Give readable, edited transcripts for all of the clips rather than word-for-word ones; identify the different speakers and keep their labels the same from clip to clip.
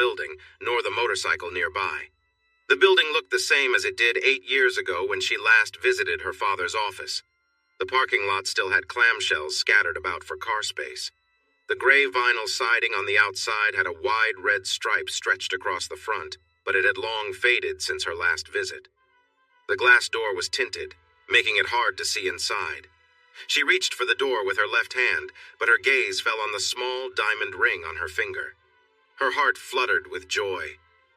Speaker 1: building, nor the motorcycle nearby. The building looked the same as it did 8 years ago when she last visited her father's office. The parking lot still had clamshells scattered about for car space. The gray vinyl siding on the outside had a wide red stripe stretched across the front, but it had long faded since her last visit. The glass door was tinted, making it hard to see inside. She reached for the door with her left hand, but her gaze fell on the small diamond ring on her finger. Her heart fluttered with joy.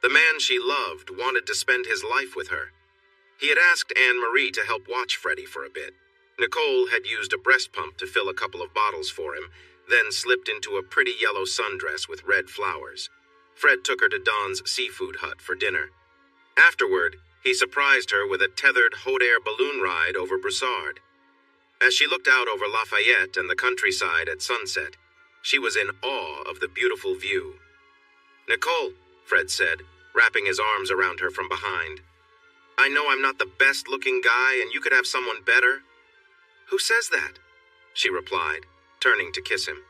Speaker 1: The man she loved wanted to spend his life with her. He had asked Anne-Marie to help watch Freddie for a bit. Nicole had used a breast pump to fill a couple of bottles for him, then slipped into a pretty yellow sundress with red flowers. Fred took her to Don's seafood hut for dinner. Afterward, he surprised her with a tethered hot air balloon ride over Broussard. As she looked out over Lafayette and the countryside at sunset, she was in awe of the beautiful view. "Nicole," Fred said, wrapping his arms around her from behind. "I know I'm not the best-looking guy, and you could have someone better." "Who says that?" she replied, turning to kiss him.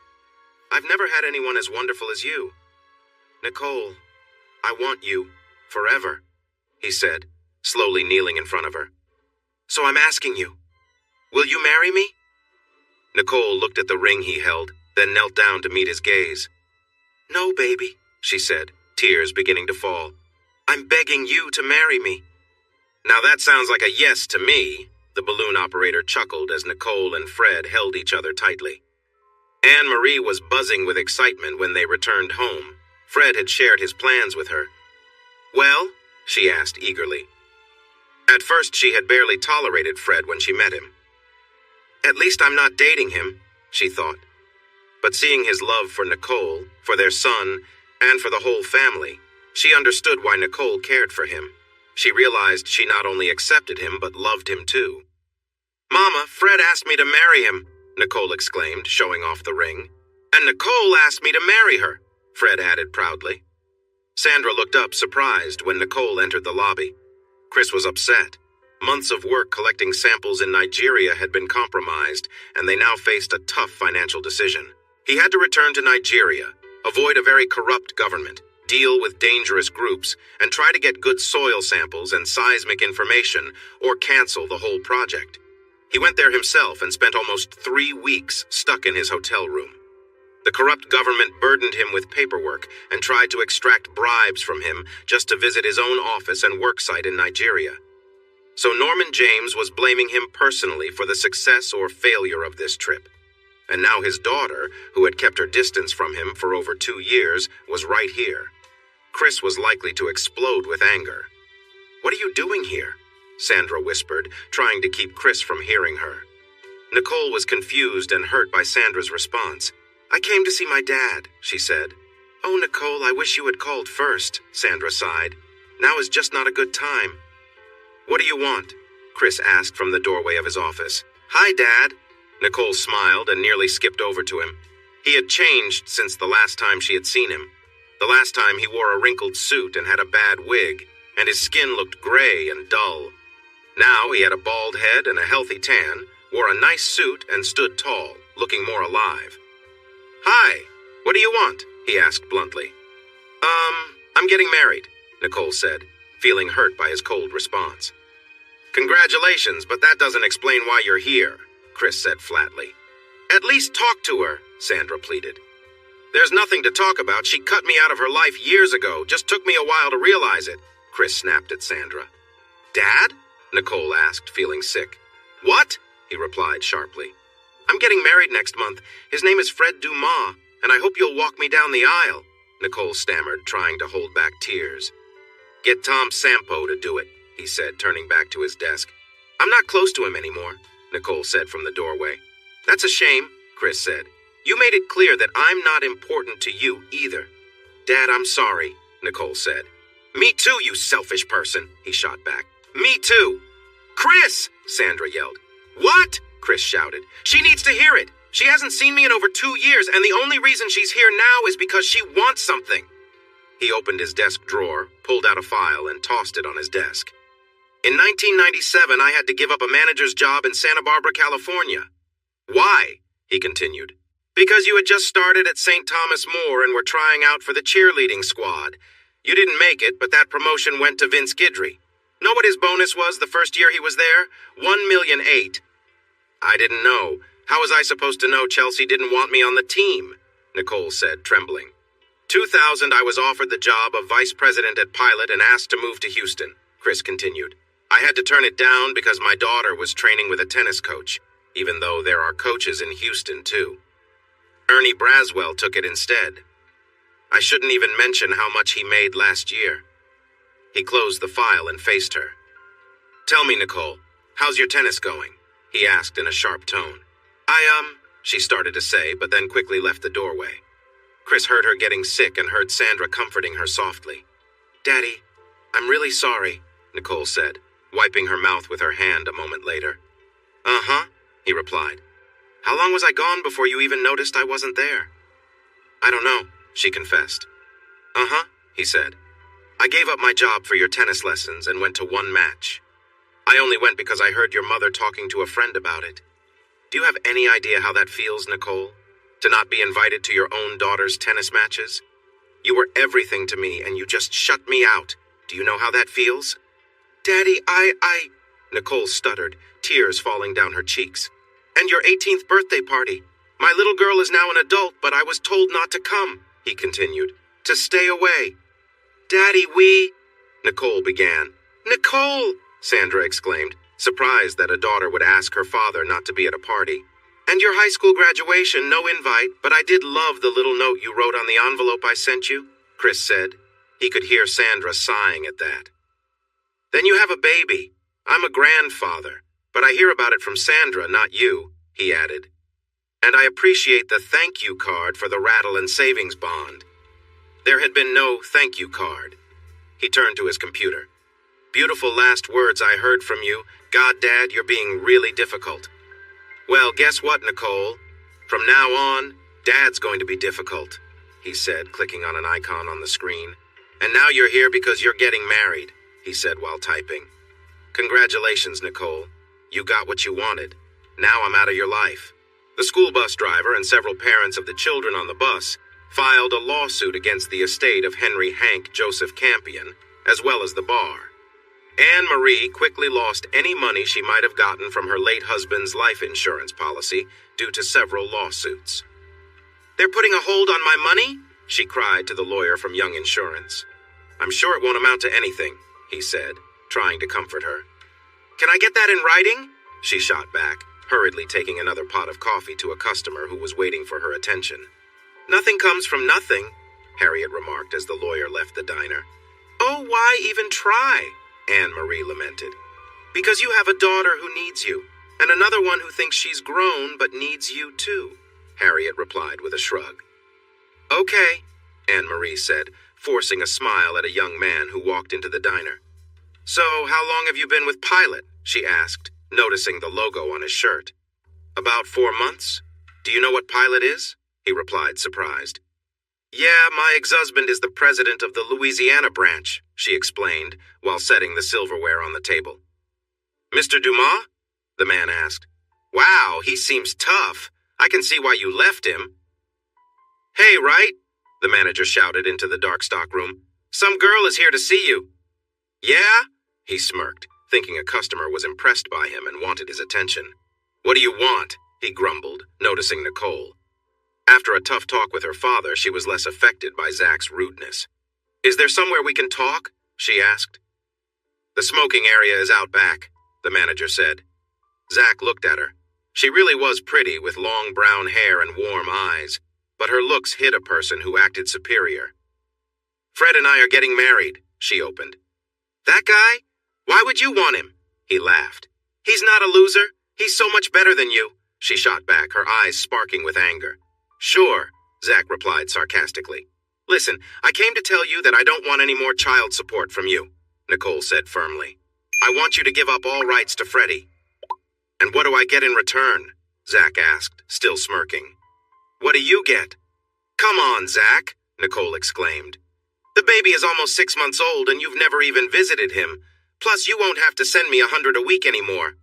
Speaker 1: "I've never had anyone as wonderful as you." "Nicole, I want you, forever," he said, slowly kneeling in front of her. "So I'm asking you, will you marry me?" Nicole looked at the ring he held, then knelt down to meet his gaze. "No, baby," she said, tears beginning to fall. "I'm begging you to marry me." "Now that sounds like a yes to me," the balloon operator chuckled as Nicole and Fred held each other tightly. Anne-Marie was buzzing with excitement when they returned home. Fred had shared his plans with her. "Well?" she asked eagerly. At first she had barely tolerated Fred when she met him. "At least I'm not dating him," she thought. But seeing his love for Nicole, for their son, and for the whole family, she understood why Nicole cared for him. She realized she not only accepted him, but loved him too. "Mama, Fred asked me to marry him," Nicole exclaimed, showing off the ring. "And Nicole asked me to marry her," Fred added proudly. Sandra looked up, surprised, when Nicole entered the lobby. Chris was upset. Months of work collecting samples in Nigeria had been compromised, and they now faced a tough financial decision. He had to return to Nigeria, avoid a very corrupt government, deal with dangerous groups, and try to get good soil samples and seismic information, or cancel the whole project. He went there himself and spent almost 3 weeks stuck in his hotel room. The corrupt government burdened him with paperwork and tried to extract bribes from him just to visit his own office and work site in Nigeria. So Norman James was blaming him personally for the success or failure of this trip. And now his daughter, who had kept her distance from him for over 2 years, was right here. Chris was likely to explode with anger. "What are you doing here?" Sandra whispered, trying to keep Chris from hearing her. Nicole was confused and hurt by Sandra's response. "I came to see my dad," she said. "Oh, Nicole, I wish you had called first," Sandra sighed. "Now is just not a good time." "What do you want?" Chris asked from the doorway of his office. "Hi, Dad." Nicole smiled and nearly skipped over to him. He had changed since the last time she had seen him. The last time he wore a wrinkled suit and had a bad wig, and his skin looked gray and dull. Now he had a bald head and a healthy tan, wore a nice suit, and stood tall, looking more alive. "Hi, what do you want?" he asked bluntly. I'm getting married," Nicole said, feeling hurt by his cold response. "Congratulations, but that doesn't explain why you're here," Chris said flatly. "At least talk to her," Sandra pleaded. "There's nothing to talk about. She cut me out of her life years ago. Just took me a while to realize it," Chris snapped at Sandra. "Dad?" Nicole asked, feeling sick. "What?" he replied sharply. "I'm getting married next month. His name is Fred Dumas, and I hope you'll walk me down the aisle," Nicole stammered, trying to hold back tears. "Get Tom Sampo to do it," he said, turning back to his desk. "I'm not close to him anymore," Nicole said from the doorway. "That's a shame," Chris said. "You made it clear that I'm not important to you either." "Dad, I'm sorry," Nicole said. "Me too, you selfish person," he shot back. "Me too." "Chris!" Sandra yelled. "What?" Chris shouted. "She needs to hear it. She hasn't seen me in over 2 years, and the only reason she's here now is because she wants something." He opened his desk drawer, pulled out a file, and tossed it on his desk. "In 1997, I had to give up a manager's job in Santa Barbara, California." "Why?" he continued. Because you had just started at St. Thomas More and were trying out for the cheerleading squad. You didn't make it, but that promotion went to Vince Guidry. Know what his bonus was the first year he was there? $1,008,000. I didn't know. How was I supposed to know Chelsea didn't want me on the team? Nicole said, trembling. 2000, I was offered the job of vice president at Pilot and asked to move to Houston, Chris continued. I had to turn it down because my daughter was training with a tennis coach, even though there are coaches in Houston, too. Ernie Braswell took it instead. I shouldn't even mention how much he made last year. He closed the file and faced her. Tell me, Nicole, how's your tennis going? He asked in a sharp tone. She started to say, but then quickly left the doorway. Chris heard her getting sick and heard Sandra comforting her softly. Daddy, I'm really sorry, Nicole said, wiping her mouth with her hand a moment later. Uh-huh, he replied. How long was I gone before you even noticed I wasn't there? I don't know, she confessed. Uh-huh, he said. I gave up my job for your tennis lessons and went to one match. I only went because I heard your mother talking to a friend about it. Do you have any idea how that feels, Nicole? To not be invited to your own daughter's tennis matches? You were everything to me and you just shut me out. Do you know how that feels? Daddy, Nicole stuttered, tears falling down her cheeks. And your 18th birthday party. My little girl is now an adult, but I was told not to come, he continued. To stay away. Daddy, Nicole began. Nicole! Sandra exclaimed, surprised that a daughter would ask her father not to be at a party. And your high school graduation, no invite, but I did love the little note you wrote on the envelope I sent you, Chris said. He could hear Sandra sighing at that. Then you have a baby. I'm a grandfather, but I hear about it from Sandra, not you, he added. And I appreciate the thank you card for the Rattle and Savings Bond. There had been no thank you card. He turned to his computer. Beautiful last words I heard from you. God, Dad, you're being really difficult. Well, guess what, Nicole? From now on, Dad's going to be difficult, he said, clicking on an icon on the screen. And now you're here because you're getting married, he said while typing. Congratulations, Nicole. You got what you wanted. Now I'm out of your life. The school bus driver and several parents of the children on the bus filed a lawsuit against the estate of Henry Hank Joseph Campion, as well as the bar. Anne Marie quickly lost any money she might have gotten from her late husband's life insurance policy due to several lawsuits. They're putting a hold on my money? She cried to the lawyer from Young Insurance. I'm sure it won't amount to anything, he said, trying to comfort her. Can I get that in writing? She shot back, hurriedly taking another pot of coffee to a customer who was waiting for her attention. Nothing comes from nothing, Harriet remarked as the lawyer left the diner. Oh, why even try? Anne Marie lamented. Because you have a daughter who needs you, and another one who thinks she's grown but needs you too, Harriet replied with a shrug. Okay, Anne Marie said, forcing a smile at a young man who walked into the diner. So, how long have you been with Pilot? She asked, noticing the logo on his shirt. About 4 months. Do you know what Pilot is? He replied, surprised. Yeah, my ex-husband is the president of the Louisiana branch, she explained, while setting the silverware on the table. Mr. Dumas? The man asked. Wow, he seems tough. I can see why you left him. Hey, Wright, the manager shouted into the dark stock room. Some girl is here to see you. Yeah? He smirked, thinking a customer was impressed by him and wanted his attention. What do you want? He grumbled, noticing Nicole. After a tough talk with her father, she was less affected by Zach's rudeness. Is there somewhere we can talk? She asked. The smoking area is out back, the manager said. Zach looked at her. She really was pretty, with long brown hair and warm eyes, but her looks hid a person who acted superior. Fred and I are getting married, she opened. That guy? Why would you want him? He laughed. He's not a loser. He's so much better than you, she shot back, her eyes sparking with anger. Sure, Zach replied sarcastically. Listen, I came to tell you that I don't want any more child support from you, Nicole said firmly. I want you to give up all rights to Freddie. And what do I get in return? Zach asked, still smirking. What do you get? Come on, Zach, Nicole exclaimed. The baby is almost 6 months old and you've never even visited him. Plus, you won't have to send me $100 a week anymore.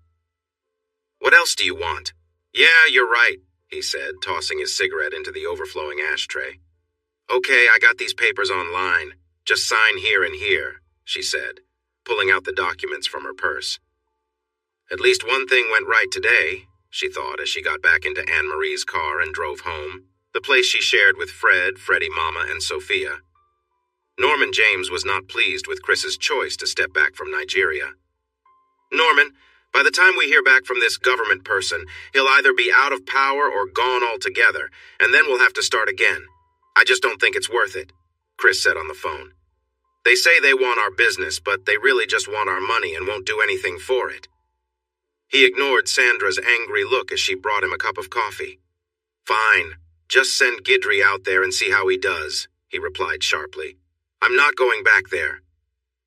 Speaker 1: What else do you want? Yeah, you're right, he said, tossing his cigarette into the overflowing ashtray. Okay, I got these papers online. Just sign here and here, she said, pulling out the documents from her purse. At least one thing went right today, she thought as she got back into Anne-Marie's car and drove home, the place she shared with Fred, Freddie Mama, and Sophia. Norman James was not pleased with Chris's choice to step back from Nigeria. Norman, by the time we hear back from this government person, he'll either be out of power or gone altogether, and then we'll have to start again. I just don't think it's worth it, Chris said on the phone. They say they want our business, but they really just want our money and won't do anything for it. He ignored Sandra's angry look as she brought him a cup of coffee. Fine, just send Guidry out there and see how he does, he replied sharply. I'm not going back there.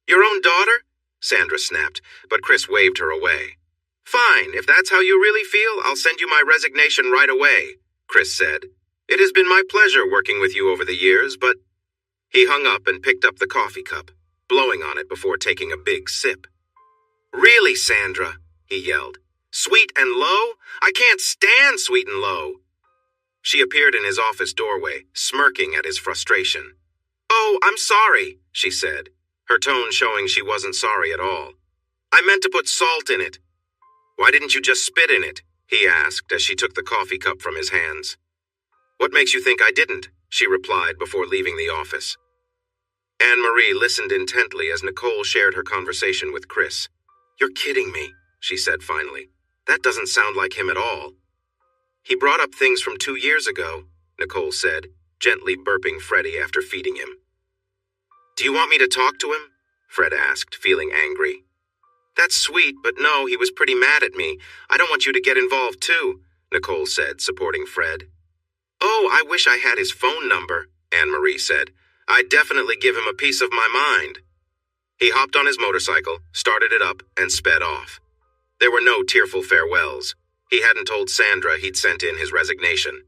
Speaker 1: Your own daughter? Sandra snapped, but Chris waved her away. Fine, if that's how you really feel, I'll send you my resignation right away, Chris said. It has been my pleasure working with you over the years, but... He hung up and picked up the coffee cup, blowing on it before taking a big sip. Really, Sandra, he yelled. Sweet and low? I can't stand sweet and low. She appeared in his office doorway, smirking at his frustration. Oh, I'm sorry, she said, her tone showing she wasn't sorry at all. I meant to put salt in it. Why didn't you just spit in it? He asked as she took the coffee cup from his hands. What makes you think I didn't? She replied before leaving the office. Anne-Marie listened intently as Nicole shared her conversation with Chris. You're kidding me, she said finally. That doesn't sound like him at all. He brought up things from 2 years ago, Nicole said, gently burping Freddie after feeding him. Do you want me to talk to him? Fred asked, feeling angry. That's sweet, but no, he was pretty mad at me. I don't want you to get involved too, Nicole said, supporting Fred. Oh, I wish I had his phone number, Anne-Marie said. I'd definitely give him a piece of my mind. He hopped on his motorcycle, started it up, and sped off. There were no tearful farewells. He hadn't told Sandra he'd sent in his resignation.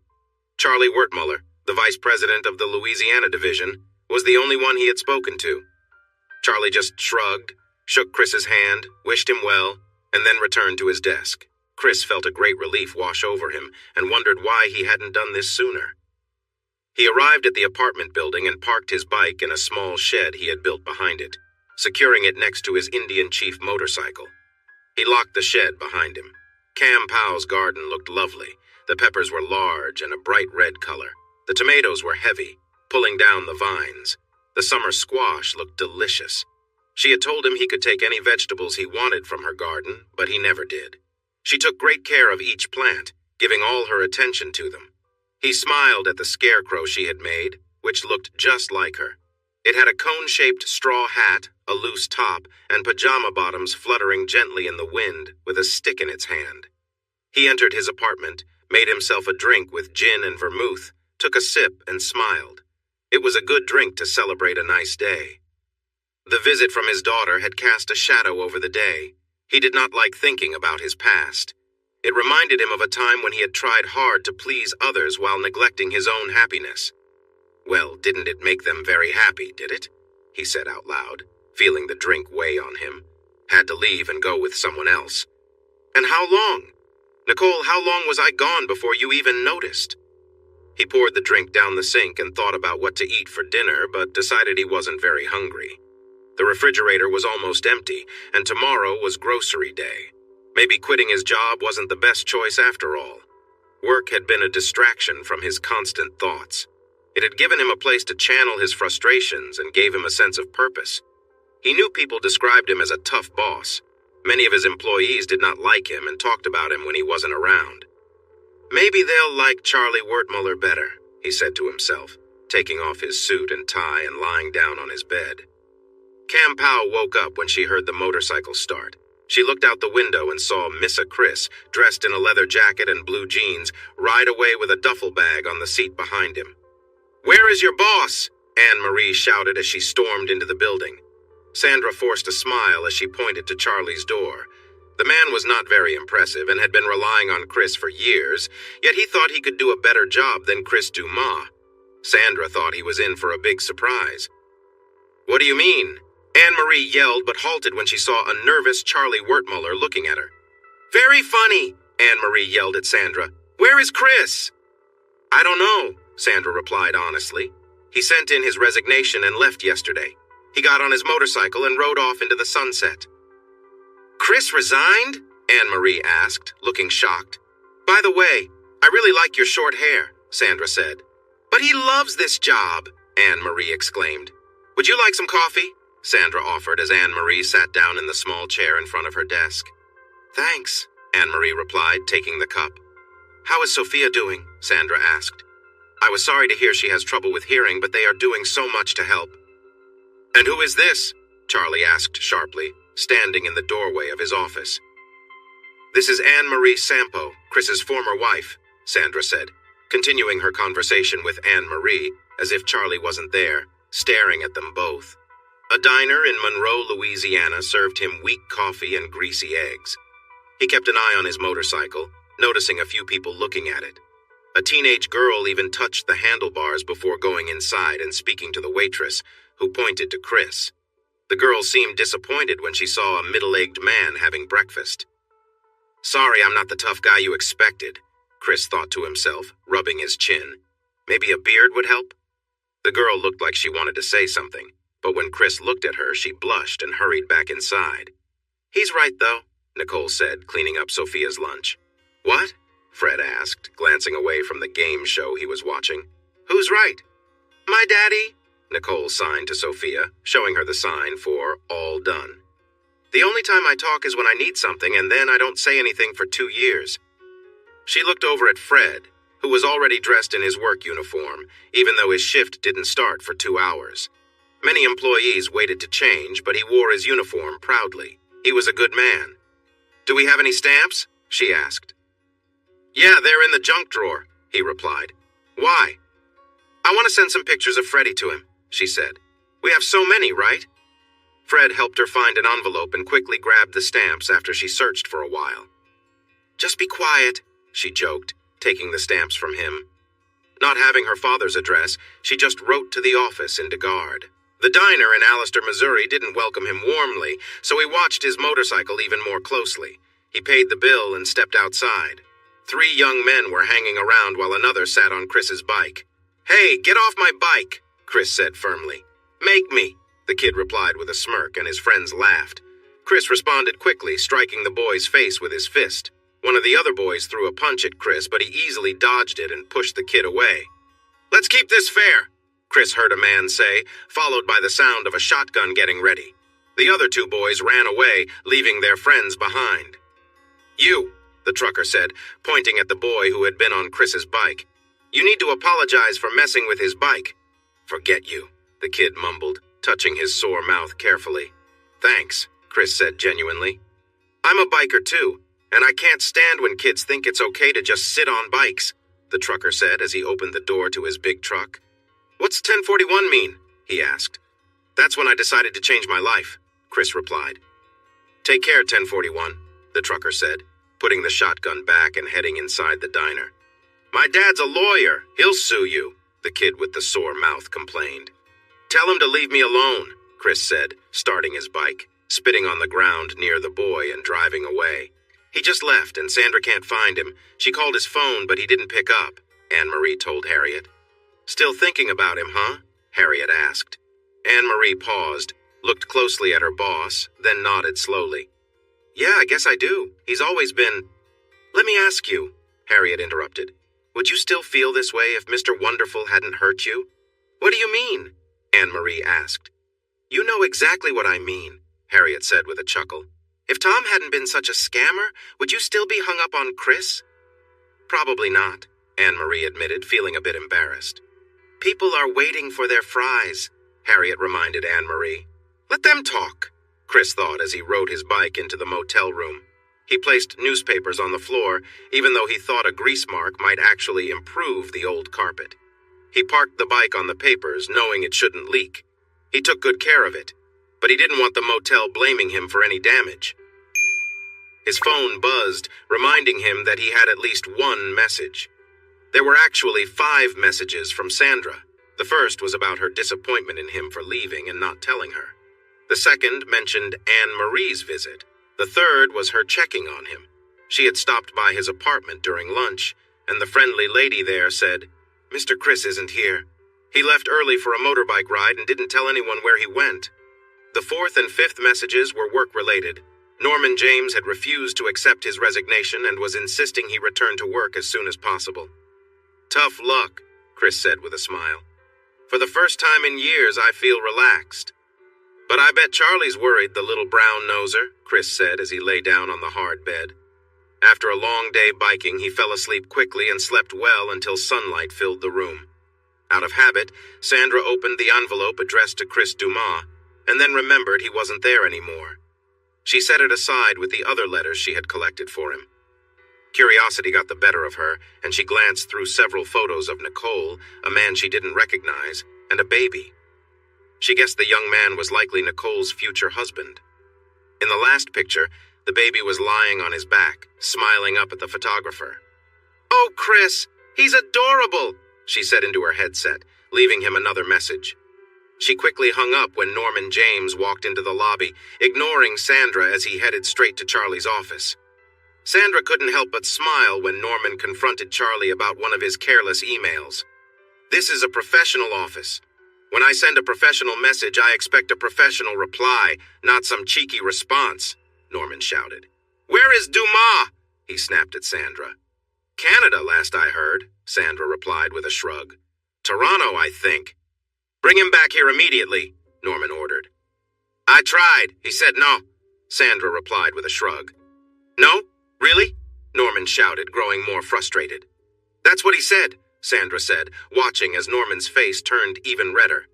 Speaker 1: Charlie Wertmuller, the vice president of the Louisiana division, was the only one he had spoken to. Charlie just shrugged, shook Chris's hand, wished him well, and then returned to his desk. Chris felt a great relief wash over him and wondered why he hadn't done this sooner. He arrived at the apartment building and parked his bike in a small shed he had built behind it, securing it next to his Indian Chief motorcycle. He locked the shed behind him. Cam Powell's garden looked lovely. The peppers were large and a bright red color. The tomatoes were heavy, pulling down the vines. The summer squash looked delicious. She had told him he could take any vegetables he wanted from her garden, but he never did. She took great care of each plant, giving all her attention to them. He smiled at the scarecrow she had made, which looked just like her. It had a cone-shaped straw hat, a loose top, and pajama bottoms fluttering gently in the wind with a stick in its hand. He entered his apartment, made himself a drink with gin and vermouth, took a sip and smiled. It was a good drink to celebrate a nice day. The visit from his daughter had cast a shadow over the day. He did not like thinking about his past. It reminded him of a time when he had tried hard to please others while neglecting his own happiness. Well, didn't it make them very happy, did it? He said out loud, feeling the drink weigh on him. Had to leave and go with someone else. And how long? Nicole, how long was I gone before you even noticed? He poured the drink down the sink and thought about what to eat for dinner, but decided he wasn't very hungry. The refrigerator was almost empty, and tomorrow was grocery day. Maybe quitting his job wasn't the best choice after all. Work had been a distraction from his constant thoughts. It had given him a place to channel his frustrations and gave him a sense of purpose. He knew people described him as a tough boss. Many of his employees did not like him and talked about him when he wasn't around. Maybe they'll like Charlie Wertmuller better, he said to himself, taking off his suit and tie and lying down on his bed. Cam Powell woke up when she heard the motorcycle start. She looked out the window and saw Missa Chris, dressed in a leather jacket and blue jeans, ride away with a duffel bag on the seat behind him. "Where is your boss?" Anne-Marie shouted as she stormed into the building. Sandra forced a smile as she pointed to Charlie's door. The man was not very impressive and had been relying on Chris for years, yet he thought he could do a better job than Chris Dumas. Sandra thought he was in for a big surprise. "What do you mean?" Anne-Marie yelled but halted when she saw a nervous Charlie Wertmuller looking at her. "Very funny," Anne-Marie yelled at Sandra. Where is Chris? I don't know, Sandra replied honestly. He sent in his resignation and left yesterday. He got on his motorcycle and rode off into the sunset. Chris resigned? Anne-Marie asked, looking shocked. By the way, I really like your short hair, Sandra said. But he loves this job, Anne-Marie exclaimed. Would you like some coffee? Sandra offered as Anne-Marie sat down in the small chair in front of her desk. Thanks, Anne-Marie replied, taking the cup. How is Sophia doing? Sandra asked. I was sorry to hear she has trouble with hearing, but they are doing so much to help. And who is this? Charlie asked sharply, standing in the doorway of his office. This is Anne-Marie Sampo, Chris's former wife, Sandra said, continuing her conversation with Anne-Marie as if Charlie wasn't there, staring at them both. A diner in Monroe, Louisiana served him weak coffee and greasy eggs. He kept an eye on his motorcycle, noticing a few people looking at it. A teenage girl even touched the handlebars before going inside and speaking to the waitress, who pointed to Chris. The girl seemed disappointed when she saw a middle-aged man having breakfast. Sorry, I'm not the tough guy you expected, Chris thought to himself, rubbing his chin. Maybe a beard would help? The girl looked like she wanted to say something, but when Chris looked at her, she blushed and hurried back inside. He's right, though, Nicole said, cleaning up Sophia's lunch. What? Fred asked, glancing away from the game show he was watching. Who's right? My daddy, Nicole signed to Sophia, showing her the sign for all done. The only time I talk is when I need something, and then I don't say anything for 2 years. She looked over at Fred, who was already dressed in his work uniform, even though his shift didn't start for 2 hours. Many employees waited to change, but he wore his uniform proudly. He was a good man. Do we have any stamps? She asked. Yeah, they're in the junk drawer, he replied. Why? I want to send some pictures of Freddie to him, she said. We have so many, right? Fred helped her find an envelope and quickly grabbed the stamps after she searched for a while. Just be quiet, she joked, taking the stamps from him. Not having her father's address, she just wrote to the office in DeGard. The diner in Allister, Missouri didn't welcome him warmly, so he watched his motorcycle even more closely. He paid the bill and stepped outside. 3 young men were hanging around while another sat on Chris's bike. Hey, get off my bike, Chris said firmly. Make me, the kid replied with a smirk, and his friends laughed. Chris responded quickly, striking the boy's face with his fist. One of the other boys threw a punch at Chris, but he easily dodged it and pushed the kid away. Let's keep this fair, Chris heard a man say, followed by the sound of a shotgun getting ready. The other 2 boys ran away, leaving their friends behind. You, the trucker said, pointing at the boy who had been on Chris's bike. You need to apologize for messing with his bike. Forget you, the kid mumbled, touching his sore mouth carefully. Thanks, Chris said genuinely. I'm a biker too, and I can't stand when kids think it's okay to just sit on bikes, the trucker said as he opened the door to his big truck. What's 1041 mean? He asked. That's when I decided to change my life, Chris replied. Take care, 1041, the trucker said, putting the shotgun back and heading inside the diner. My dad's a lawyer. He'll sue you, the kid with the sore mouth complained. Tell him to leave me alone, Chris said, starting his bike, spitting on the ground near the boy and driving away. He just left and Sandra can't find him. She called his phone, but he didn't pick up, Anne-Marie told Harriet. Still thinking about him, huh? Harriet asked. Anne-Marie paused, looked closely at her boss, then nodded slowly. Yeah, I guess I do. He's always been... Let me ask you, Harriet interrupted. Would you still feel this way if Mr. Wonderful hadn't hurt you? What do you mean? Anne-Marie asked. You know exactly what I mean, Harriet said with a chuckle. If Tom hadn't been such a scammer, would you still be hung up on Chris? Probably not, Anne-Marie admitted, feeling a bit embarrassed. People are waiting for their fries, Harriet reminded Anne-Marie. Let them talk, Chris thought as he rode his bike into the motel room. He placed newspapers on the floor, even though he thought a grease mark might actually improve the old carpet. He parked the bike on the papers, knowing it shouldn't leak. He took good care of it, but he didn't want the motel blaming him for any damage. His phone buzzed, reminding him that he had at least one message. There were actually 5 messages from Sandra. The first was about her disappointment in him for leaving and not telling her. The second mentioned Anne-Marie's visit. The third was her checking on him. She had stopped by his apartment during lunch, and the friendly lady there said, "Mr. Chris isn't here. He left early for a motorbike ride and didn't tell anyone where he went." The fourth and fifth messages were work-related. Norman James had refused to accept his resignation and was insisting he return to work as soon as possible. "Tough luck," Chris said with a smile. "For the first time in years, I feel relaxed." "But I bet Charlie's worried, the little brown noser," Chris said as he lay down on the hard bed. After a long day biking, he fell asleep quickly and slept well until sunlight filled the room. Out of habit, Sandra opened the envelope addressed to Chris Dumas, and then remembered he wasn't there anymore. She set it aside with the other letters she had collected for him. Curiosity got the better of her, and she glanced through several photos of Nicole, a man she didn't recognize, and a baby. She guessed the young man was likely Nicole's future husband. In the last picture, the baby was lying on his back, smiling up at the photographer. "Oh, Chris, he's adorable," she said into her headset, leaving him another message. She quickly hung up when Norman James walked into the lobby, ignoring Sandra as he headed straight to Charlie's office. Sandra couldn't help but smile when Norman confronted Charlie about one of his careless emails. "This is a professional office. When I send a professional message, I expect a professional reply, not some cheeky response," Norman shouted. "Where is Dumas?" he snapped at Sandra. "Canada, last I heard," Sandra replied with a shrug. "Toronto, I think." "Bring him back here immediately," Norman ordered. "I tried. He said no," Sandra replied with a shrug. "No? Really?" Norman shouted, growing more frustrated. "That's what he said," Sandra said, watching as Norman's face turned even redder.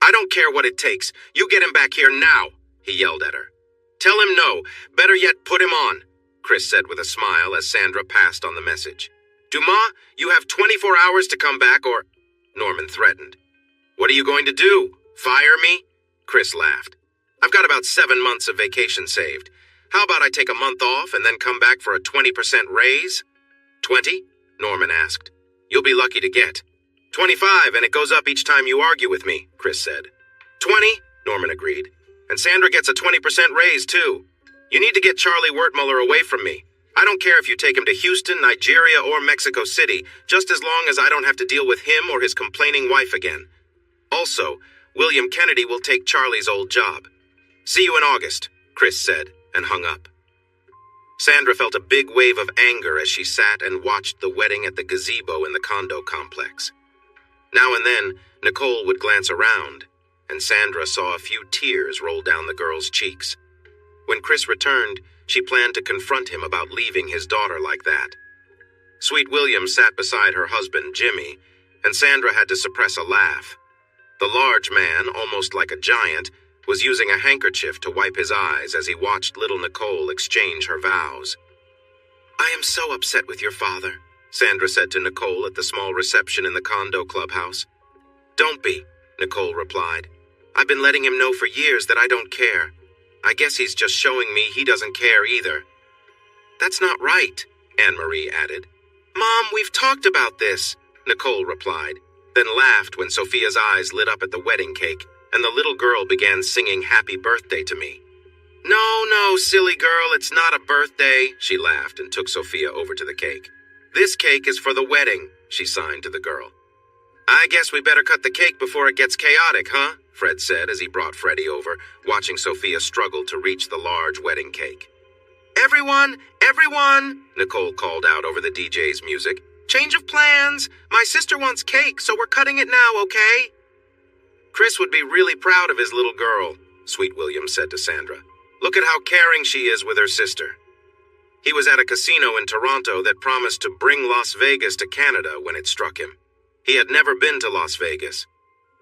Speaker 1: "I don't care what it takes. You get him back here now," he yelled at her. "Tell him no. Better yet, put him on," Chris said with a smile as Sandra passed on the message. "Dumas, you have 24 hours to come back or—" Norman threatened. "What are you going to do? Fire me?" Chris laughed. "I've got about 7 months of vacation saved. How about I take a month off and then come back for a 20% raise?" 20? Norman asked. "You'll be lucky to get." 25, and it goes up each time you argue with me," Chris said. 20? Norman agreed. "And Sandra gets a 20% raise, too. You need to get Charlie Wertmuller away from me. I don't care if you take him to Houston, Nigeria, or Mexico City, just as long as I don't have to deal with him or his complaining wife again. Also, William Kennedy will take Charlie's old job. See you in August," Chris said, and hung up. Sandra felt a big wave of anger as she sat and watched the wedding at the gazebo in the condo complex. Now and then, Nicole would glance around, and Sandra saw a few tears roll down the girl's cheeks. When Chris returned, she planned to confront him about leaving his daughter like that. Sweet William sat beside her husband, Jimmy, and Sandra had to suppress a laugh. The large man, almost like a giant, was using a handkerchief to wipe his eyes as he watched little Nicole exchange her vows. "I am so upset with your father," Sandra said to Nicole at the small reception in the condo clubhouse. "Don't be," Nicole replied. "I've been letting him know for years that I don't care. I guess he's just showing me he doesn't care either." "That's not right," Anne-Marie added. "Mom, we've talked about this," Nicole replied, then laughed when Sophia's eyes lit up at the wedding cake, and the little girl began singing Happy Birthday to me. No, silly girl, it's not a birthday," she laughed and took Sophia over to the cake. "This cake is for the wedding," she signed to the girl. "I guess we better cut the cake before it gets chaotic, huh?" Fred said as he brought Freddie over, watching Sophia struggle to reach the large wedding cake. Everyone, Nicole called out over the DJ's music. "Change of plans. My sister wants cake, so we're cutting it now, okay?" "Chris would be really proud of his little girl," Sweet William said to Sandra. "Look at how caring she is with her sister." He was at a casino in Toronto that promised to bring Las Vegas to Canada when it struck him. He had never been to Las Vegas.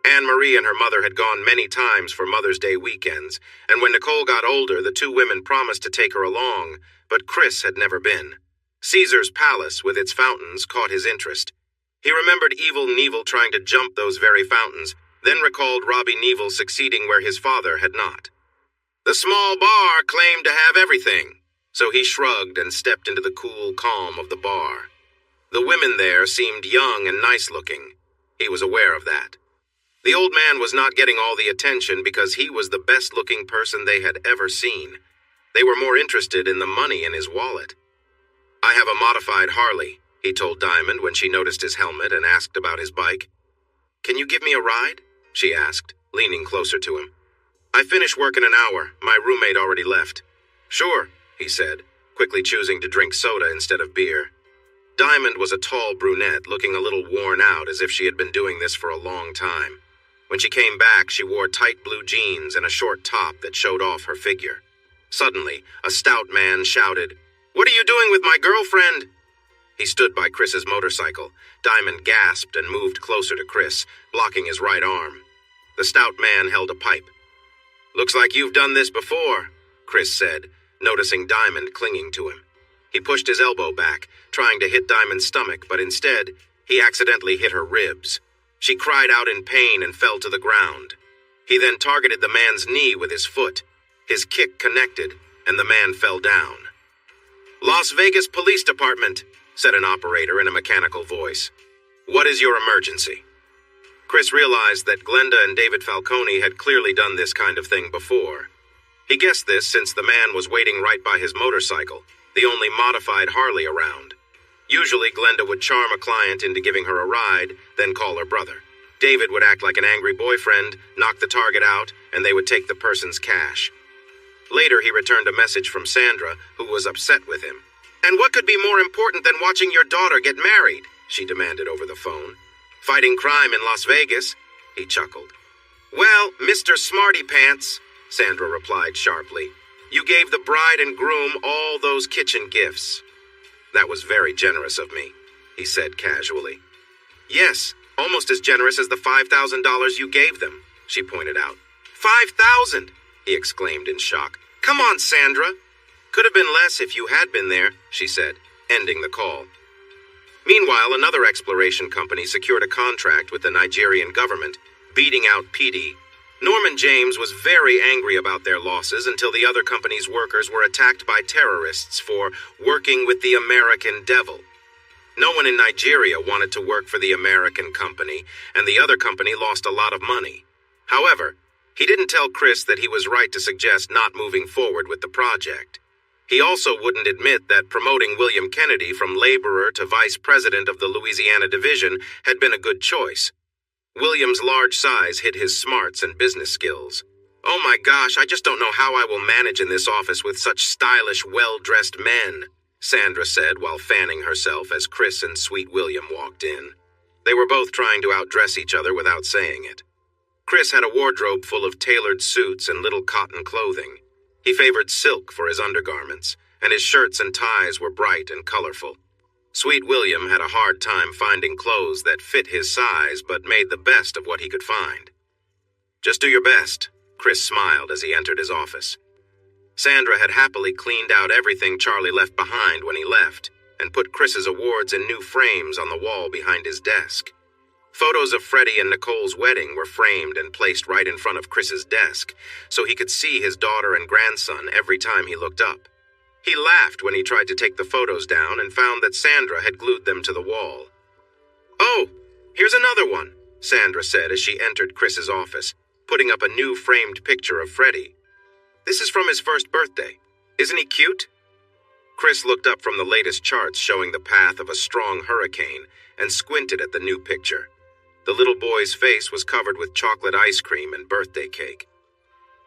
Speaker 1: Anne-Marie and her mother had gone many times for Mother's Day weekends, and when Nicole got older, the two women promised to take her along, but Chris had never been. Caesar's Palace, with its fountains, caught his interest. He remembered Evil Knievel trying to jump those very fountains, then recalled Robbie Knievel succeeding where his father had not. The small bar claimed to have everything, so he shrugged and stepped into the cool calm of the bar. The women there seemed young and nice-looking. He was aware of that. The old man was not getting all the attention because he was the best-looking person they had ever seen. They were more interested in the money in his wallet. "I have a modified Harley," he told Diamond when she noticed his helmet and asked about his bike. "Can you give me a ride?" she asked, leaning closer to him. "I finish work in an hour. My roommate already left." "Sure," he said, quickly choosing to drink soda instead of beer. Diamond was a tall brunette, looking a little worn out as if she had been doing this for a long time. When she came back, she wore tight blue jeans and a short top that showed off her figure. Suddenly, a stout man shouted, "What are you doing with my girlfriend?" He stood by Chris's motorcycle. Diamond gasped and moved closer to Chris, blocking his right arm. The stout man held a pipe. "Looks like you've done this before," Chris said, noticing Diamond clinging to him. He pushed his elbow back, trying to hit Diamond's stomach, but instead, he accidentally hit her ribs. She cried out in pain and fell to the ground. He then targeted the man's knee with his foot. His kick connected, and the man fell down. "Las Vegas Police Department," said an operator in a mechanical voice. "What is your emergency?" Chris realized that Glenda and David Falcone had clearly done this kind of thing before. He guessed this since the man was waiting right by his motorcycle, the only modified Harley around. Usually, Glenda would charm a client into giving her a ride, then call her brother. David would act like an angry boyfriend, knock the target out, and they would take the person's cash. Later, he returned a message from Sandra, who was upset with him. "And what could be more important than watching your daughter get married?" she demanded over the phone. "Fighting crime in Las Vegas," he chuckled. "Well, Mr. Smarty Pants," Sandra replied sharply, "you gave the bride and groom all those kitchen gifts." "That was very generous of me," he said casually. "Yes, almost as generous as the $5,000 you gave them," she pointed out. "5,000!" he exclaimed in shock. "Come on, Sandra." "Could have been less if you had been there," she said, ending the call. Meanwhile, another exploration company secured a contract with the Nigerian government, beating out PD. Norman James was very angry about their losses until the other company's workers were attacked by terrorists for working with the American devil. No one in Nigeria wanted to work for the American company, and the other company lost a lot of money. However, he didn't tell Chris that he was right to suggest not moving forward with the project. He also wouldn't admit that promoting William Kennedy from laborer to vice president of the Louisiana division had been a good choice. William's large size hid his smarts and business skills. "Oh my gosh, I just don't know how I will manage in this office with such stylish, well-dressed men," Sandra said while fanning herself as Chris and Sweet William walked in. They were both trying to outdress each other without saying it. Chris had a wardrobe full of tailored suits and little cotton clothing. He favored silk for his undergarments, and his shirts and ties were bright and colorful. Sweet William had a hard time finding clothes that fit his size but made the best of what he could find. "Just do your best," Chris smiled as he entered his office. Sandra had happily cleaned out everything Charlie left behind when he left, and put Chris's awards in new frames on the wall behind his desk. Photos of Freddie and Nicole's wedding were framed and placed right in front of Chris's desk, so he could see his daughter and grandson every time he looked up. He laughed when he tried to take the photos down and found that Sandra had glued them to the wall. "Oh, here's another one," Sandra said as she entered Chris's office, putting up a new framed picture of Freddie. "This is from his first birthday. Isn't he cute?" Chris looked up from the latest charts showing the path of a strong hurricane and squinted at the new picture. The little boy's face was covered with chocolate ice cream and birthday cake.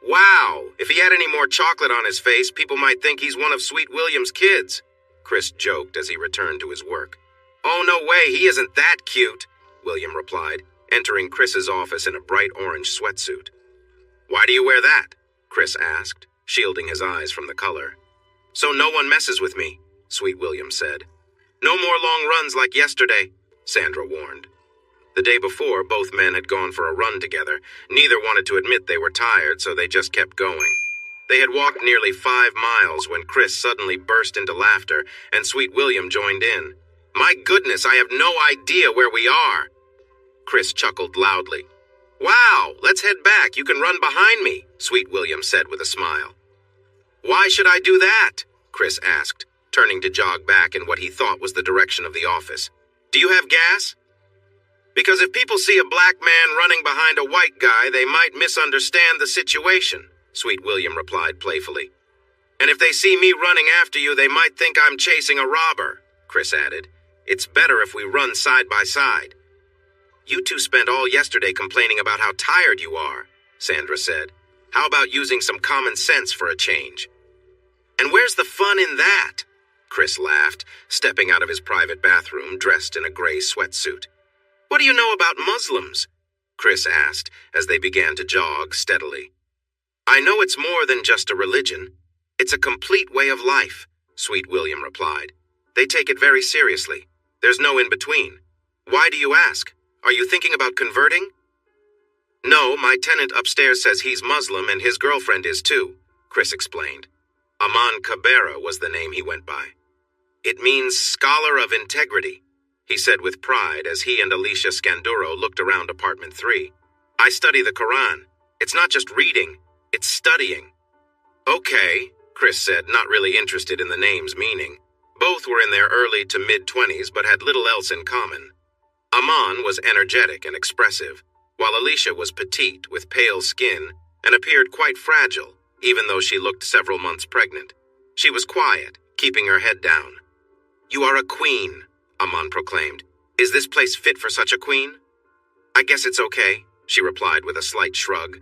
Speaker 1: "Wow, if he had any more chocolate on his face, people might think he's one of Sweet William's kids," Chris joked as he returned to his work. "Oh, no way, he isn't that cute," William replied, entering Chris's office in a bright orange sweatsuit. "Why do you wear that?" Chris asked, shielding his eyes from the color. "So no one messes with me," Sweet William said. "No more long runs like yesterday," Sandra warned. The day before, both men had gone for a run together. Neither wanted to admit they were tired, so they just kept going. They had walked nearly 5 miles when Chris suddenly burst into laughter, and Sweet William joined in. "My goodness, I have no idea where we are." Chris chuckled loudly. "Wow, let's head back. You can run behind me," Sweet William said with a smile. "Why should I do that?" Chris asked, turning to jog back in what he thought was the direction of the office. "Do you have gas?" "Because if people see a black man running behind a white guy, they might misunderstand the situation," Sweet William replied playfully. "And if they see me running after you, they might think I'm chasing a robber," Chris added, It's better if we run side by side. You two spent all yesterday complaining about how tired you are, Sandra said. How about using some common sense for a change? And where's the fun in that? Chris laughed, stepping out of his private bathroom dressed in a gray sweatsuit. What do you know about Muslims? Chris asked as they began to jog steadily. I know it's more than just a religion. It's a complete way of life, Sweet William replied. They take it very seriously. There's no in between. Why do you ask? Are you thinking about converting? No, my tenant upstairs says he's Muslim and his girlfriend is too, Chris explained. Aman Cabrera was the name he went by. It means scholar of integrity, he said with pride as he and Alicia Scanduro looked around apartment 3. I study the Quran. It's not just reading, it's studying. Okay, Chris said, not really interested in the name's meaning. Both were in their early to mid-20s but had little else in common. Aman was energetic and expressive, while Alicia was petite with pale skin and appeared quite fragile, even though she looked several months pregnant. She was quiet, keeping her head down. You are a queen, Aman proclaimed. Is this place fit for such a queen? I guess it's okay, she replied with a slight shrug.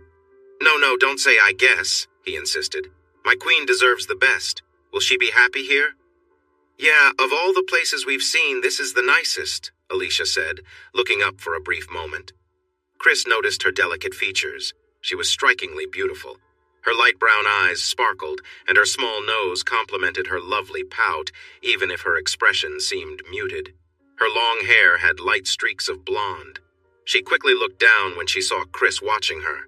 Speaker 1: No, don't say I guess, he insisted. My queen deserves the best. Will she be happy here? Yeah, of all the places we've seen, this is the nicest, Alicia said, looking up for a brief moment. Chris noticed her delicate features. She was strikingly beautiful. Her light brown eyes sparkled, and her small nose complemented her lovely pout, even if her expression seemed muted. Her long hair had light streaks of blonde. She quickly looked down when she saw Chris watching her.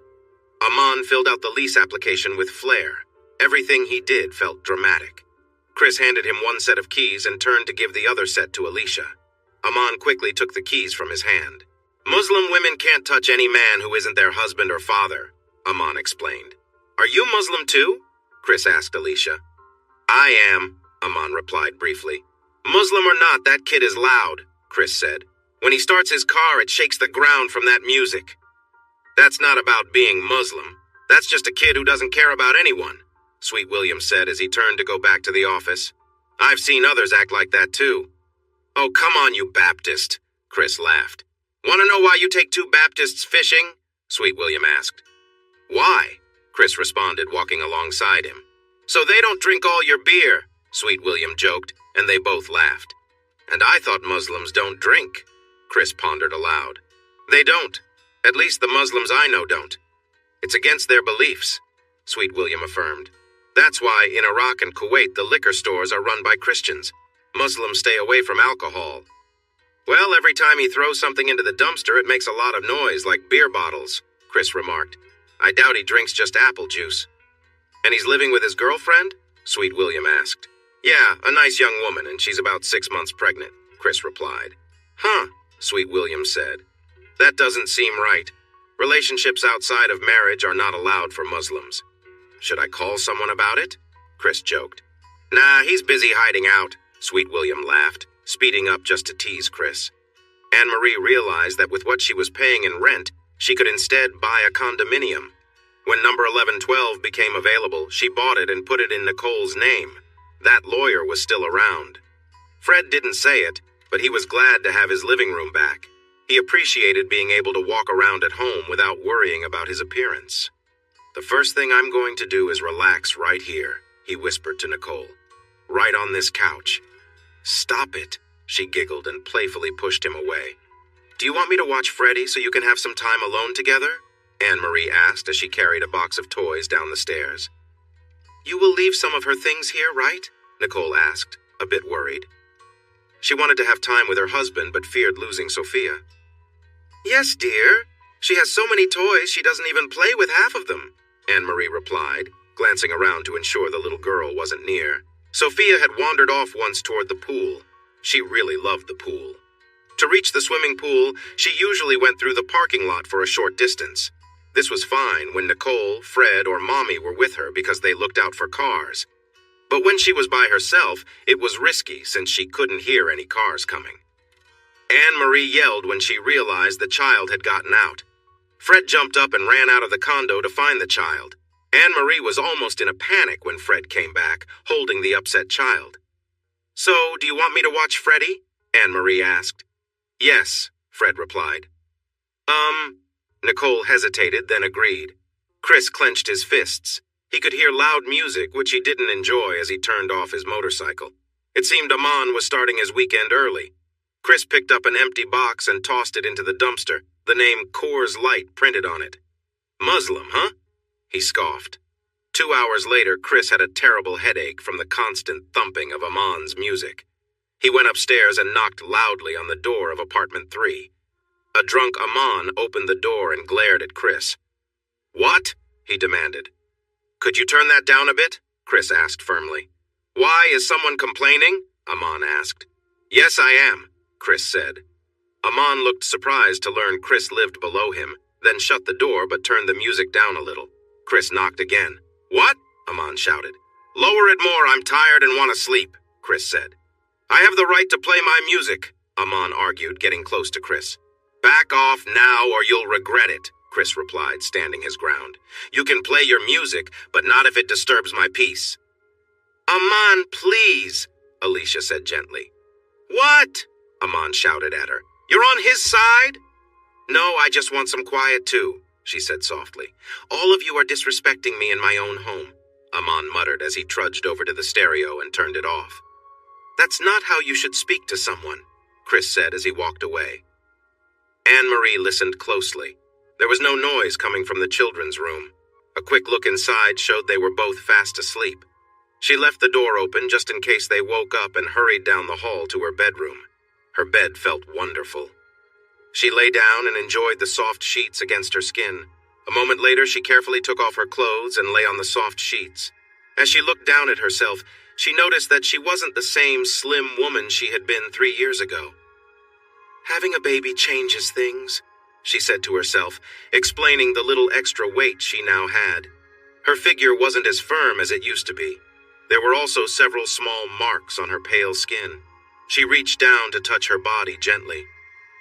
Speaker 1: Aman filled out the lease application with flair. Everything he did felt dramatic. Chris handed him one set of keys and turned to give the other set to Alicia. Aman quickly took the keys from his hand. Muslim women can't touch any man who isn't their husband or father, Aman explained. Are you Muslim too? Chris asked Alicia. I am, Aman replied briefly. Muslim or not, that kid is loud, Chris said. When he starts his car, it shakes the ground from that music. That's not about being Muslim. That's just a kid who doesn't care about anyone, Sweet William said as he turned to go back to the office. I've seen others act like that too. Oh, come on, you Baptist, Chris laughed. Want to know why you take two Baptists fishing? Sweet William asked. Why? Chris responded, walking alongside him. So they don't drink all your beer, Sweet William joked, and they both laughed. And I thought Muslims don't drink, Chris pondered aloud. They don't. At least the Muslims I know don't. It's against their beliefs, Sweet William affirmed. That's why in Iraq and Kuwait the liquor stores are run by Christians. Muslims stay away from alcohol. Well, every time he throws something into the dumpster, it makes a lot of noise, like beer bottles, Chris remarked. I doubt he drinks just apple juice. And he's living with his girlfriend? Sweet William asked. Yeah, a nice young woman, and she's about 6 months pregnant, Chris replied. Huh, Sweet William said. That doesn't seem right. Relationships outside of marriage are not allowed for Muslims. Should I call someone about it? Chris joked. Nah, he's busy hiding out, Sweet William laughed, speeding up just to tease Chris. Anne-Marie realized that with what she was paying in rent, she could instead buy a condominium. When number 1112 became available, she bought it and put it in Nicole's name. That lawyer was still around. Fred didn't say it, but he was glad to have his living room back. He appreciated being able to walk around at home without worrying about his appearance. The first thing I'm going to do is relax right here, he whispered to Nicole. Right on this couch. Stop it, she giggled and playfully pushed him away. Do you want me to watch Freddie so you can have some time alone together? Anne-Marie asked as she carried a box of toys down the stairs. You will leave some of her things here, right? Nicole asked, a bit worried. She wanted to have time with her husband but feared losing Sophia. Yes, dear. She has so many toys she doesn't even play with half of them, Anne-Marie replied, glancing around to ensure the little girl wasn't near. Sophia had wandered off once toward the pool. She really loved the pool. To reach the swimming pool, she usually went through the parking lot for a short distance. This was fine when Nicole, Fred, or Mommy were with her because they looked out for cars. But when she was by herself, it was risky since she couldn't hear any cars coming. Anne-Marie yelled when she realized the child had gotten out. Fred jumped up and ran out of the condo to find the child. Anne-Marie was almost in a panic when Fred came back, holding the upset child. So, do you want me to watch Freddie? Anne-Marie asked. Yes, Fred replied. Nicole hesitated, then agreed. Chris clenched his fists. He could hear loud music, which he didn't enjoy as he turned off his motorcycle. It seemed Aman was starting his weekend early. Chris picked up an empty box and tossed it into the dumpster, the name Coors Light printed on it. Muslim, huh? He scoffed. 2 hours later, Chris had a terrible headache from the constant thumping of Aman's music. He went upstairs and knocked loudly on the door of apartment 3. A drunk Aman opened the door and glared at Chris. What? He demanded. Could you turn that down a bit? Chris asked firmly. Why, is someone complaining? Aman asked. Yes, I am, Chris said. Aman looked surprised to learn Chris lived below him, then shut the door but turned the music down a little. Chris knocked again. What? Aman shouted. Lower it more, I'm tired and want to sleep, Chris said. I have the right to play my music, Aman argued, getting close to Chris. Back off now or you'll regret it, Chris replied, standing his ground. You can play your music, but not if it disturbs my peace. Aman, please, Alicia said gently. What? Aman shouted at her. You're on his side? No, I just want some quiet too, she said softly. All of you are disrespecting me in my own home, Aman muttered as he trudged over to the stereo and turned it off. That's not how you should speak to someone, Chris said as he walked away. Anne-Marie listened closely. There was no noise coming from the children's room. A quick look inside showed they were both fast asleep. She left the door open just in case they woke up and hurried down the hall to her bedroom. Her bed felt wonderful. She lay down and enjoyed the soft sheets against her skin. A moment later, she carefully took off her clothes and lay on the soft sheets. As she looked down at herself, she noticed that she wasn't the same slim woman she had been 3 years ago. Having a baby changes things, she said to herself, explaining the little extra weight she now had. Her figure wasn't as firm as it used to be. There were also several small marks on her pale skin. She reached down to touch her body gently.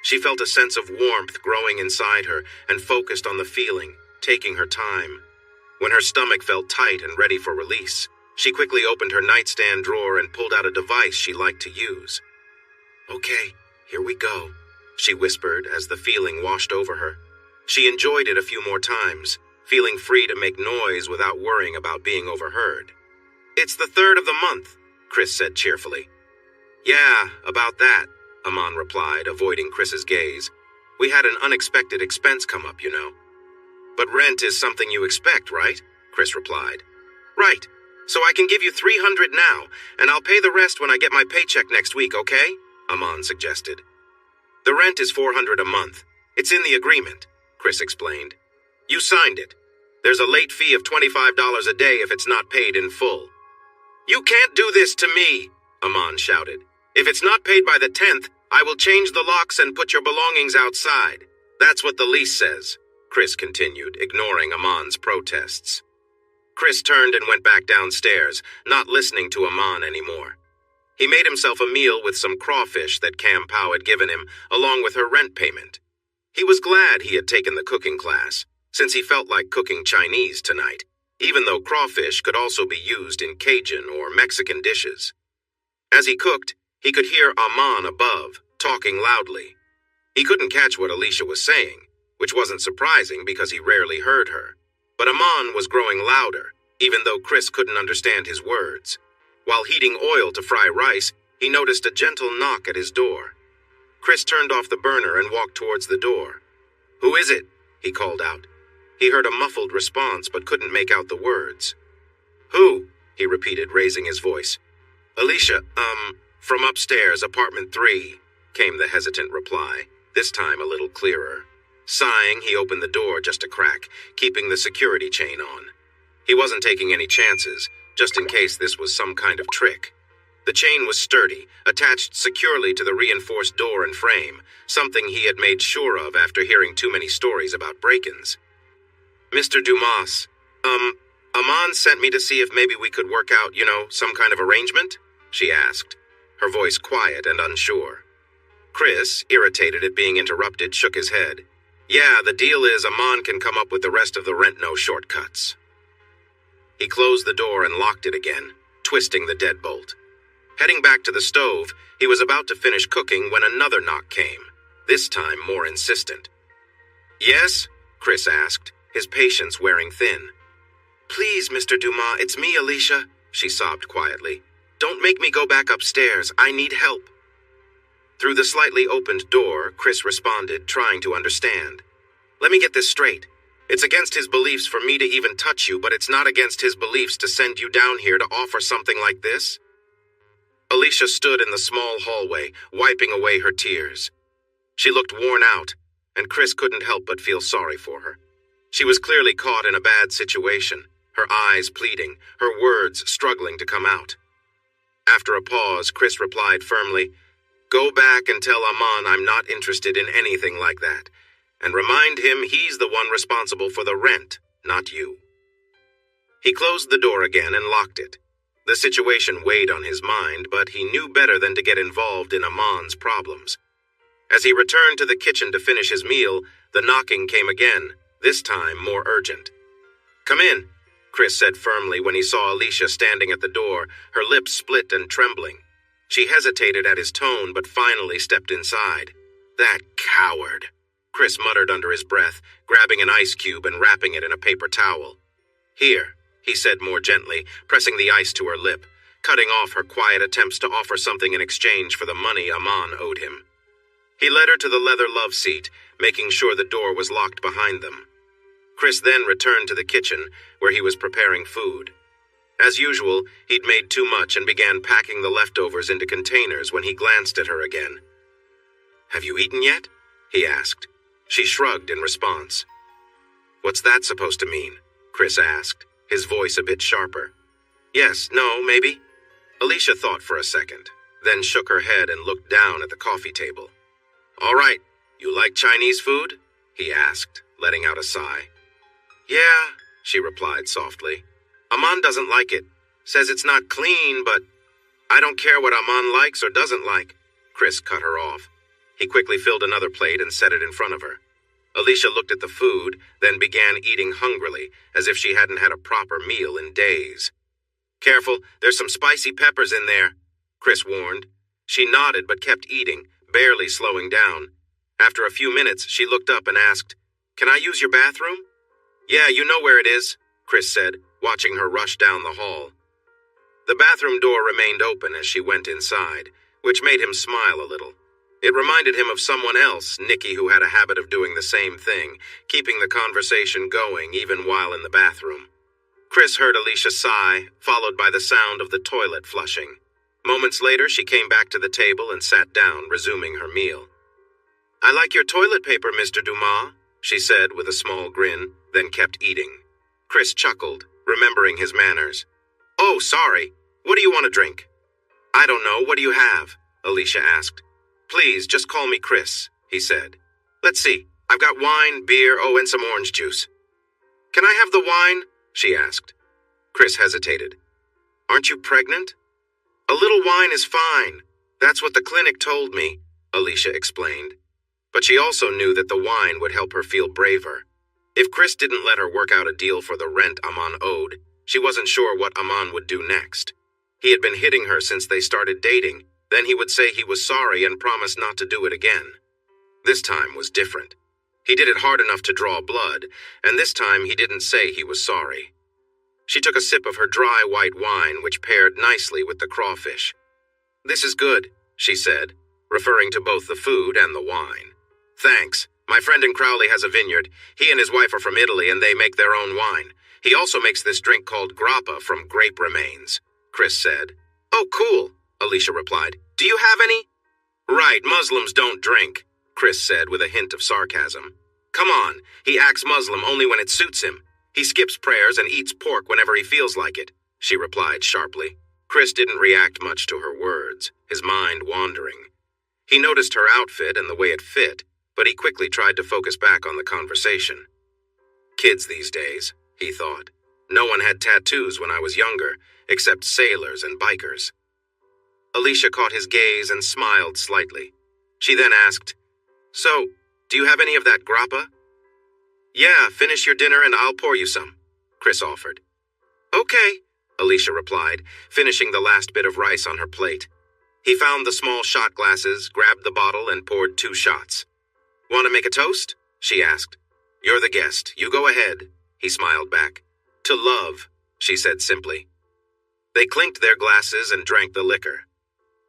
Speaker 1: She felt a sense of warmth growing inside her and focused on the feeling, taking her time. When her stomach felt tight and ready for release, she quickly opened her nightstand drawer and pulled out a device she liked to use. Okay, here we go, she whispered as the feeling washed over her. She enjoyed it a few more times, feeling free to make noise without worrying about being overheard. It's the 3rd of the month, Chris said cheerfully. Yeah, about that, Aman replied, avoiding Chris's gaze. We had an unexpected expense come up, you know. But rent is something you expect, right? Chris replied. Right. So I can give you $300 now, and I'll pay the rest when I get my paycheck next week, okay? Aman suggested. The rent is $400 a month. It's in the agreement, Chris explained. You signed it. There's a late fee of $25 a day if it's not paid in full. You can't do this to me, Aman shouted. If it's not paid by the 10th, I will change the locks and put your belongings outside. That's what the lease says, Chris continued, ignoring Aman's protests. Chris turned and went back downstairs, not listening to Aman anymore. He made himself a meal with some crawfish that Cam Pow had given him, along with her rent payment. He was glad he had taken the cooking class, since he felt like cooking Chinese tonight, even though crawfish could also be used in Cajun or Mexican dishes. As he cooked, he could hear Aman above, talking loudly. He couldn't catch what Alicia was saying, which wasn't surprising because he rarely heard her. But Aman was growing louder, even though Chris couldn't understand his words. While heating oil to fry rice, he noticed a gentle knock at his door. Chris turned off the burner and walked towards the door. Who is it? He called out. He heard a muffled response but couldn't make out the words. Who? He repeated, raising his voice. Alicia, from upstairs, apartment 3, came the hesitant reply, this time a little clearer. Sighing, he opened the door just a crack, keeping the security chain on. He wasn't taking any chances, just in case this was some kind of trick. The chain was sturdy, attached securely to the reinforced door and frame, something he had made sure of after hearing too many stories about break-ins. Mr. Dumas, Aman sent me to see if maybe we could work out, some kind of arrangement? She asked, her voice quiet and unsure. Chris, irritated at being interrupted, shook his head. Yeah, the deal is Aman can come up with the rest of the rent no shortcuts. He closed the door and locked it again, twisting the deadbolt. Heading back to the stove, he was about to finish cooking when another knock came, this time more insistent. "Yes?" Chris asked, his patience wearing thin. "Please, Mr. Dumas, it's me, Alicia," she sobbed quietly. "Don't make me go back upstairs. I need help." Through the slightly opened door, Chris responded, trying to understand. "Let me get this straight. It's against his beliefs for me to even touch you, but it's not against his beliefs to send you down here to offer something like this?" Alicia stood in the small hallway, wiping away her tears. She looked worn out, and Chris couldn't help but feel sorry for her. She was clearly caught in a bad situation, her eyes pleading, her words struggling to come out. After a pause, Chris replied firmly, "Go back and tell Aman I'm not interested in anything like that, and remind him he's the one responsible for the rent, not you." He closed the door again and locked it. The situation weighed on his mind, but he knew better than to get involved in Aman's problems. As he returned to the kitchen to finish his meal, the knocking came again, this time more urgent. "Come in," Chris said firmly when he saw Alicia standing at the door, her lips split and trembling. She hesitated at his tone, but finally stepped inside. "That coward," Chris muttered under his breath, grabbing an ice cube and wrapping it in a paper towel. "Here," he said more gently, pressing the ice to her lip, cutting off her quiet attempts to offer something in exchange for the money Aman owed him. He led her to the leather love seat, making sure the door was locked behind them. Chris then returned to the kitchen, where he was preparing food. As usual, he'd made too much and began packing the leftovers into containers when he glanced at her again. "Have you eaten yet?" he asked. She shrugged in response. "What's that supposed to mean?" Chris asked, his voice a bit sharper. "Yes, no, maybe?" Alicia thought for a second, then shook her head and looked down at the coffee table. "All right, you like Chinese food?" he asked, letting out a sigh. "Yeah," she replied softly. "Aman doesn't like it. Says it's not clean, but I don't care what Aman likes or doesn't like." Chris cut her off. He quickly filled another plate and set it in front of her. Alicia looked at the food, then began eating hungrily, as if she hadn't had a proper meal in days. "Careful, there's some spicy peppers in there," Chris warned. She nodded but kept eating, barely slowing down. After a few minutes, she looked up and asked, "Can I use your bathroom?" "Yeah, you know where it is," Chris said, watching her rush down the hall. The bathroom door remained open as she went inside, which made him smile a little. It reminded him of someone else, Nikki, who had a habit of doing the same thing, keeping the conversation going even while in the bathroom. Chris heard Alicia sigh, followed by the sound of the toilet flushing. Moments later, she came back to the table and sat down, resuming her meal. "I like your toilet paper, Mr. Dumas," she said with a small grin, then kept eating. Chris chuckled, remembering his manners. "Oh, sorry. What do you want to drink?" "I don't know. What do you have?" Alicia asked. "Please, just call me Chris," he said. "Let's see. I've got wine, beer, and some orange juice." "Can I have the wine?" she asked. Chris hesitated. "Aren't you pregnant?" "A little wine is fine. That's what the clinic told me," Alicia explained. But she also knew that the wine would help her feel braver. If Chris didn't let her work out a deal for the rent Aman owed, she wasn't sure what Aman would do next. He had been hitting her since they started dating. Then he would say he was sorry and promise not to do it again. This time was different. He did it hard enough to draw blood, and this time he didn't say he was sorry. She took a sip of her dry white wine, which paired nicely with the crawfish. "This is good," she said, referring to both the food and the wine. "Thanks. My friend in Crowley has a vineyard. He and his wife are from Italy, and they make their own wine. He also makes this drink called grappa from grape remains," Chris said. "Oh, cool," Alicia replied. "Do you have any?" "Right, Muslims don't drink," Chris said with a hint of sarcasm. "Come on, he acts Muslim only when it suits him. He skips prayers and eats pork whenever he feels like it," she replied sharply. Chris didn't react much to her words, his mind wandering. He noticed her outfit and the way it fit, but he quickly tried to focus back on the conversation. "Kids these days," he thought. "No one had tattoos when I was younger, except sailors and bikers." Alicia caught his gaze and smiled slightly. She then asked, "So, do you have any of that grappa?" "Yeah, finish your dinner and I'll pour you some," Chris offered. "Okay," Alicia replied, finishing the last bit of rice on her plate. He found the small shot glasses, grabbed the bottle, and poured 2 shots. "Want to make a toast?" she asked. "You're the guest. You go ahead," he smiled back. "To love," she said simply. They clinked their glasses and drank the liquor.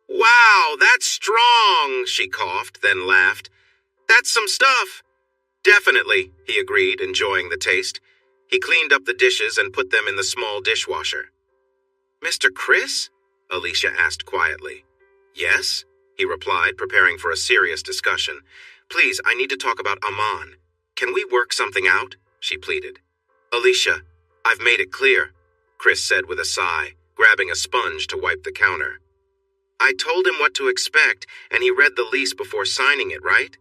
Speaker 1: "Wow, that's strong," she coughed, then laughed. "That's some stuff." "Definitely," he agreed, enjoying the taste. He cleaned up the dishes and put them in the small dishwasher. "Mr. Chris?" Alicia asked quietly. "Yes," he replied, preparing for a serious discussion. "Please, I need to talk about Aman. Can we work something out?" she pleaded. "Alicia, I've made it clear," Chris said with a sigh, grabbing a sponge to wipe the counter. "I told him what to expect, and he read the lease before signing it, right?"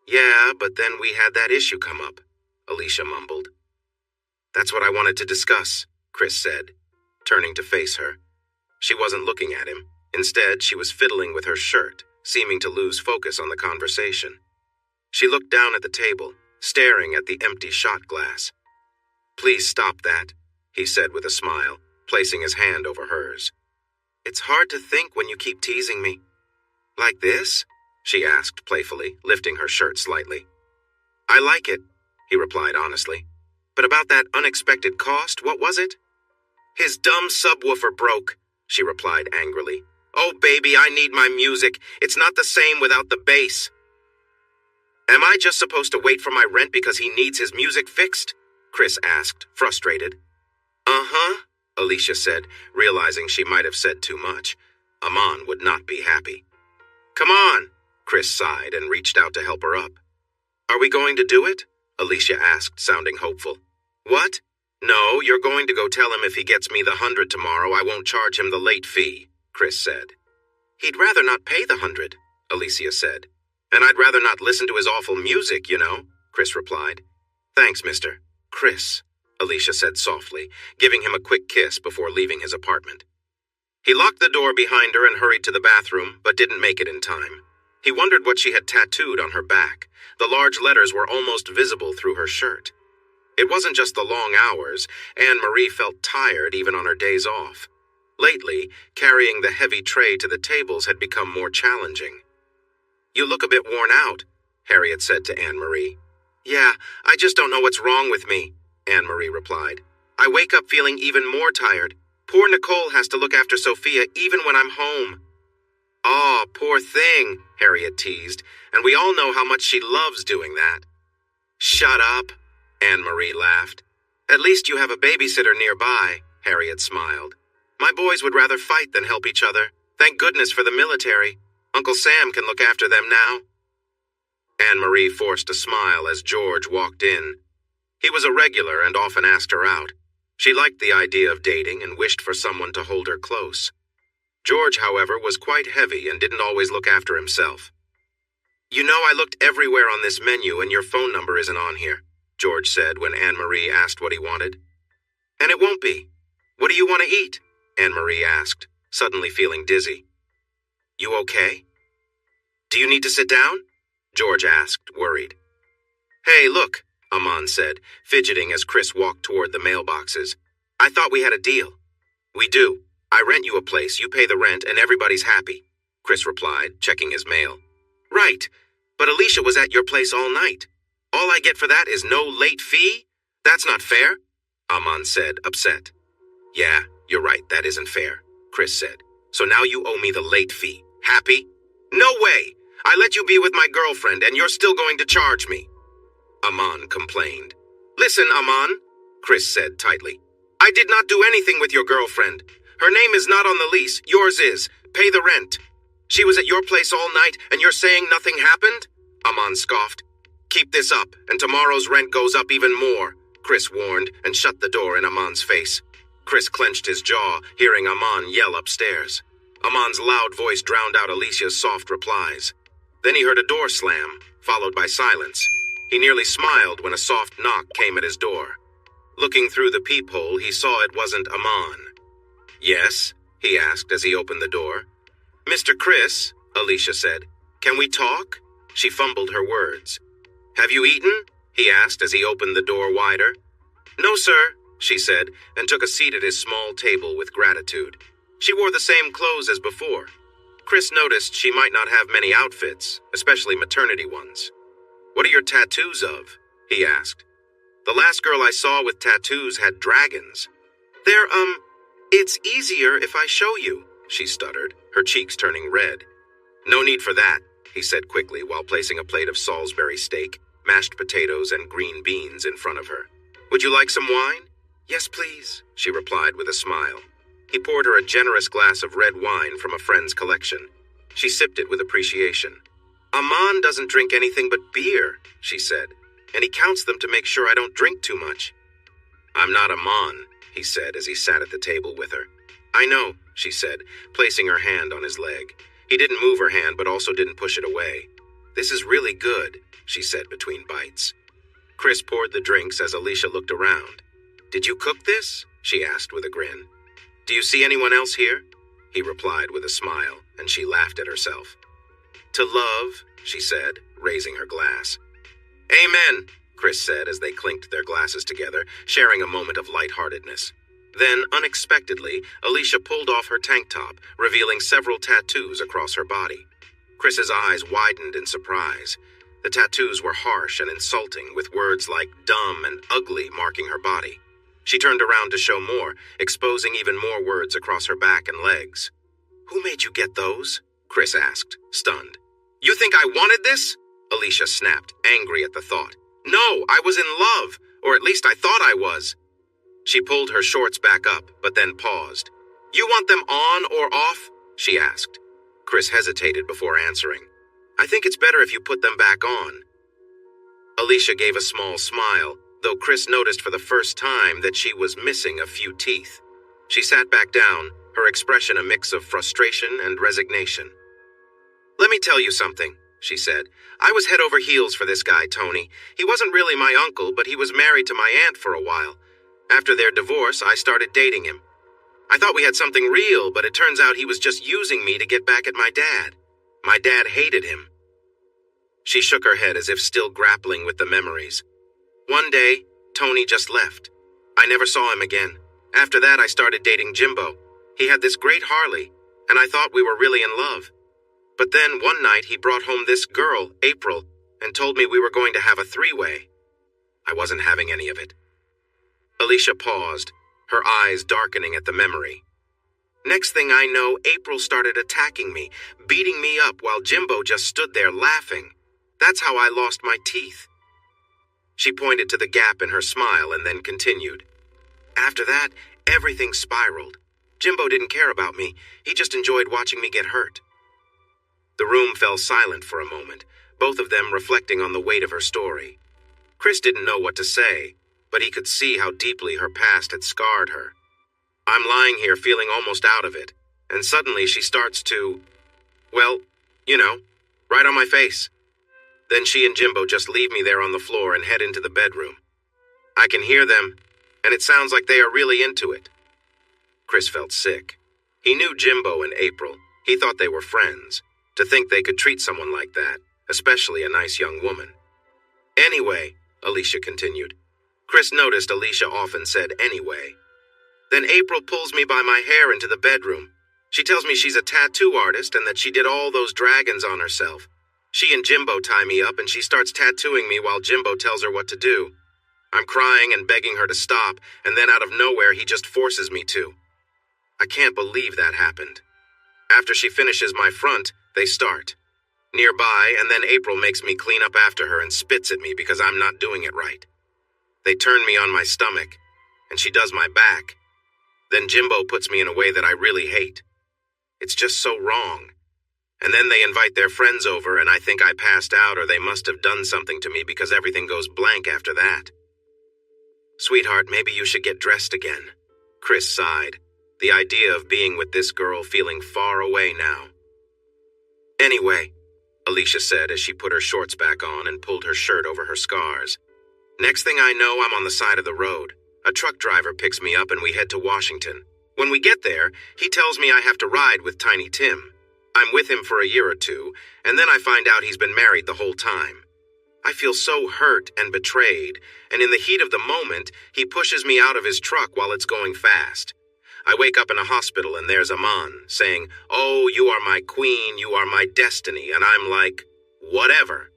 Speaker 1: "Yeah, but then we had that issue come up," Alicia mumbled. "That's what I wanted to discuss," Chris said, turning to face her. She wasn't looking at him. Instead, she was fiddling with her shirt, seeming to lose focus on the conversation. She looked down at the table, staring at the empty shot glass. "Please stop that," he said with a smile, placing his hand over hers. "It's hard to think when you keep teasing me." "Like this?" she asked playfully, lifting her shirt slightly. "I like it," he replied honestly. "But about that unexpected cost, what was it?" "His dumb subwoofer broke," she replied angrily. "Oh, baby, I need my music. It's not the same without the bass." "Am I just supposed to wait for my rent because he needs his music fixed?" Chris asked, frustrated. "Uh-huh," Alicia said, realizing she might have said too much. Aman would not be happy. "Come on," Chris sighed and reached out to help her up. "Are we going to do it?" Alicia asked, sounding hopeful. "What? No, you're going to go tell him if he gets me the 100 tomorrow, I won't charge him the late fee," Chris said. "He'd rather not pay the 100, Alicia said. "And I'd rather not listen to his awful music, you know," Chris replied. "Thanks, mister." "Chris," Alicia said softly, giving him a quick kiss before leaving his apartment. He locked the door behind her and hurried to the bathroom, but didn't make it in time. He wondered what she had tattooed on her back. The large letters were almost visible through her shirt. It wasn't just the long hours. Anne-Marie felt tired even on her days off. Lately, carrying the heavy tray to the tables had become more challenging. "You look a bit worn out," Harriet said to Anne-Marie. "Yeah, I just don't know what's wrong with me," Anne-Marie replied. "I wake up feeling even more tired. Poor Nicole has to look after Sophia even when I'm home." "Aw, poor thing," Harriet teased, "and we all know how much she loves doing that." "Shut up," Anne-Marie laughed. "At least you have a babysitter nearby," Harriet smiled. "My boys would rather fight than help each other. Thank goodness for the military. Uncle Sam can look after them now." Anne-Marie forced a smile as George walked in. He was a regular and often asked her out. She liked the idea of dating and wished for someone to hold her close. George, however, was quite heavy and didn't always look after himself. "You know, I looked everywhere on this menu and your phone number isn't on here," George said when Anne-Marie asked what he wanted. "And it won't be. What do you want to eat?" Anne-Marie asked, suddenly feeling dizzy. "You okay?" "Do you need to sit down?" George asked, worried. "Hey, look," Aman said, fidgeting as Chris walked toward the mailboxes. "I thought we had a deal." "We do. I rent you a place, you pay the rent, and everybody's happy," Chris replied, checking his mail. "Right, but Alicia was at your place all night. All I get for that is no late fee? That's not fair," Aman said, upset. "Yeah, you're right, that isn't fair," Chris said. "So now you owe me the late fee. Happy?" "No way! I let you be with my girlfriend, and you're still going to charge me," Aman complained. "Listen, Aman," Chris said tightly. "I did not do anything with your girlfriend. Her name is not on the lease, yours is. Pay the rent. She was at your place all night, and you're saying nothing happened?" Aman scoffed. "Keep this up, and tomorrow's rent goes up even more," Chris warned, and shut the door in Aman's face. Chris clenched his jaw, hearing Aman yell upstairs. Aman's loud voice drowned out Alicia's soft replies. Then he heard a door slam, followed by silence. He nearly smiled when a soft knock came at his door. Looking through the peephole, he saw it wasn't Aman. "Yes?" he asked as he opened the door. "Mr. Chris," Alicia said. "Can we talk?" She fumbled her words. "Have you eaten?" he asked as he opened the door wider. "No, sir," she said, and took a seat at his small table with gratitude. She wore the same clothes as before. Chris noticed she might not have many outfits, especially maternity ones. "What are your tattoos of?" he asked. "The last girl I saw with tattoos had dragons." It's easier if I show you," she stuttered, her cheeks turning red. "No need for that," he said quickly while placing a plate of Salisbury steak, mashed potatoes, and green beans in front of her. "Would you like some wine?" "Yes, please," she replied with a smile. He poured her a generous glass of red wine from a friend's collection. She sipped it with appreciation. "Aman doesn't drink anything but beer," she said, "and he counts them to make sure I don't drink too much." "I'm not Aman," he said as he sat at the table with her. "I know," she said, placing her hand on his leg. He didn't move her hand but also didn't push it away. "This is really good," she said between bites. Chris poured the drinks as Alicia looked around. "Did you cook this?" she asked with a grin. "Do you see anyone else here?" He replied with a smile, and she laughed at herself. "To love," she said, raising her glass. "Amen," Chris said as they clinked their glasses together, sharing a moment of lightheartedness. Then, unexpectedly, Alicia pulled off her tank top, revealing several tattoos across her body. Chris's eyes widened in surprise. The tattoos were harsh and insulting, with words like dumb and ugly marking her body. She turned around to show more, exposing even more words across her back and legs. "Who made you get those?" Chris asked, stunned. "You think I wanted this?" Alicia snapped, angry at the thought. "No, I was in love, or at least I thought I was." She pulled her shorts back up, but then paused. "You want them on or off?" she asked. Chris hesitated before answering. "I think it's better if you put them back on." Alicia gave a small smile, though Chris noticed for the first time that she was missing a few teeth. She sat back down, her expression a mix of frustration and resignation. "Let me tell you something," she said. "I was head over heels for this guy, Tony. He wasn't really my uncle, but he was married to my aunt for a while. After their divorce, I started dating him. I thought we had something real, but it turns out he was just using me to get back at my dad. My dad hated him." She shook her head as if still grappling with the memories. "One day, Tony just left. I never saw him again. After that, I started dating Jimbo. He had this great Harley, and I thought we were really in love. But then one night he brought home this girl, April, and told me we were going to have a three-way. I wasn't having any of it." Alicia paused, her eyes darkening at the memory. "Next thing I know, April started attacking me, beating me up while Jimbo just stood there laughing. That's how I lost my teeth." She pointed to the gap in her smile and then continued. "After that, everything spiraled. Jimbo didn't care about me. He just enjoyed watching me get hurt." The room fell silent for a moment, both of them reflecting on the weight of her story. Chris didn't know what to say, but he could see how deeply her past had scarred her. I'm lying here feeling almost out of it, and suddenly she starts to, well, right on my face. Then she and Jimbo just leave me there on the floor and head into the bedroom. I can hear them, and it sounds like they are really into it. Chris felt sick. He knew Jimbo and April. He thought they were friends. To think they could treat someone like that, especially a nice young woman. "Anyway," Alicia continued. Chris noticed Alicia often said anyway. "Then April pulls me by my hair into the bedroom. She tells me she's a tattoo artist and that she did all those dragons on herself. She and Jimbo tie me up and she starts tattooing me while Jimbo tells her what to do. I'm crying and begging her to stop, and then out of nowhere he just forces me to. I can't believe that happened. After she finishes my front, they start. Nearby, and then April makes me clean up after her and spits at me because I'm not doing it right. They turn me on my stomach, and she does my back. Then Jimbo puts me in a way that I really hate. It's just so wrong. And then they invite their friends over, and I think I passed out or they must have done something to me because everything goes blank after that. Sweetheart, maybe you should get dressed again." Chris sighed, the idea of being with this girl feeling far away now. "Anyway," Alicia said as she put her shorts back on and pulled her shirt over her scars. "Next thing I know, I'm on the side of the road. A truck driver picks me up and we head to Washington. When we get there, he tells me I have to ride with Tiny Tim. I'm with him for a year or two, and then I find out he's been married the whole time. I feel so hurt and betrayed, and in the heat of the moment, he pushes me out of his truck while it's going fast. I wake up in a hospital and there's Aman saying, "Oh, you are my queen, you are my destiny," and I'm like, "Whatever."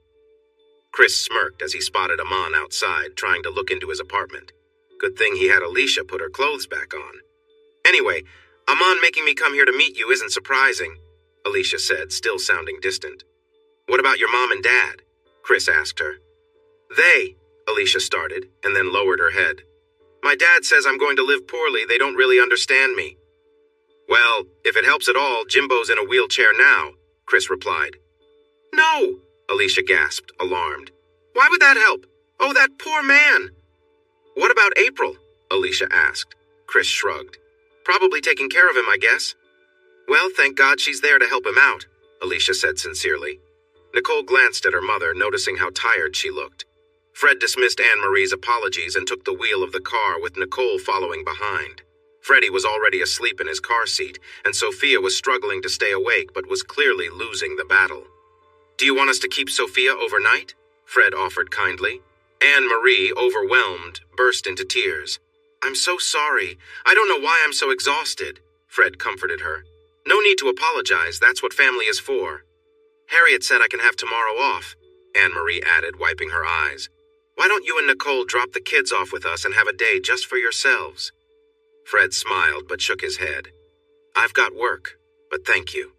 Speaker 1: Chris smirked as he spotted Aman outside, trying to look into his apartment. Good thing he had Alicia put her clothes back on. "Anyway, Aman making me come here to meet you isn't surprising," Alicia said, still sounding distant. "What about your mom and dad?" Chris asked her. "They," Alicia started, and then lowered her head. "My dad says I'm going to live poorly. They don't really understand me." "Well, if it helps at all, Jimbo's in a wheelchair now," Chris replied. "No," Alicia gasped, alarmed. "Why would that help? Oh, that poor man." "What about April?" Alicia asked. Chris shrugged. "Probably taking care of him, I guess." "Well, thank God she's there to help him out," Alicia said sincerely. Nicole glanced at her mother, noticing how tired she looked. Fred dismissed Anne-Marie's apologies and took the wheel of the car with Nicole following behind. Freddie was already asleep in his car seat, and Sophia was struggling to stay awake but was clearly losing the battle. "Do you want us to keep Sophia overnight?" Fred offered kindly. Anne-Marie, overwhelmed, burst into tears. "I'm so sorry. I don't know why I'm so exhausted," Fred comforted her. "No need to apologize. That's what family is for." "Harriet said I can have tomorrow off," Anne-Marie added, wiping her eyes. "Why don't you and Nicole drop the kids off with us and have a day just for yourselves?" Fred smiled but shook his head. "I've got work, but thank you."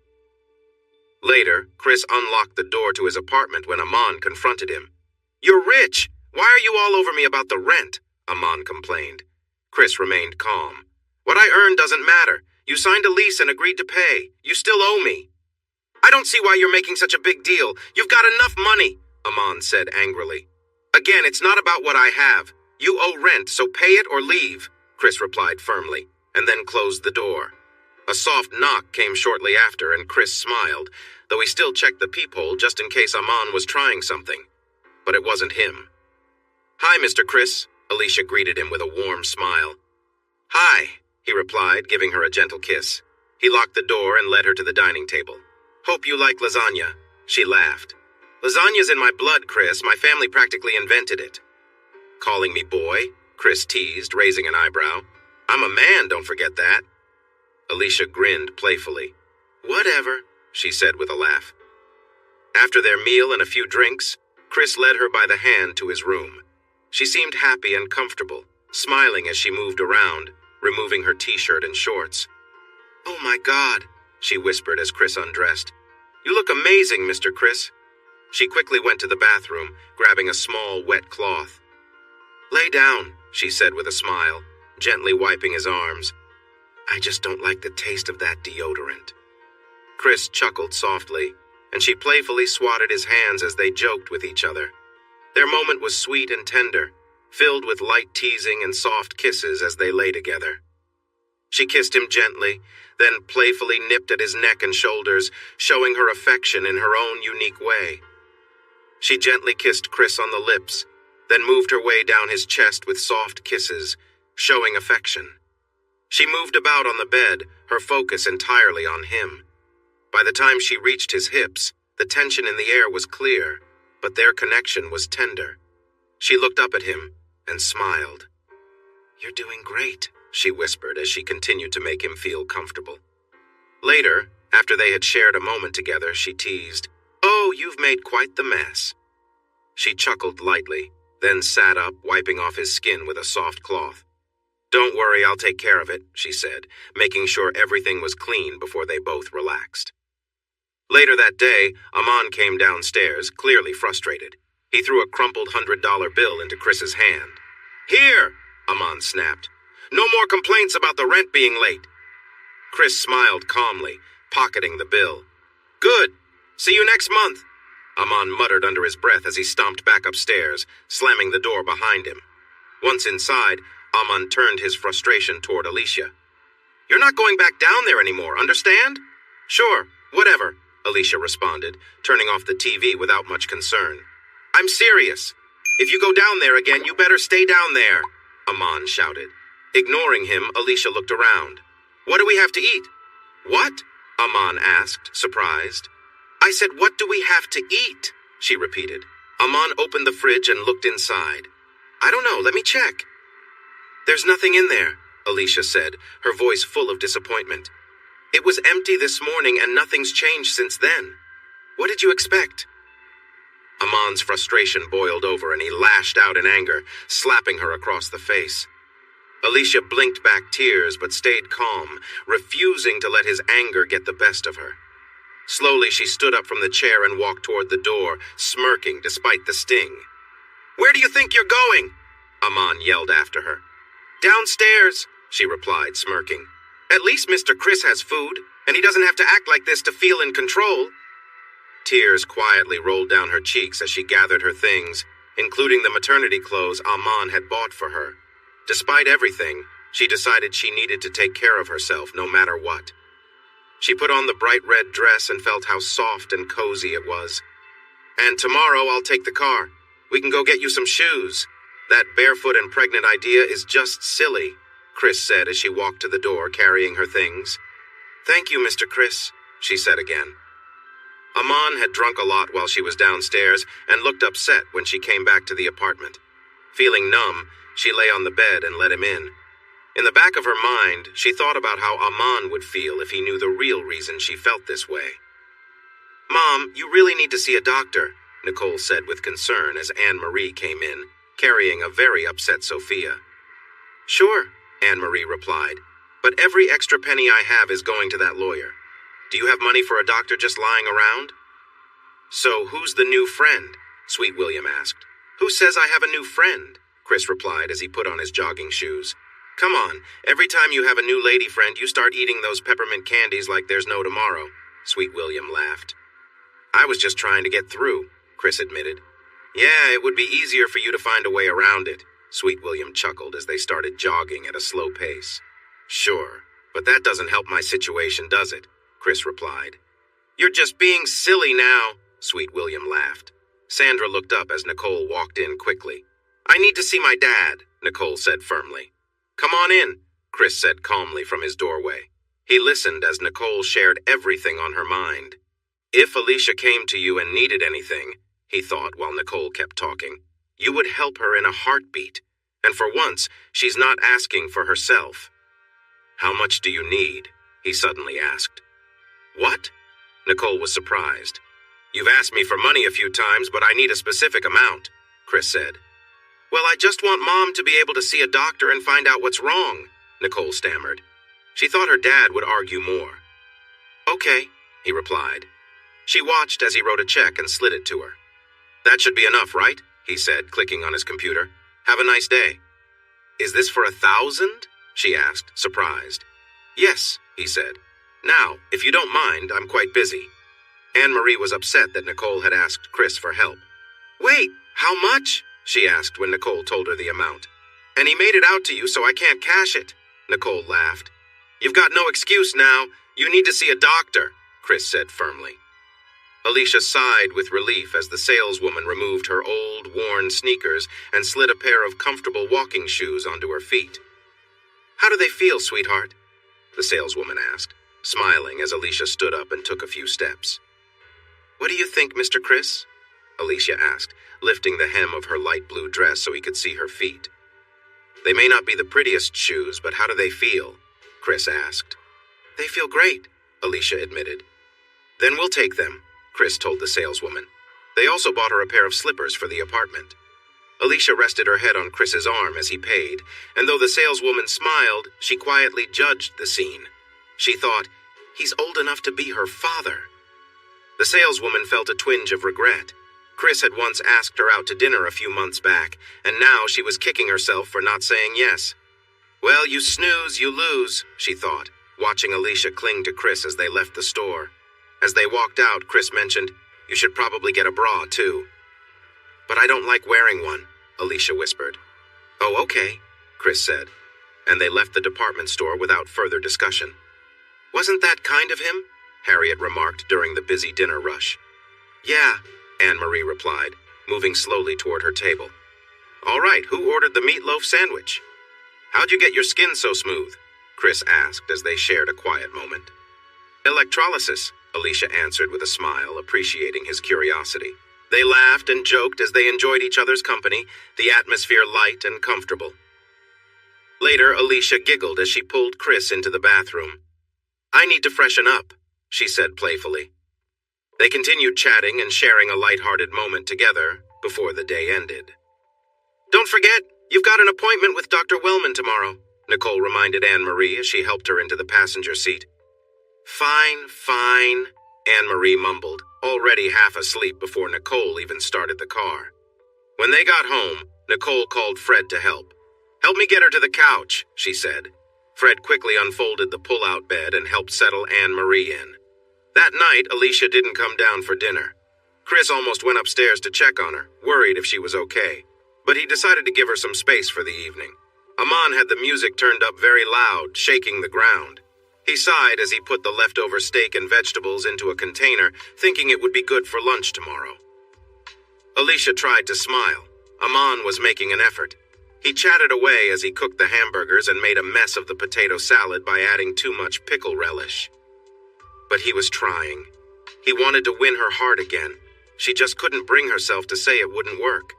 Speaker 1: Later, Chris unlocked the door to his apartment when Aman confronted him. "You're rich! Why are you all over me about the rent?" Aman complained. Chris remained calm. "What I earn doesn't matter. You signed a lease and agreed to pay. You still owe me." "I don't see why you're making such a big deal. You've got enough money," Aman said angrily. "Again, it's not about what I have. You owe rent, so pay it or leave," Chris replied firmly, and then closed the door. A soft knock came shortly after, and Chris smiled, though he still checked the peephole just in case Aman was trying something. But it wasn't him. "Hi, Mr. Chris," Alicia greeted him with a warm smile. "Hi," he replied, giving her a gentle kiss. He locked the door and led her to the dining table. "Hope you like lasagna," she laughed. "Lasagna's in my blood, Chris. My family practically invented it." "Calling me boy?" Chris teased, raising an eyebrow. "I'm a man, don't forget that." Alicia grinned playfully. "Whatever," she said with a laugh. After their meal and a few drinks, Chris led her by the hand to his room. She seemed happy and comfortable, smiling as she moved around, removing her t-shirt and shorts. "Oh my God," she whispered as Chris undressed. "You look amazing, Mr. Chris." She quickly went to the bathroom, grabbing a small, wet cloth. "Lay down," she said with a smile, gently wiping his arms. "I just don't like the taste of that deodorant." Chris chuckled softly, and she playfully swatted his hands as they joked with each other. Their moment was sweet and tender, filled with light teasing and soft kisses as they lay together. She kissed him gently, then playfully nipped at his neck and shoulders, showing her affection in her own unique way. She gently kissed Chris on the lips, then moved her way down his chest with soft kisses, showing affection. She moved about on the bed, her focus entirely on him. By the time she reached his hips, the tension in the air was clear, but their connection was tender. She looked up at him and smiled. "You're doing great," she whispered as she continued to make him feel comfortable. Later, after they had shared a moment together, she teased, "Oh, you've made quite the mess." She chuckled lightly, then sat up, wiping off his skin with a soft cloth. "Don't worry, I'll take care of it," she said, making sure everything was clean before they both relaxed. Later that day, Aman came downstairs, clearly frustrated. He threw a crumpled $100 bill into Chris's hand. "Here," Aman snapped. "No more complaints about the rent being late." Chris smiled calmly, pocketing the bill. "Good. See you next month," Aman muttered under his breath as he stomped back upstairs, slamming the door behind him. Once inside, Aman turned his frustration toward Alicia. "You're not going back down there anymore, understand?" "Sure, whatever," Alicia responded, turning off the TV without much concern. "I'm serious. If you go down there again, you better stay down there," Aman shouted. Ignoring him, Alicia looked around. "What do we have to eat?" "What?" Aman asked, surprised. "I said, what do we have to eat?" she repeated. Aman opened the fridge and looked inside. I don't know, let me check. There's nothing in there, Alicia said, her voice full of disappointment. It was empty this morning and nothing's changed since then. What did you expect? Aman's frustration boiled over and he lashed out in anger, slapping her across the face. Alicia blinked back tears but stayed calm, refusing to let his anger get the best of her. Slowly she stood up from the chair and walked toward the door, smirking despite the sting. Where do you think you're going? Aman yelled after her. Downstairs, she replied, smirking. At least Mr. Chris has food, and he doesn't have to act like this to feel in control. Tears quietly rolled down her cheeks as she gathered her things, including the maternity clothes Aman had bought for her. Despite everything, she decided she needed to take care of herself no matter what. She put on the bright red dress and felt how soft and cozy it was. And tomorrow I'll take the car. We can go get you some shoes. That barefoot and pregnant idea is just silly, Chris said as she walked to the door carrying her things. Thank you, Mr. Chris, she said again. Aman had drunk a lot while she was downstairs and looked upset when she came back to the apartment. Feeling numb, she lay on the bed and let him in. In the back of her mind, she thought about how Aman would feel if he knew the real reason she felt this way. Mom, you really need to see a doctor, Nicole said with concern as Anne-Marie came in, carrying a very upset Sophia. Sure, Anne-Marie replied, but every extra penny I have is going to that lawyer. Do you have money for a doctor just lying around? So who's the new friend? Sweet William asked. Who says I have a new friend? Chris replied as he put on his jogging shoes. Come on, every time you have a new lady friend, you start eating those peppermint candies like there's no tomorrow, Sweet William laughed. I was just trying to get through, Chris admitted. Yeah, it would be easier for you to find a way around it, Sweet William chuckled as they started jogging at a slow pace. Sure, but that doesn't help my situation, does it? Chris replied. You're just being silly now, Sweet William laughed. Sandra looked up as Nicole walked in quickly. I need to see my dad, Nicole said firmly. Come on in, Chris said calmly from his doorway. He listened as Nicole shared everything on her mind. If Alicia came to you and needed anything, he thought while Nicole kept talking, you would help her in a heartbeat. And for once, she's not asking for herself. How much do you need? He suddenly asked. What? Nicole was surprised. You've asked me for money a few times, but I need a specific amount, Chris said. Well, I just want Mom to be able to see a doctor and find out what's wrong, Nicole stammered. She thought her dad would argue more. Okay, he replied. She watched as he wrote a check and slid it to her. That should be enough, right? He said, clicking on his computer. Have a nice day. Is this for 1,000? She asked, surprised. Yes, he said. Now, if you don't mind, I'm quite busy. Anne-Marie was upset that Nicole had asked Chris for help. Wait, how much? She asked when Nicole told her the amount. And he made it out to you, so I can't cash it, Nicole laughed. You've got no excuse now. You need to see a doctor, Chris said firmly. Alicia sighed with relief as the saleswoman removed her old, worn sneakers and slid a pair of comfortable walking shoes onto her feet. How do they feel, sweetheart? The saleswoman asked, smiling as Alicia stood up and took a few steps. What do you think, Mr. Chris? Alicia asked, lifting the hem of her light blue dress so he could see her feet. They may not be the prettiest shoes, but how do they feel? Chris asked. They feel great, Alicia admitted. Then we'll take them, Chris told the saleswoman. They also bought her a pair of slippers for the apartment. Alicia rested her head on Chris's arm as he paid, and though the saleswoman smiled, she quietly judged the scene. She thought, he's old enough to be her father. The saleswoman felt a twinge of regret. Chris had once asked her out to dinner a few months back, and now she was kicking herself for not saying yes. Well, you snooze, you lose, she thought, watching Alicia cling to Chris as they left the store. As they walked out, Chris mentioned, you should probably get a bra, too. But I don't like wearing one, Alicia whispered. Oh, okay, Chris said, and they left the department store without further discussion. Wasn't that kind of him? Harriet remarked during the busy dinner rush. Yeah, Anne-Marie replied, moving slowly toward her table. All right, who ordered the meatloaf sandwich? How'd you get your skin so smooth? Chris asked as they shared a quiet moment. Electrolysis, Alicia answered with a smile, appreciating his curiosity. They laughed and joked as they enjoyed each other's company, the atmosphere light and comfortable. Later, Alicia giggled as she pulled Chris into the bathroom. "I need to freshen up," she said playfully. They continued chatting and sharing a light-hearted moment together before the day ended. "Don't forget, you've got an appointment with Dr. Wellman tomorrow," Nicole reminded Anne-Marie as she helped her into the passenger seat. Fine, Anne-Marie mumbled, already half asleep before Nicole even started the car. When they got home, Nicole called Fred to help. "Help me get her to the couch," she said. Fred quickly unfolded the pull-out bed and helped settle Anne-Marie in. That night, Alicia didn't come down for dinner. Chris almost went upstairs to check on her, worried if she was okay, but he decided to give her some space for the evening. Aman had the music turned up very loud, shaking the ground. He sighed as he put the leftover steak and vegetables into a container, thinking it would be good for lunch tomorrow. Alicia tried to smile. Aman was making an effort. He chatted away as he cooked the hamburgers and made a mess of the potato salad by adding too much pickle relish. But he was trying. He wanted to win her heart again. She just couldn't bring herself to say it wouldn't work.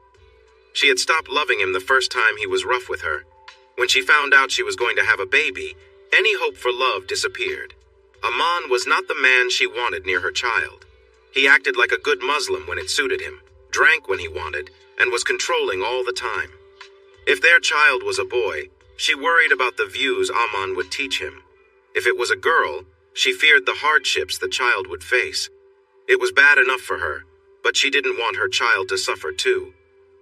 Speaker 1: She had stopped loving him the first time he was rough with her. When she found out she was going to have a baby, any hope for love disappeared. Aman was not the man she wanted near her child. He acted like a good Muslim when it suited him, drank when he wanted, and was controlling all the time. If their child was a boy, she worried about the views Aman would teach him. If it was a girl, she feared the hardships the child would face. It was bad enough for her, but she didn't want her child to suffer too.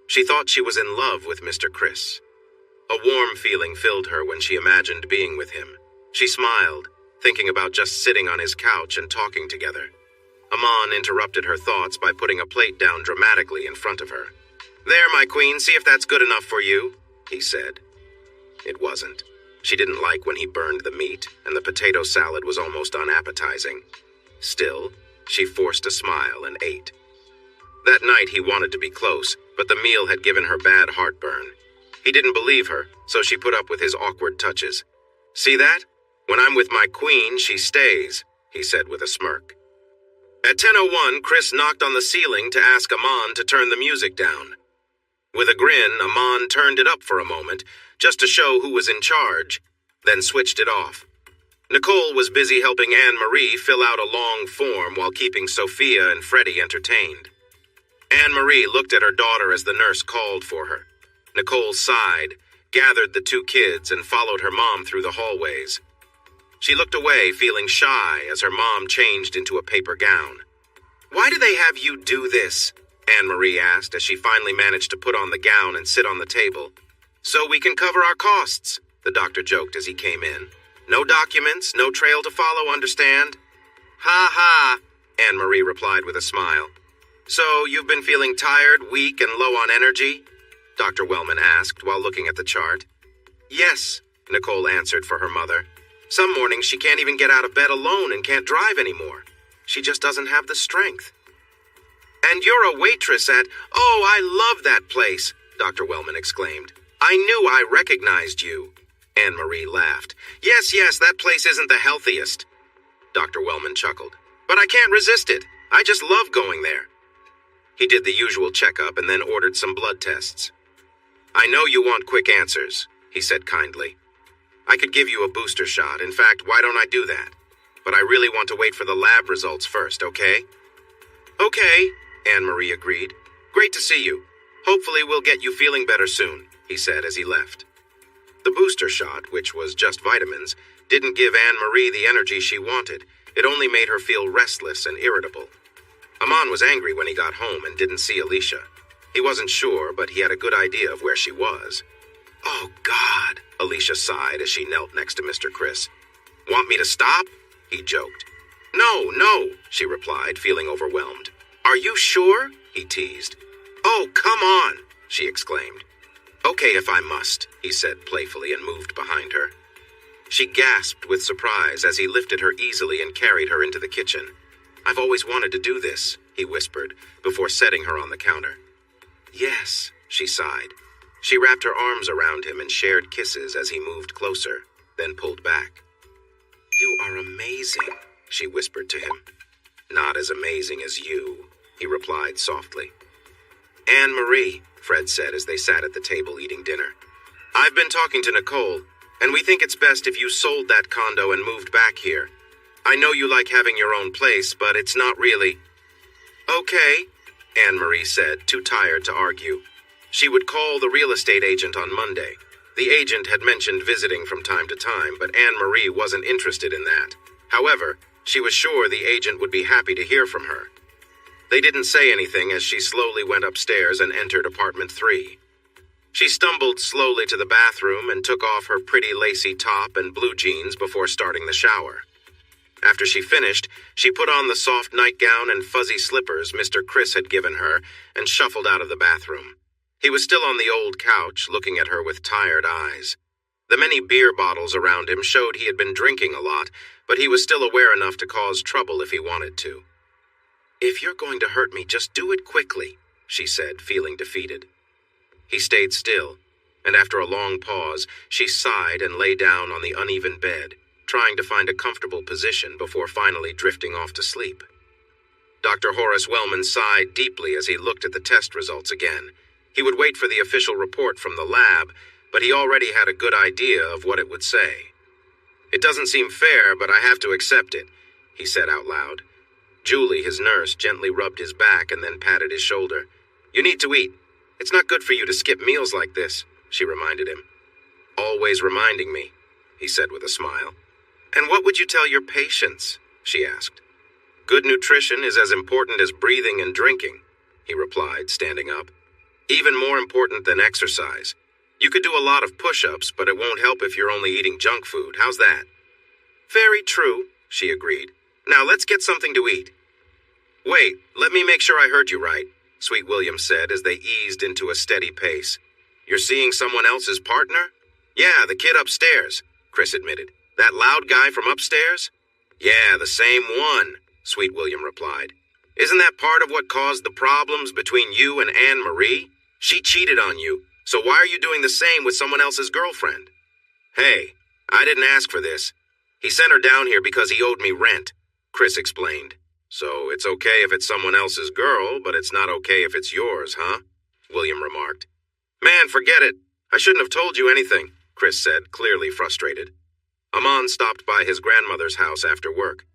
Speaker 1: She thought she was in love with Mr. Chris. A warm feeling filled her when she imagined being with him. She smiled, thinking about just sitting on his couch and talking together. Aman interrupted her thoughts by putting a plate down dramatically in front of her. "There, my queen, see if that's good enough for you," he said. It wasn't. She didn't like when he burned the meat, and the potato salad was almost unappetizing. Still, she forced a smile and ate. That night he wanted to be close, but the meal had given her bad heartburn. He didn't believe her, so she put up with his awkward touches. "See that? When I'm with my queen, she stays," he said with a smirk. At 10:01, Chris knocked on the ceiling to ask Aman to turn the music down. With a grin, Aman turned it up for a moment, just to show who was in charge, then switched it off. Nicole was busy helping Anne-Marie fill out a long form while keeping Sophia and Freddie entertained. Anne-Marie looked at her daughter as the nurse called for her. Nicole sighed, gathered the two kids, and followed her mom through the hallways. She looked away, feeling shy, as her mom changed into a paper gown. "Why do they have you do this?" Anne-Marie asked as she finally managed to put on the gown and sit on the table. "So we can cover our costs," the doctor joked as he came in. "No documents, no trail to follow, understand?" "Ha ha," Anne-Marie replied with a smile. "So you've been feeling tired, weak, and low on energy?" Dr. Wellman asked while looking at the chart. "Yes," Nicole answered for her mother. "Some mornings she can't even get out of bed alone and can't drive anymore. She just doesn't have the strength." "And you're a waitress at— Oh, I love that place," Dr. Wellman exclaimed. "I knew I recognized you." Anne-Marie laughed. Yes, that place isn't the healthiest." Dr. Wellman chuckled. "But I can't resist it. I just love going there." He did the usual checkup and then ordered some blood tests. "I know you want quick answers," he said kindly. "I could give you a booster shot. In fact, why don't I do that? But I really want to wait for the lab results first, okay?" "Okay," Anne-Marie agreed. "Great to see you. Hopefully we'll get you feeling better soon," he said as he left. The booster shot, which was just vitamins, didn't give Anne-Marie the energy she wanted. It only made her feel restless and irritable. Aman was angry when he got home and didn't see Alicia. He wasn't sure, but he had a good idea of where she was. "Oh, God," Alicia sighed as she knelt next to Mr. Chris. "Want me to stop?" he joked. No, she replied, feeling overwhelmed. "Are you sure?" he teased. "Oh, come on," she exclaimed. "Okay if I must," he said playfully and moved behind her. She gasped with surprise as he lifted her easily and carried her into the kitchen. "I've always wanted to do this," he whispered, before setting her on the counter. "Yes," she sighed. She wrapped her arms around him and shared kisses as he moved closer, then pulled back. "You are amazing," she whispered to him. "Not as amazing as you," he replied softly. Anne-Marie, Fred said as they sat at the table eating dinner. I've been talking to Nicole, and we think it's best if you sold that condo and moved back here. I know you like having your own place, but it's not really... Okay, Anne-Marie said, too tired to argue. She would call the real estate agent on Monday. The agent had mentioned visiting from time to time, but Anne-Marie wasn't interested in that. However, she was sure the agent would be happy to hear from her. They didn't say anything as she slowly went upstairs and entered apartment 3. She stumbled slowly to the bathroom and took off her pretty lacy top and blue jeans before starting the shower. After she finished, she put on the soft nightgown and fuzzy slippers Mr. Chris had given her and shuffled out of the bathroom. He was still on the old couch, looking at her with tired eyes. The many beer bottles around him showed he had been drinking a lot, but he was still aware enough to cause trouble if he wanted to. If you're going to hurt me, just do it quickly, she said, feeling defeated. He stayed still, and after a long pause, she sighed and lay down on the uneven bed, trying to find a comfortable position before finally drifting off to sleep. Dr. Horace Wellman sighed deeply as he looked at the test results again. He would wait for the official report from the lab, but he already had a good idea of what it would say. It doesn't seem fair, but I have to accept it, he said out loud. Julie, his nurse, gently rubbed his back and then patted his shoulder. You need to eat. It's not good for you to skip meals like this, she reminded him. Always reminding me, he said with a smile. And what would you tell your patients? She asked. Good nutrition is as important as breathing and drinking, he replied, standing up. Even more important than exercise. You could do a lot of push-ups, but it won't help if you're only eating junk food. How's that? Very true, she agreed. Now let's get something to eat. Wait, let me make sure I heard you right, Sweet William said as they eased into a steady pace. You're seeing someone else's partner? Yeah, the kid upstairs, Chris admitted. That loud guy from upstairs? Yeah, the same one, Sweet William replied. Isn't that part of what caused the problems between you and Anne-Marie? She cheated on you, so why are you doing the same with someone else's girlfriend? Hey, I didn't ask for this. He sent her down here because he owed me rent, Chris explained. So it's okay if it's someone else's girl, but it's not okay if it's yours, huh? William remarked. Man, forget it. I shouldn't have told you anything, Chris said, clearly frustrated. Aman stopped by his grandmother's house after work.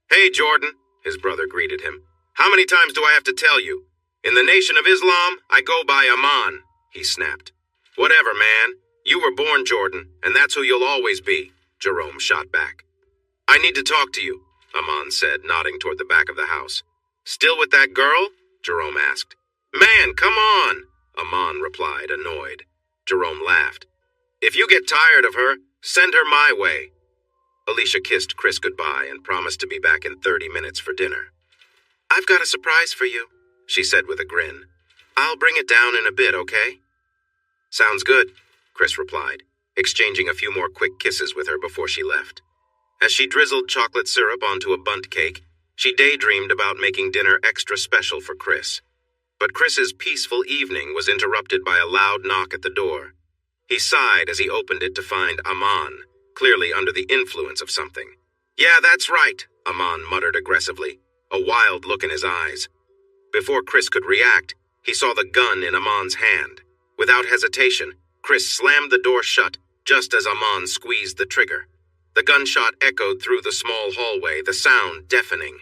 Speaker 1: Hey, Jordan, his brother greeted him. How many times do I have to tell you? In the Nation of Islam, I go by Aman, he snapped. Whatever, man. You were born Jordan, and that's who you'll always be, Jerome shot back. I need to talk to you, Aman said, nodding toward the back of the house. Still with that girl? Jerome asked. Man, come on, Aman replied, annoyed. Jerome laughed. If you get tired of her, send her my way. Alicia kissed Chris goodbye and promised to be back in 30 minutes for dinner. I've got a surprise for you, she said with a grin. I'll bring it down in a bit, okay? Sounds good, Chris replied, exchanging a few more quick kisses with her before she left. As she drizzled chocolate syrup onto a bundt cake, she daydreamed about making dinner extra special for Chris. But Chris's peaceful evening was interrupted by a loud knock at the door. He sighed as he opened it to find Aman, clearly under the influence of something. Yeah, that's right, Aman muttered aggressively, a wild look in his eyes. Before Chris could react, he saw the gun in Aman's hand. Without hesitation, Chris slammed the door shut just as Aman squeezed the trigger. The gunshot echoed through the small hallway, the sound deafening.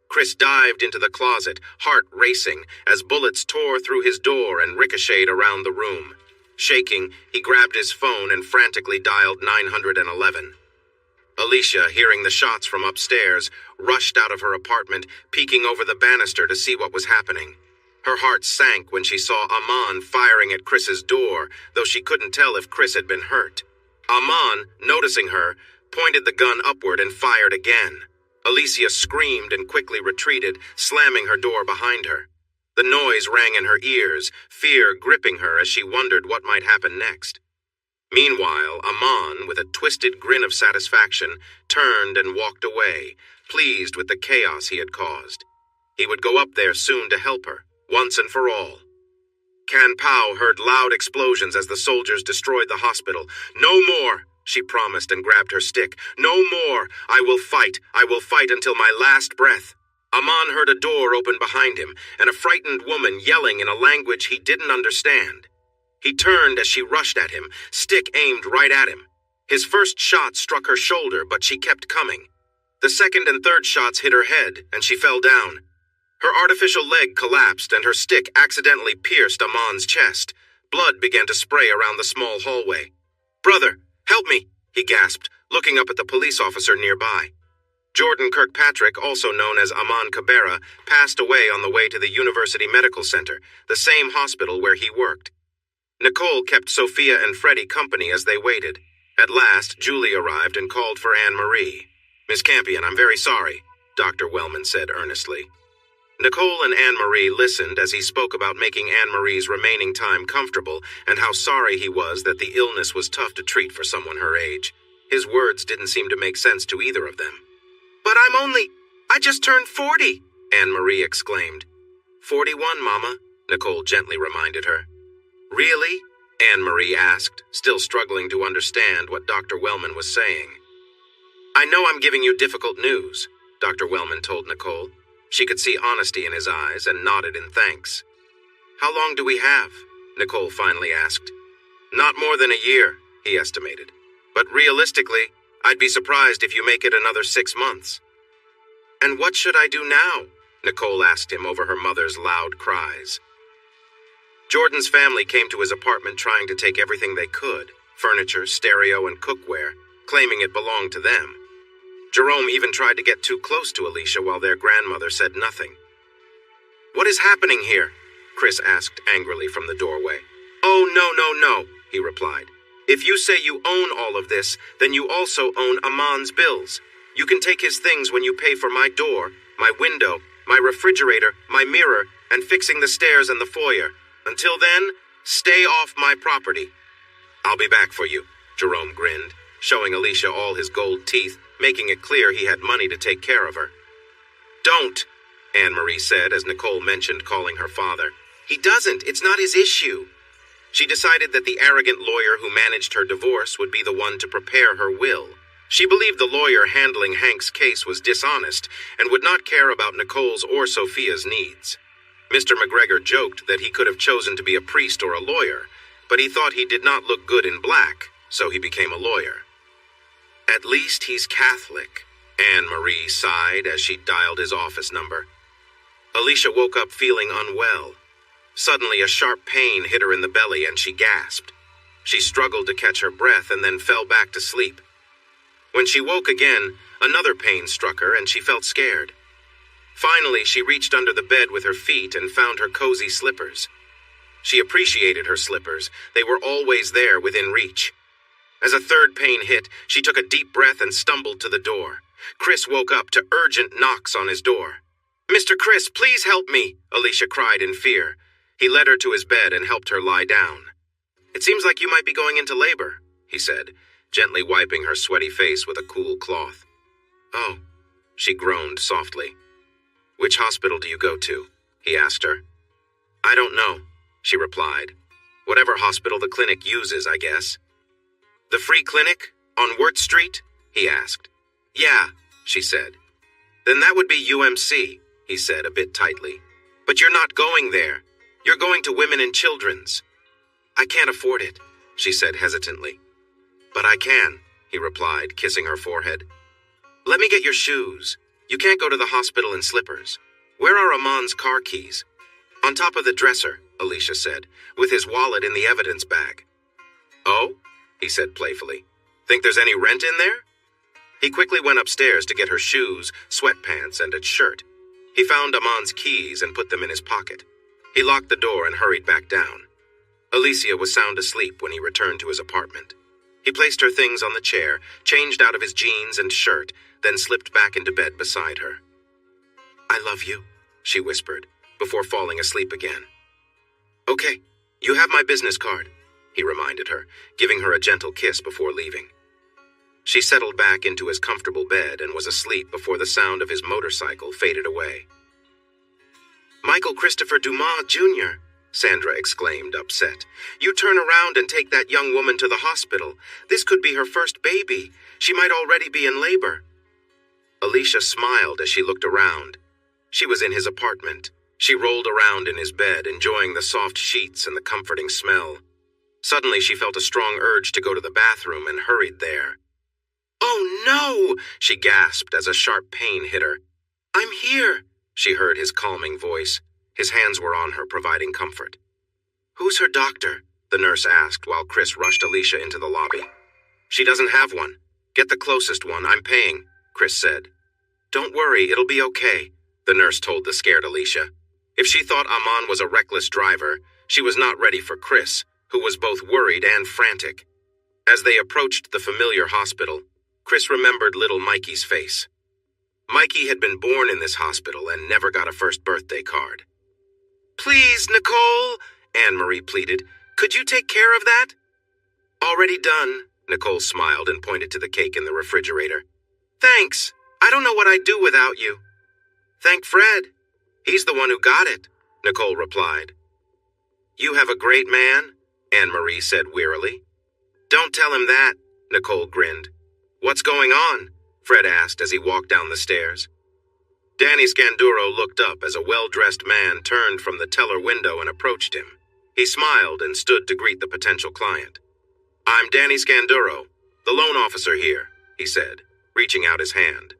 Speaker 1: Chris dived into the closet, heart racing, as bullets tore through his door and ricocheted around the room. Shaking, he grabbed his phone and frantically dialed 911. Alicia, hearing the shots from upstairs, rushed out of her apartment, peeking over the banister to see what was happening. Her heart sank when she saw Aman firing at Chris's door, though she couldn't tell if Chris had been hurt. Aman, noticing her, pointed the gun upward and fired again. Alicia screamed and quickly retreated, slamming her door behind her. The noise rang in her ears, fear gripping her as she wondered what might happen next. Meanwhile, Aman, with a twisted grin of satisfaction, turned and walked away, pleased with the chaos he had caused. He would go up there soon to help her, once and for all. Kan Pao heard loud explosions as the soldiers destroyed the hospital. No more, she promised and grabbed her stick. No more. I will fight until my last breath. Aman heard a door open behind him and a frightened woman yelling in a language he didn't understand. He turned as she rushed at him, stick aimed right at him. His first shot struck her shoulder, but she kept coming. The second and third shots hit her head, and she fell down. Her artificial leg collapsed, and her stick accidentally pierced Aman's chest. Blood began to spray around the small hallway. "Brother, help me," he gasped, looking up at the police officer nearby. Jordan Kirkpatrick, also known as Aman Cabrera, passed away on the way to the University Medical Center, the same hospital where he worked. Nicole kept Sophia and Freddie company as they waited. At last, Julie arrived and called for Anne-Marie. "Miss Campion, I'm very sorry," Dr. Wellman said earnestly. Nicole and Anne-Marie listened as he spoke about making Anne-Marie's remaining time comfortable and how sorry he was that the illness was tough to treat for someone her age. His words didn't seem to make sense to either of them. "But I just turned 40, Anne-Marie exclaimed. 41, Mama, Nicole gently reminded her. Really? Anne-Marie asked, still struggling to understand what Dr. Wellman was saying. I know I'm giving you difficult news, Dr. Wellman told Nicole. She could see honesty in his eyes and nodded in thanks. How long do we have? Nicole finally asked. Not more than a year, he estimated. But realistically, I'd be surprised if you make it another 6 months. And what should I do now? Nicole asked him over her mother's loud cries. Jordan's family came to his apartment trying to take everything they could, furniture, stereo, and cookware, claiming it belonged to them. Jerome even tried to get too close to Alicia while their grandmother said nothing. What is happening here? Chris asked angrily from the doorway. Oh, no, he replied. If you say you own all of this, then you also own Aman's bills. You can take his things when you pay for my door, my window, my refrigerator, my mirror, and fixing the stairs and the foyer. Until then, stay off my property. I'll be back for you, Jerome grinned, showing Alicia all his gold teeth, making it clear he had money to take care of her. Don't, Anne-Marie said as Nicole mentioned calling her father. He doesn't. It's not his issue. She decided that the arrogant lawyer who managed her divorce would be the one to prepare her will. She believed the lawyer handling Hank's case was dishonest and would not care about Nicole's or Sophia's needs. Mr. McGregor joked that he could have chosen to be a priest or a lawyer, but he thought he did not look good in black, so he became a lawyer. At least he's Catholic, Anne-Marie sighed as she dialed his office number. Alicia woke up feeling unwell. Suddenly, a sharp pain hit her in the belly and she gasped. She struggled to catch her breath and then fell back to sleep. When she woke again, another pain struck her and she felt scared. Finally, she reached under the bed with her feet and found her cozy slippers. She appreciated her slippers. They were always there within reach. As a third pain hit, she took a deep breath and stumbled to the door. Chris woke up to urgent knocks on his door. Mr. Chris, please help me, Alicia cried in fear. He led her to his bed and helped her lie down. It seems like you might be going into labor, he said, gently wiping her sweaty face with a cool cloth. Oh, she groaned softly. Which hospital do you go to? He asked her. I don't know, she replied. Whatever hospital the clinic uses, I guess. The free clinic? On Wirt Street? He asked. Yeah, she said. Then that would be UMC, he said a bit tightly. But you're not going there. You're going to Women and Children's. I can't afford it, she said hesitantly. But I can, he replied, kissing her forehead. Let me get your shoes. You can't go to the hospital in slippers. Where are Aman's car keys? On top of the dresser, Alicia said, with his wallet in the evidence bag. Oh? He said playfully. Think there's any rent in there? He quickly went upstairs to get her shoes, sweatpants, and a shirt. He found Aman's keys and put them in his pocket. He locked the door and hurried back down. Alicia was sound asleep when he returned to his apartment. He placed her things on the chair, changed out of his jeans and shirt, then slipped back into bed beside her. I love you, she whispered, before falling asleep again. Okay, you have my business card, he reminded her, giving her a gentle kiss before leaving. She settled back into his comfortable bed and was asleep before the sound of his motorcycle faded away. Michael Christopher Dumas, Jr., Sandra exclaimed, upset. You turn around and take that young woman to the hospital. This could be her first baby. She might already be in labor. Alicia smiled as she looked around. She was in his apartment. She rolled around in his bed, enjoying the soft sheets and the comforting smell. Suddenly, she felt a strong urge to go to the bathroom and hurried there. "Oh, no!" she gasped as a sharp pain hit her. "I'm here," she heard his calming voice. His hands were on her, providing comfort. "Who's her doctor?" the nurse asked while Chris rushed Alicia into the lobby. "She doesn't have one. Get the closest one, I'm paying," Chris said. "Don't worry, it'll be okay," the nurse told the scared Alicia. If she thought Aman was a reckless driver, she was not ready for Chris, who was both worried and frantic. As they approached the familiar hospital, Chris remembered little Mikey's face. Mikey had been born in this hospital and never got a first birthday card. "Please, Nicole," Anne-Marie pleaded, "could you take care of that?" "Already done," Nicole smiled and pointed to the cake in the refrigerator. "Thanks. I don't know what I'd do without you." "Thank Fred. He's the one who got it," Nicole replied. "You have a great man," Anne-Marie said wearily. "Don't tell him that," Nicole grinned. "What's going on?" Fred asked as he walked down the stairs. Danny Scanduro looked up as a well-dressed man turned from the teller window and approached him. He smiled and stood to greet the potential client. "I'm Danny Scanduro, the loan officer here," he said, reaching out his hand.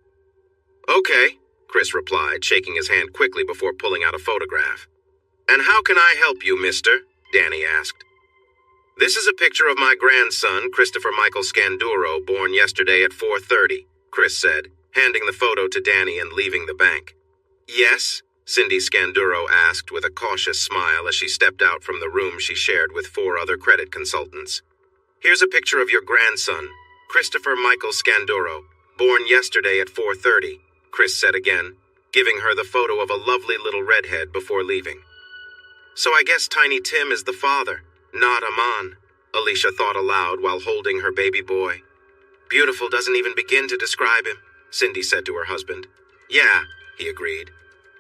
Speaker 1: "Okay," Chris replied, shaking his hand quickly before pulling out a photograph. "And how can I help you, mister?" Danny asked. "This is a picture of my grandson, Christopher Michael Scanduro, born yesterday at 4:30, Chris said, handing the photo to Danny and leaving the bank. "Yes?" Cindy Scanduro asked with a cautious smile as she stepped out from the room she shared with 4 other credit consultants. "Here's a picture of your grandson, Christopher Michael Scanduro, born yesterday at 4:30, Chris said again, giving her the photo of a lovely little redhead before leaving. "So I guess Tiny Tim is the father, not Aman," Alicia thought aloud while holding her baby boy. "Beautiful doesn't even begin to describe him," Cindy said to her husband. "Yeah," he agreed,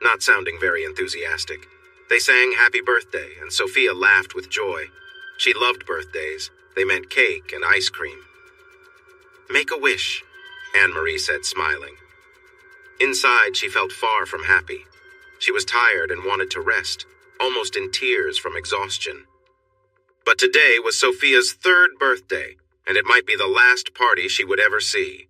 Speaker 1: not sounding very enthusiastic. They sang happy birthday, and Sophia laughed with joy. She loved birthdays. They meant cake and ice cream. "Make a wish," Anne-Marie said, smiling. Inside, she felt far from happy. She was tired and wanted to rest, almost in tears from exhaustion. But today was Sophia's 3rd birthday, and it might be the last party she would ever see.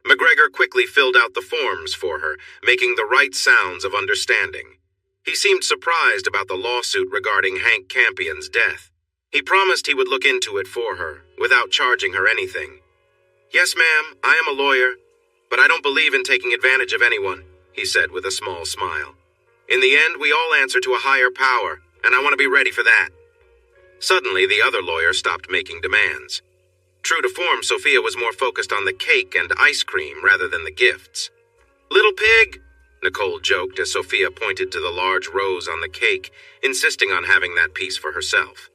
Speaker 1: McGregor quickly filled out the forms for her, making the right sounds of understanding. He seemed surprised about the lawsuit regarding Hank Campion's death. He promised he would look into it for her, without charging her anything. "Yes, ma'am, I am a lawyer, but I don't believe in taking advantage of anyone," he said with a small smile. "In the end, we all answer to a higher power, and I want to be ready for that." Suddenly, the other lawyer stopped making demands. True to form, Sophia was more focused on the cake and ice cream rather than the gifts. "Little pig," Nicole joked as Sophia pointed to the large rose on the cake, insisting on having that piece for herself.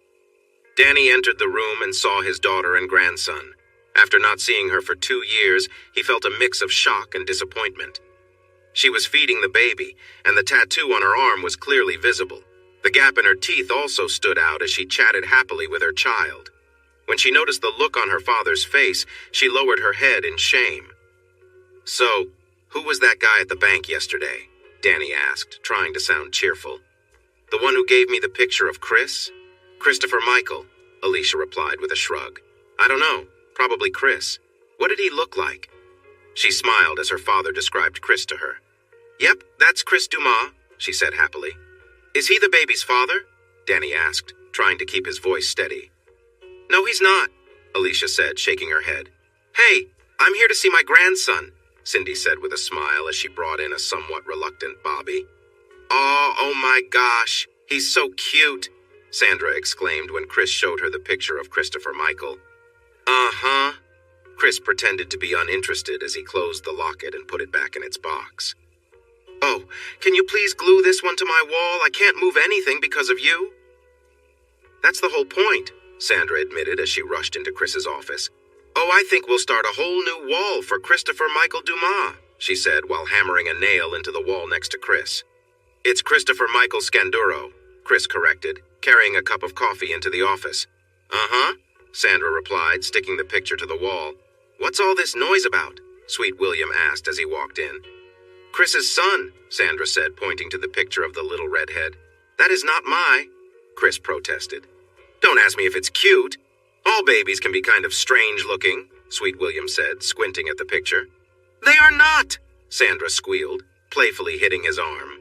Speaker 1: Danny entered the room and saw his daughter and grandson. After not seeing her for 2 years, he felt a mix of shock and disappointment. She was feeding the baby, and the tattoo on her arm was clearly visible. The gap in her teeth also stood out as she chatted happily with her child. When she noticed the look on her father's face, she lowered her head in shame. "So, who was that guy at the bank yesterday?" Danny asked, trying to sound cheerful. "The one who gave me the picture of Chris?" "Christopher Michael," Alicia replied with a shrug. "I don't know. Probably Chris. What did he look like?" She smiled as her father described Chris to her. "Yep, that's Chris Dumas," she said happily. "Is he the baby's father?" Danny asked, trying to keep his voice steady. "No, he's not," Alicia said, shaking her head. "Hey, I'm here to see my grandson," Cindy said with a smile as she brought in a somewhat reluctant Bobby. Oh my gosh, he's so cute," Sandra exclaimed when Chris showed her the picture of Christopher Michael. "Uh-huh." Chris pretended to be uninterested as he closed the locket and put it back in its box. "Oh, can you please glue this one to my wall? I can't move anything because of you." "That's the whole point," Sandra admitted as she rushed into Chris's office. "Oh, I think we'll start a whole new wall for Christopher Michael Dumas," she said while hammering a nail into the wall next to Chris. "It's Christopher Michael Scanduro," Chris corrected, carrying a cup of coffee into the office. "Uh-huh," Sandra replied, sticking the picture to the wall. "What's all this noise about?" Sweet William asked as he walked in. Chris's son, Sandra said, pointing to the picture of the little redhead. That is not my, Chris protested. Don't ask me if it's cute. All babies can be kind of strange looking, Sweet William said, squinting at the picture. They are not, Sandra squealed, playfully hitting his arm.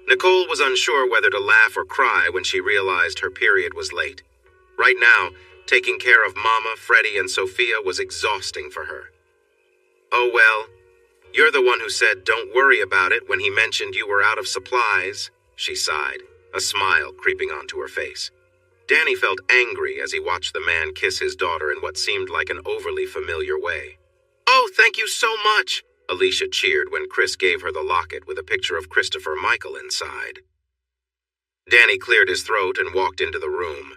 Speaker 1: Nicole was unsure whether to laugh or cry when she realized her period was late. Right now, taking care of Mama, Freddie, and Sophia was exhausting for her. Oh well, you're the one who said don't worry about it when he mentioned you were out of supplies, she sighed, a smile creeping onto her face. Danny felt angry as he watched the man kiss his daughter in what seemed like an overly familiar way. Oh, thank you so much, Alicia cheered when Chris gave her the locket with a picture of Christopher Michael inside. Danny cleared his throat and walked into the room.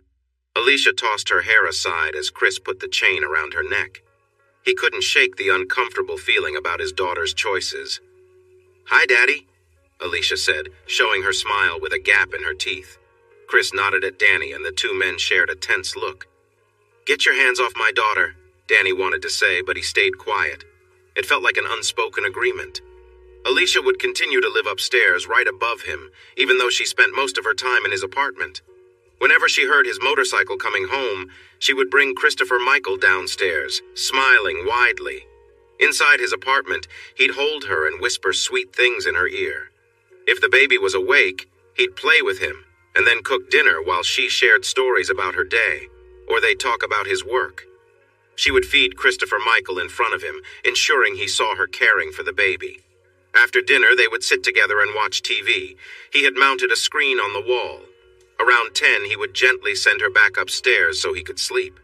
Speaker 1: Alicia tossed her hair aside as Chris put the chain around her neck. He couldn't shake the uncomfortable feeling about his daughter's choices. Hi, Daddy, Alicia said, showing her smile with a gap in her teeth. Chris nodded at Danny and the two men shared a tense look. Get your hands off my daughter, Danny wanted to say, but he stayed quiet. It felt like an unspoken agreement. Alicia would continue to live upstairs right above him, even though she spent most of her time in his apartment. Whenever she heard his motorcycle coming home, she would bring Christopher Michael downstairs, smiling widely. Inside his apartment, he'd hold her and whisper sweet things in her ear. If the baby was awake, he'd play with him, and then cook dinner while she shared stories about her day, or they'd talk about his work. She would feed Christopher Michael in front of him, ensuring he saw her caring for the baby. After dinner, they would sit together and watch TV. He had mounted a screen on the wall. Around 10, he would gently send her back upstairs so he could sleep.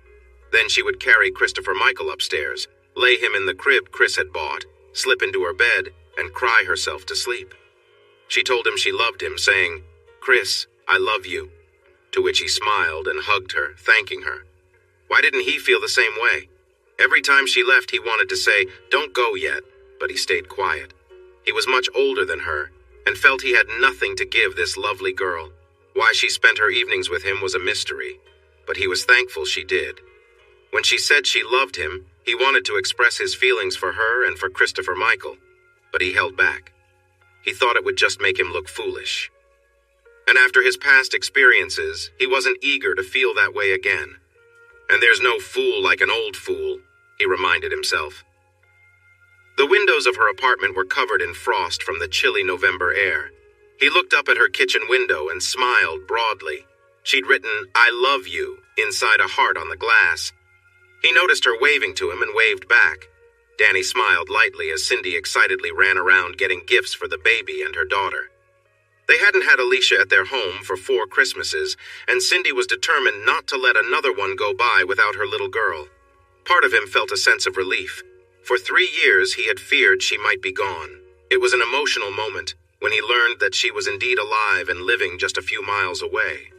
Speaker 1: Then she would carry Christopher Michael upstairs, lay him in the crib Chris had bought, slip into her bed, and cry herself to sleep. She told him she loved him, saying, "Chris, I love you," to which he smiled and hugged her, thanking her. Why didn't he feel the same way? Every time she left, he wanted to say, "Don't go yet," but he stayed quiet. He was much older than her, and felt he had nothing to give this lovely girl. Why she spent her evenings with him was a mystery, but he was thankful she did. When she said she loved him, he wanted to express his feelings for her and for Christopher Michael, but he held back. He thought it would just make him look foolish. And after his past experiences, he wasn't eager to feel that way again. And there's no fool like an old fool, he reminded himself. The windows of her apartment were covered in frost from the chilly November air. He looked up at her kitchen window and smiled broadly. She'd written, "I love you," inside a heart on the glass. He noticed her waving to him and waved back. Danny smiled lightly as Cindy excitedly ran around getting gifts for the baby and her daughter. They hadn't had Alicia at their home for 4 Christmases, and Cindy was determined not to let another one go by without her little girl. Part of him felt a sense of relief. For 3 years, he had feared she might be gone. It was an emotional moment when he learned that she was indeed alive and living just a few miles away.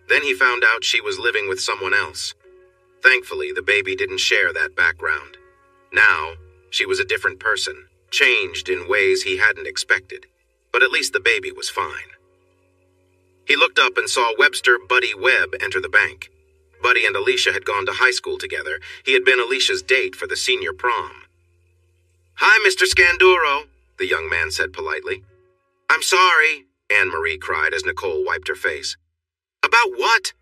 Speaker 1: Then he found out she was living with someone else. Thankfully, the baby didn't share that background. Now, she was a different person, changed in ways he hadn't expected. But at least the baby was fine. He looked up and saw Webster Buddy Webb enter the bank. Buddy and Alicia had gone to high school together. He had been Alicia's date for the senior prom. "Hi, Mr. Scanduro," the young man said politely. "I'm sorry," Anne-Marie cried as Nicole wiped her face. "About what?"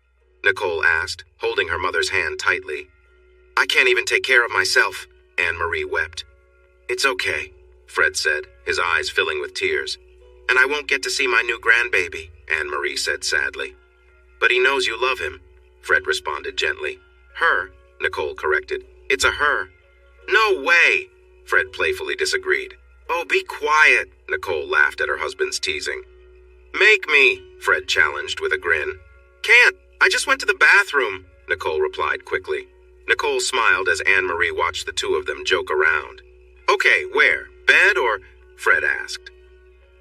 Speaker 1: Nicole asked, holding her mother's hand tightly. "I can't even take care of myself," Anne-Marie wept. "It's okay," Fred said, his eyes filling with tears. "And I won't get to see my new grandbaby," Anne-Marie said sadly. "But he knows you love him," Fred responded gently. "Her," Nicole corrected. "It's a her." "No way," Fred playfully disagreed. "Oh, be quiet," Nicole laughed at her husband's teasing. "Make me," Fred challenged with a grin. "Can't. I just went to the bathroom," Nicole replied quickly. Nicole smiled as Anne-Marie watched the two of them joke around. "Okay, where? Bed or?" Fred asked.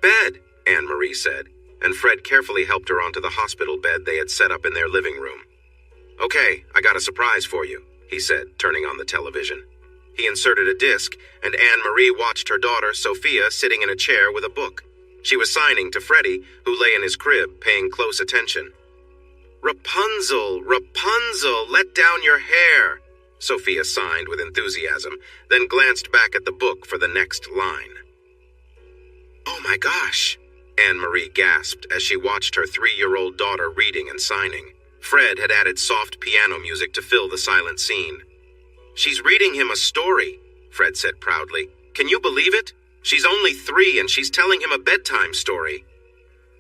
Speaker 1: "Bed," Anne-Marie said, and Fred carefully helped her onto the hospital bed they had set up in their living room. "Okay, I got a surprise for you," he said, turning on the television. He inserted a disc, and Anne-Marie watched her daughter, Sophia, sitting in a chair with a book. She was signing to Freddie, who lay in his crib, paying close attention. "Rapunzel, Rapunzel, let down your hair," Sophia signed with enthusiasm, then glanced back at the book for the next line. my gosh," Anne-Marie gasped as she watched her 3-year-old daughter reading and signing. Fred had added soft piano music to fill the silent scene. "She's reading him a story," Fred said proudly. "Can you believe it? She's only 3 and she's telling him a bedtime story."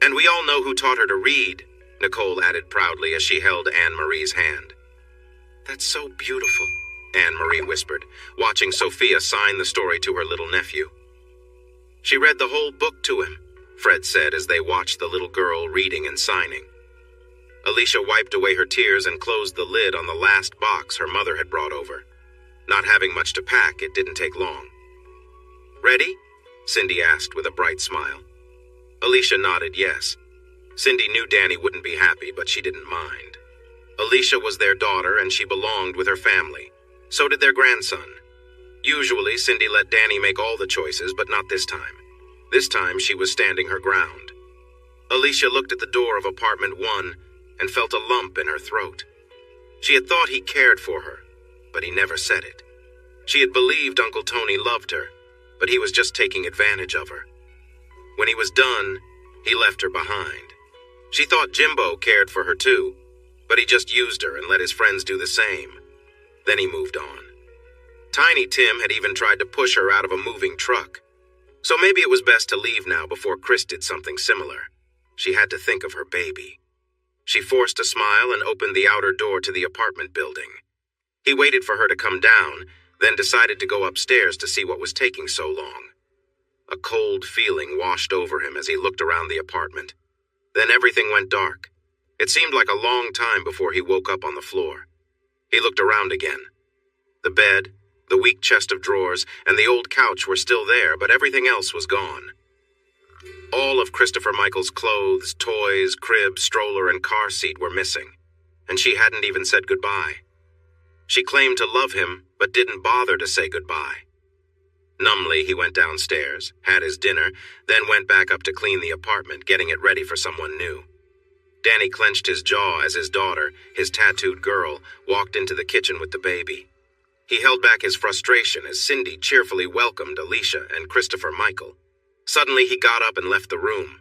Speaker 1: "And we all know who taught her to read," Nicole added proudly as she held Anne-Marie's hand. "That's so beautiful," Anne-Marie whispered, watching Sophia sign the story to her little nephew. "She read the whole book to him," Fred said as they watched the little girl reading and signing. Alicia wiped away her tears and closed the lid on the last box her mother had brought over. Not having much to pack, it didn't take long. "Ready?" Cindy asked with a bright smile. Alicia nodded yes. Cindy knew Danny wouldn't be happy, but she didn't mind. Alicia was their daughter and she belonged with her family. So did their grandson. Usually, Cindy let Danny make all the choices, but not this time. This time, she was standing her ground. Alicia looked at the door of apartment 1 and felt a lump in her throat. She had thought he cared for her, but he never said it. She had believed Uncle Tony loved her, but he was just taking advantage of her. When he was done, he left her behind. She thought Jimbo cared for her too, but he just used her and let his friends do the same. Then he moved on. Tiny Tim had even tried to push her out of a moving truck. So maybe it was best to leave now before Chris did something similar. She had to think of her baby. She forced a smile and opened the outer door to the apartment building. He waited for her to come down, then decided to go upstairs to see what was taking so long. A cold feeling washed over him as he looked around the apartment. Then everything went dark. It seemed like a long time before he woke up on the floor. He looked around again. The bed, the weak chest of drawers, and the old couch were still there, but everything else was gone. All of Christopher Michael's clothes, toys, crib, stroller, and car seat were missing, and she hadn't even said goodbye. She claimed to love him, but didn't bother to say goodbye. Numbly, he went downstairs, had his dinner, then went back up to clean the apartment, getting it ready for someone new. Danny clenched his jaw as his daughter, his tattooed girl, walked into the kitchen with the baby. He held back his frustration as Cindy cheerfully welcomed Alicia and Christopher Michael. Suddenly, he got up and left the room.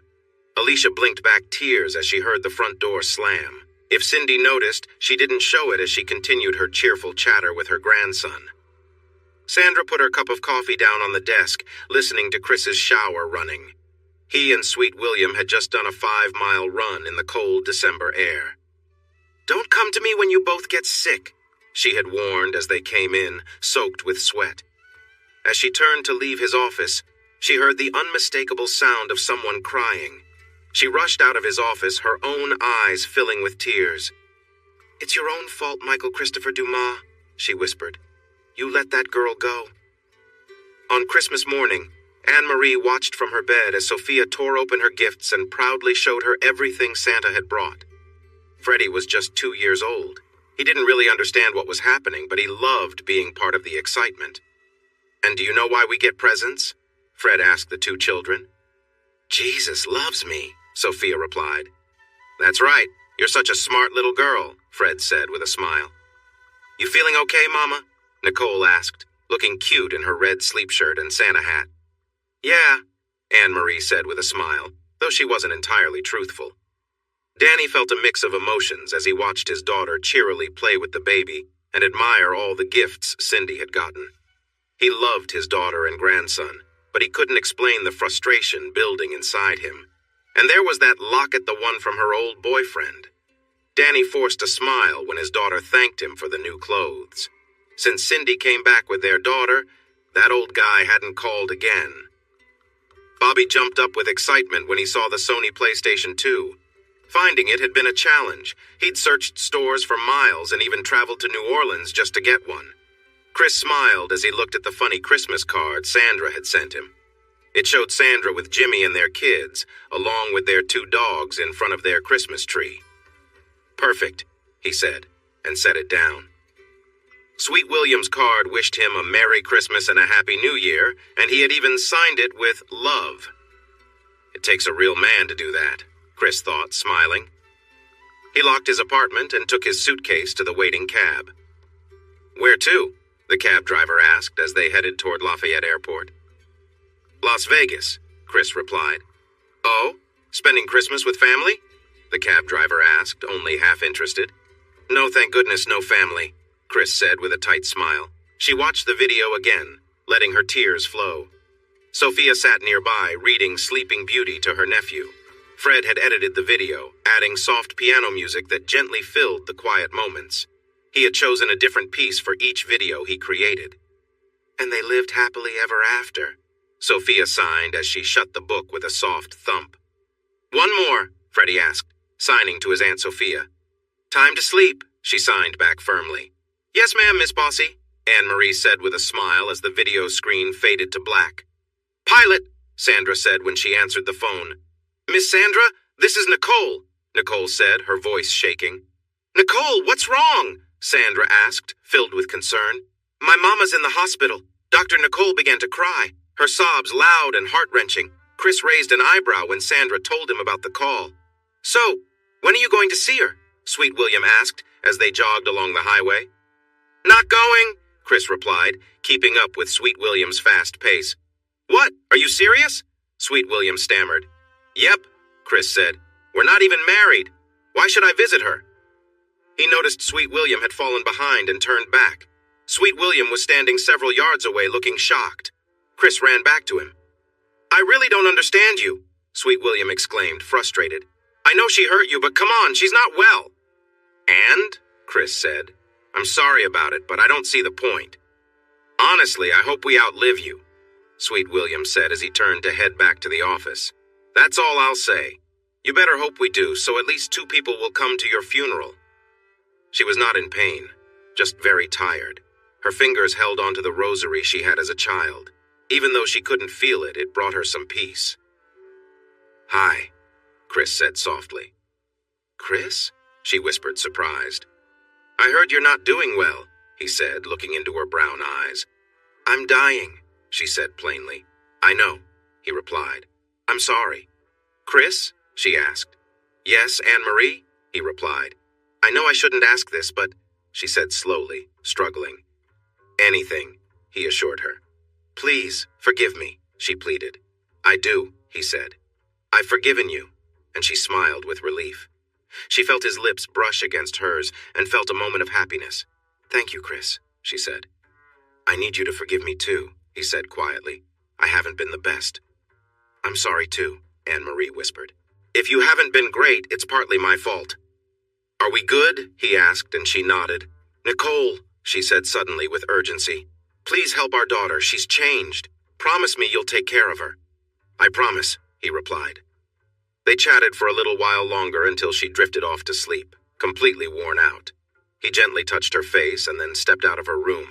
Speaker 1: Alicia blinked back tears as she heard the front door slam. If Cindy noticed, she didn't show it as she continued her cheerful chatter with her grandson. Sandra put her cup of coffee down on the desk, listening to Chris's shower running. He and Sweet William had just done a 5-mile run in the cold December air. "Don't come to me when you both get sick," she had warned as they came in, soaked with sweat. As she turned to leave his office, she heard the unmistakable sound of someone crying. She rushed out of his office, her own eyes filling with tears. "It's your own fault, Michael Christopher Dumas," she whispered. "You let that girl go." On Christmas morning, Anne-Marie watched from her bed as Sophia tore open her gifts and proudly showed her everything Santa had brought. Freddie was just 2 years old. He didn't really understand what was happening, but he loved being part of the excitement. "And do you know why we get presents?" Fred asked the 2 children. "Jesus loves me," Sophia replied. "That's right. You're such a smart little girl," Fred said with a smile. "You feeling okay, Mama?" Nicole asked, looking cute in her red sleep shirt and Santa hat. "Yeah," Anne-Marie said with a smile, though she wasn't entirely truthful. Danny felt a mix of emotions as he watched his daughter cheerily play with the baby and admire all the gifts Cindy had gotten. He loved his daughter and grandson, but he couldn't explain the frustration building inside him. And there was that locket, the one from her old boyfriend. Danny forced a smile when his daughter thanked him for the new clothes. Since Cindy came back with their daughter, that old guy hadn't called again. Bobby jumped up with excitement when he saw the Sony PlayStation 2. Finding it had been a challenge. He'd searched stores for miles and even traveled to New Orleans just to get one. Chris smiled as he looked at the funny Christmas card Sandra had sent him. It showed Sandra with Jimmy and their kids, along with their 2 dogs in front of their Christmas tree. "Perfect," he said, and set it down. Sweet William's card wished him a Merry Christmas and a Happy New Year, and he had even signed it with love. It takes a real man to do that, Chris thought, smiling. He locked his apartment and took his suitcase to the waiting cab. "Where to?" the cab driver asked as they headed toward Lafayette Airport. "Las Vegas," Chris replied. Oh, spending Christmas with family? The cab driver asked, only half interested. No, thank goodness, no family, Chris said with a tight smile. She watched the video again, letting her tears flow. Sophia sat nearby, reading Sleeping Beauty to her nephew. Fred had edited the video, adding soft piano music that gently filled the quiet moments. He had chosen a different piece for each video he created. And they lived happily ever after, Sophia signed as she shut the book with a soft thump. One more, Freddie asked, signing to his Aunt Sophia. Time to sleep, she signed back firmly. Yes, ma'am, Miss Bossy, Anne-Marie said with a smile as the video screen faded to black. Pilot, Sandra said when she answered the phone. Miss Sandra, this is Nicole, Nicole said, her voice shaking. Nicole, what's wrong? Sandra asked, filled with concern. My mama's in the hospital. Dr. Nicole began to cry, her sobs loud and heart-wrenching. Chris raised an eyebrow when Sandra told him about the call. So, when are you going to see her? Sweet William asked as they jogged along the highway. Not going, Chris replied, keeping up with Sweet William's fast pace. What? Are you serious? Sweet William stammered. Yep, Chris said. We're not even married. Why should I visit her? He noticed Sweet William had fallen behind and turned back. Sweet William was standing several yards away looking shocked. Chris ran back to him. I really don't understand you, Sweet William exclaimed, frustrated. I know she hurt you, but come on, she's not well. And, Chris said, I'm sorry about it, but I don't see the point. Honestly, I hope we outlive you, Sweet William said as he turned to head back to the office. That's all I'll say. You better hope we do, so at least 2 people will come to your funeral. She was not in pain, just very tired. Her fingers held onto the rosary she had as a child. Even though she couldn't feel it, it brought her some peace. Hi, Chris said softly. Chris? She whispered, surprised. I heard you're not doing well, he said, looking into her brown eyes. I'm dying, she said plainly. I know, he replied. I'm sorry. Chris? She asked. Yes, Anne-Marie? He replied. I know I shouldn't ask this, but, she said slowly, struggling. Anything, he assured her. Please, forgive me, she pleaded. I do, he said. I've forgiven you, and she smiled with relief. She felt his lips brush against hers and felt a moment of happiness. Thank you, Chris, she said. I need you to forgive me too, he said quietly. I haven't been the best. I'm sorry too, Anne-Marie whispered. If you haven't been great, it's partly my fault. Are we good? He asked, and she nodded. Nicole, she said suddenly with urgency. Please help our daughter. She's changed. Promise me you'll take care of her. I promise, he replied. They chatted for a little while longer until she drifted off to sleep, completely worn out. He gently touched her face and then stepped out of her room.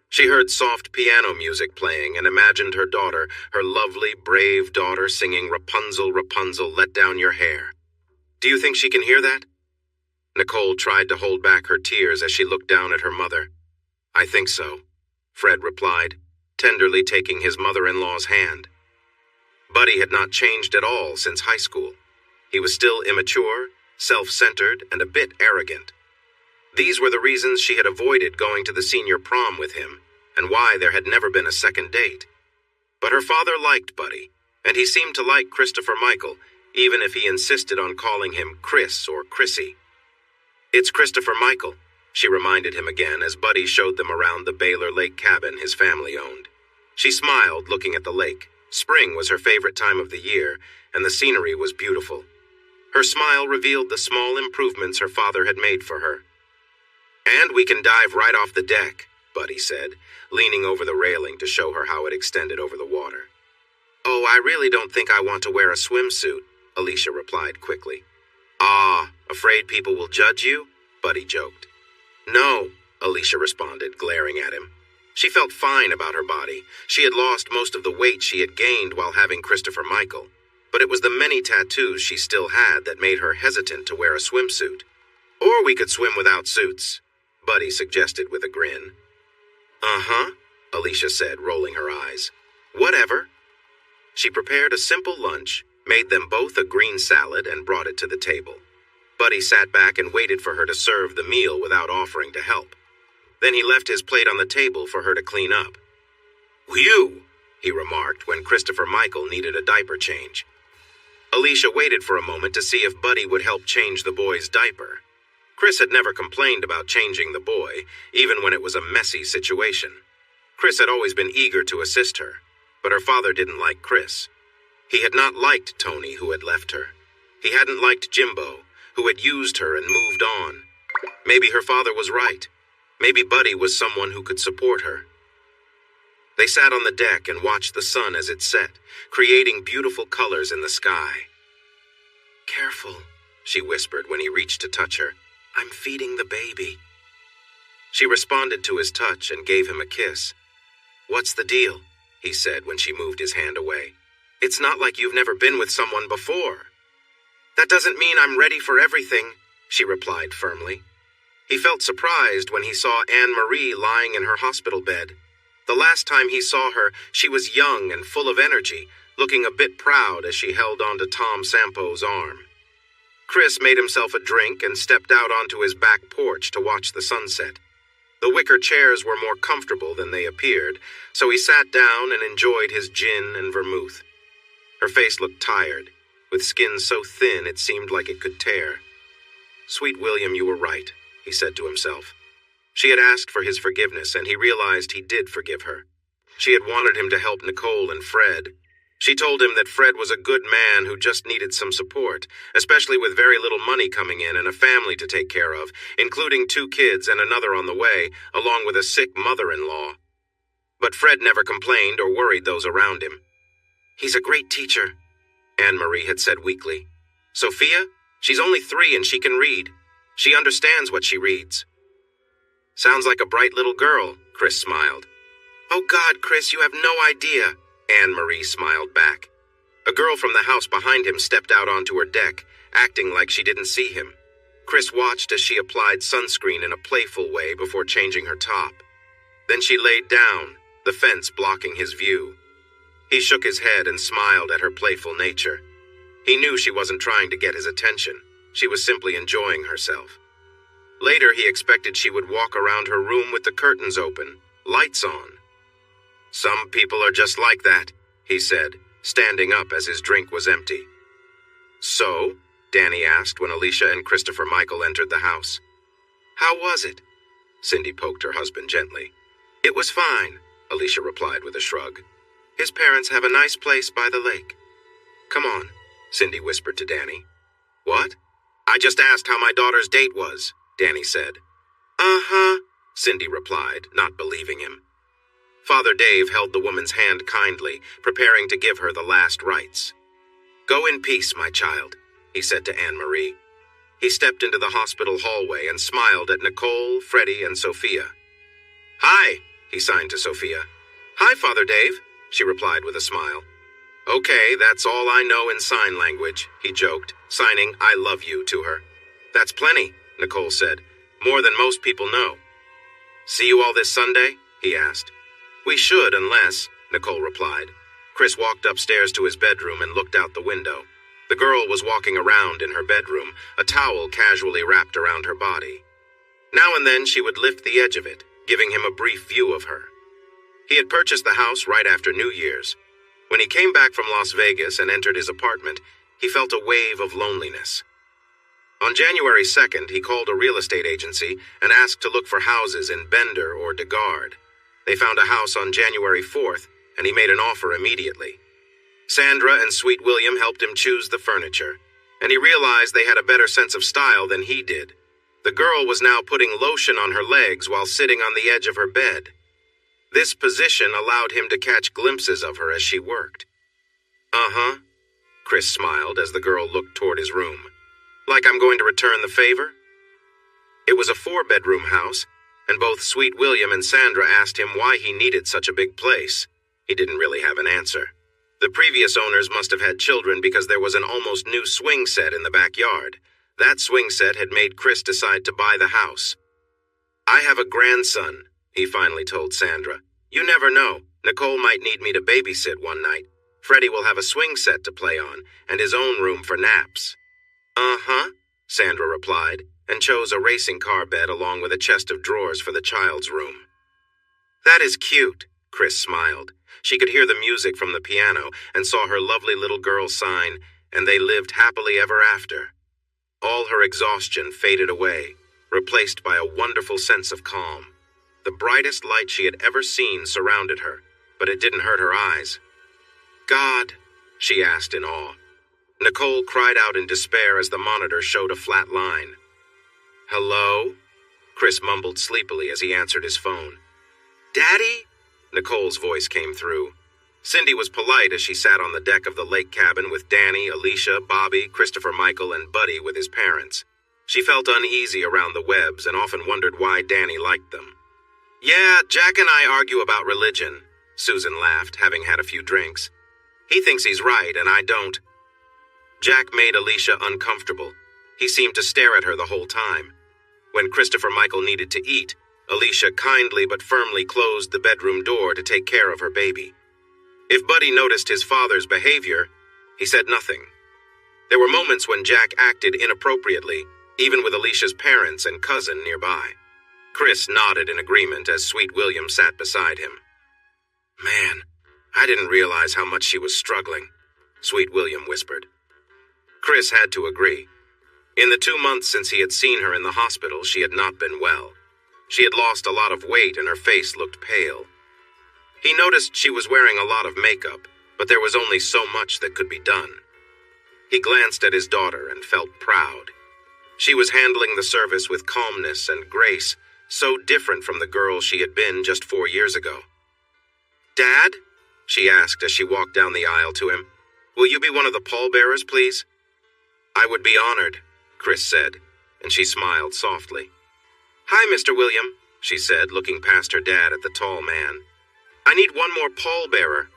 Speaker 1: She heard soft piano music playing and imagined her daughter, her lovely, brave daughter, singing Rapunzel, Rapunzel, let down your hair. Do you think she can hear that? Nicole tried to hold back her tears as she looked down at her mother. I think so, Fred replied, tenderly taking his mother-in-law's hand. Buddy had not changed at all since high school. He was still immature, self-centered, and a bit arrogant. These were the reasons she had avoided going to the senior prom with him, and why there had never been a second date. But her father liked Buddy, and he seemed to like Christopher Michael, even if he insisted on calling him Chris or Chrissy. It's Christopher Michael, she reminded him again as Buddy showed them around the Baylor Lake cabin his family owned. She smiled, looking at the lake. Spring was her favorite time of the year, and the scenery was beautiful. Her smile revealed the small improvements her father had made for her. And we can dive right off the deck, Buddy said, leaning over the railing to show her how it extended over the water. Oh, I really don't think I want to wear a swimsuit, Alicia replied quickly. Ah, afraid people will judge you? Buddy joked. No, Alicia responded, glaring at him. She felt fine about her body. She had lost most of the weight she had gained while having Christopher Michael, but it was the many tattoos she still had that made her hesitant to wear a swimsuit. Or we could swim without suits, Buddy suggested with a grin. Uh-huh, Alicia said, rolling her eyes. Whatever. She prepared a simple lunch, made them both a green salad, and brought it to the table. Buddy sat back and waited for her to serve the meal without offering to help. Then he left his plate on the table for her to clean up. Whew, he remarked when Christopher Michael needed a diaper change. Alicia waited for a moment to see if Buddy would help change the boy's diaper. Chris had never complained about changing the boy, even when it was a messy situation. Chris had always been eager to assist her, but her father didn't like Chris. He had not liked Tony, who had left her. He hadn't liked Jimbo, who had used her and moved on. Maybe her father was right. Maybe Buddy was someone who could support her. They sat on the deck and watched the sun as it set, creating beautiful colors in the sky. "Careful," she whispered when he reached to touch her. "I'm feeding the baby." She responded to his touch and gave him a kiss. "What's the deal?" he said when she moved his hand away. "It's not like you've never been with someone before." "That doesn't mean I'm ready for everything," she replied firmly. He felt surprised when he saw Anne-Marie lying in her hospital bed. The last time he saw her, she was young and full of energy, looking a bit proud as she held onto Tom Sampo's arm. Chris made himself a drink and stepped out onto his back porch to watch the sunset. The wicker chairs were more comfortable than they appeared, so he sat down and enjoyed his gin and vermouth. Her face looked tired, with skin so thin it seemed like it could tear. "Sweet William, you were right," he said to himself. She had asked for his forgiveness, and he realized he did forgive her. She had wanted him to help Nicole and Fred. She told him that Fred was a good man who just needed some support, especially with very little money coming in and a family to take care of, including 2 kids and another on the way, along with a sick mother-in-law. But Fred never complained or worried those around him. "He's a great teacher," Anne-Marie had said weakly. "Sophia? She's only 3 and she can read. She understands what she reads." "Sounds like a bright little girl," Chris smiled. "Oh God, Chris, you have no idea," Anne-Marie smiled back. A girl from the house behind him stepped out onto her deck, acting like she didn't see him. Chris watched as she applied sunscreen in a playful way before changing her top. Then she laid down, the fence blocking his view. He shook his head and smiled at her playful nature. He knew she wasn't trying to get his attention. She was simply enjoying herself. Later, he expected she would walk around her room with the curtains open, lights on. "Some people are just like that," he said, standing up as his drink was empty. "So?" Danny asked when Alicia and Christopher Michael entered the house. "How was it?" Cindy poked her husband gently. "It was fine," Alicia replied with a shrug. "His parents have a nice place by the lake." "Come on," Cindy whispered to Danny. "What?" "I just asked how my daughter's date was," Danny said. "Uh-huh," Cindy replied, not believing him. Father Dave held the woman's hand kindly, preparing to give her the last rites. "Go in peace, my child," he said to Anne-Marie. He stepped into the hospital hallway and smiled at Nicole, Freddie, and Sophia. "Hi," he signed to Sophia. "Hi, Father Dave," she replied with a smile. "Okay, that's all I know in sign language," he joked, signing "I love you" to her. "That's plenty," Nicole said. "More than most people know." "See you all this Sunday?" he asked. "We should, unless," Nicole replied. Chris walked upstairs to his bedroom and looked out the window. The girl was walking around in her bedroom, a towel casually wrapped around her body. Now and then she would lift the edge of it, giving him a brief view of her. He had purchased the house right after New Year's. When he came back from Las Vegas and entered his apartment, he felt a wave of loneliness. On January 2nd, he called a real estate agency and asked to look for houses in Bender or DeGard. They found a house on January 4th, and he made an offer immediately. Sandra and Sweet William helped him choose the furniture, and he realized they had a better sense of style than he did. The girl was now putting lotion on her legs while sitting on the edge of her bed. This position allowed him to catch glimpses of her as she worked. "Uh-huh," Chris smiled as the girl looked toward his room. "Like I'm going to return the favor?" It was a 4-bedroom house, and both Sweet William and Sandra asked him why he needed such a big place. He didn't really have an answer. The previous owners must have had children because there was an almost new swing set in the backyard. That swing set had made Chris decide to buy the house. "I have a grandson," he finally told Sandra. "You never know. Nicole might need me to babysit one night. Freddie will have a swing set to play on, and his own room for naps." "Uh-huh," Sandra replied, and chose a racing car bed along with a chest of drawers for the child's room. "That is cute," Chris smiled. She could hear the music from the piano and saw her lovely little girl sign, "And they lived happily ever after." All her exhaustion faded away, replaced by a wonderful sense of calm. The brightest light she had ever seen surrounded her, but it didn't hurt her eyes. "God?" she asked in awe. Nicole cried out in despair as the monitor showed a flat line. "Hello?" Chris mumbled sleepily as he answered his phone. "Daddy?" Nicole's voice came through. Cindy was polite as she sat on the deck of the lake cabin with Danny, Alicia, Bobby, Christopher Michael, and Buddy with his parents. She felt uneasy around the Webbs and often wondered why Danny liked them. "Yeah, Jack and I argue about religion," Susan laughed, having had a few drinks. "He thinks he's right, and I don't." Jack made Alicia uncomfortable. He seemed to stare at her the whole time. When Christopher Michael needed to eat, Alicia kindly but firmly closed the bedroom door to take care of her baby. If Buddy noticed his father's behavior, he said nothing. There were moments when Jack acted inappropriately, even with Alicia's parents and cousin nearby. Chris nodded in agreement as Sweet William sat beside him. "Man, I didn't realize how much she was struggling," Sweet William whispered. Chris had to agree. In the 2 months since he had seen her in the hospital, she had not been well. She had lost a lot of weight and her face looked pale. He noticed she was wearing a lot of makeup, but there was only so much that could be done. He glanced at his daughter and felt proud. She was handling the service with calmness and grace, so different from the girl she had been just 4 years ago. "Dad?" she asked as she walked down the aisle to him. "Will you be one of the pallbearers, please?" "I would be honored," Chris said, and she smiled softly. "Hi, Mr. William," she said, looking past her dad at the tall man. "I need one more pallbearer."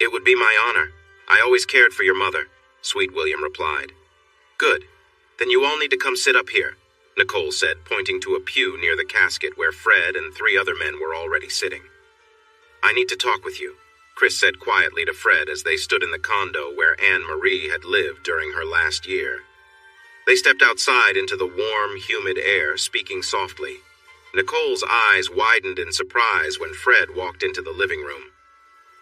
Speaker 1: "It would be my honor. I always cared for your mother," Sweet William replied. "Good. Then you all need to come sit up here," Nicole said, pointing to a pew near the casket where Fred and 3 other men were already sitting. "I need to talk with you," Chris said quietly to Fred as they stood in the condo where Anne Marie had lived during her last year. They stepped outside into the warm, humid air, speaking softly. Nicole's eyes widened in surprise when Fred walked into the living room.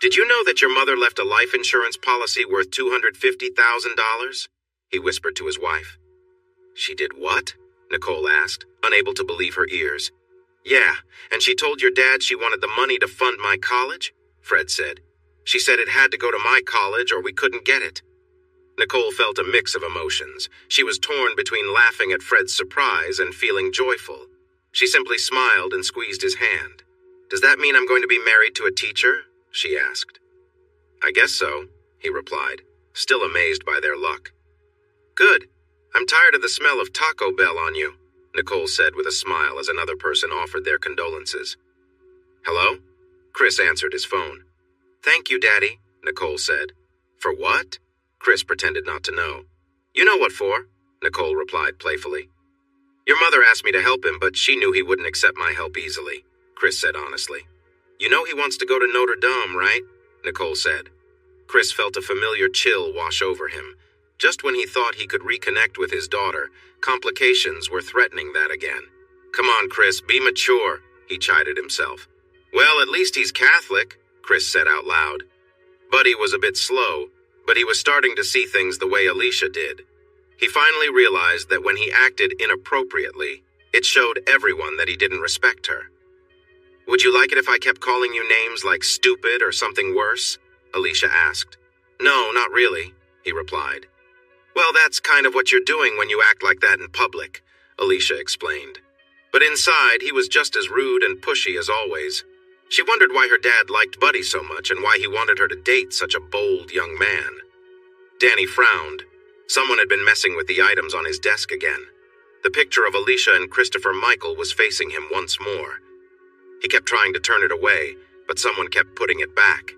Speaker 1: "Did you know that your mother left a life insurance policy worth $250,000? He whispered to his wife. "She did what?" Nicole asked, unable to believe her ears. "Yeah, and she told your dad she wanted the money to fund my college?" Fred said. "She said it had to go to my college or we couldn't get it." Nicole felt a mix of emotions. She was torn between laughing at Fred's surprise and feeling joyful. She simply smiled and squeezed his hand. "Does that mean I'm going to be married to a teacher?" she asked. "I guess so," he replied, still amazed by their luck. "Good. I'm tired of the smell of Taco Bell on you," Nicole said with a smile as another person offered their condolences. "Hello?" Chris answered his phone. "Thank you, Daddy," Nicole said. "For what?" Chris pretended not to know. "You know what for," Nicole replied playfully. "Your mother asked me to help him, but she knew he wouldn't accept my help easily," Chris said honestly. "You know he wants to go to Notre Dame, right?" Nicole said. Chris felt a familiar chill wash over him. Just when he thought he could reconnect with his daughter, complications were threatening that again. "Come on, Chris, be mature," he chided himself. "Well, at least he's Catholic," Chris said out loud. Buddy was a bit slow, but he was starting to see things the way Alicia did. He finally realized that when he acted inappropriately, it showed everyone that he didn't respect her. "Would you like it if I kept calling you names like stupid or something worse?" Alicia asked. "No, not really," he replied. "Well, that's kind of what you're doing when you act like that in public," Alicia explained. But inside, he was just as rude and pushy as always. She wondered why her dad liked Buddy so much and why he wanted her to date such a bold young man. Danny frowned. Someone had been messing with the items on his desk again. The picture of Alicia and Christopher Michael was facing him once more. He kept trying to turn it away, but someone kept putting it back.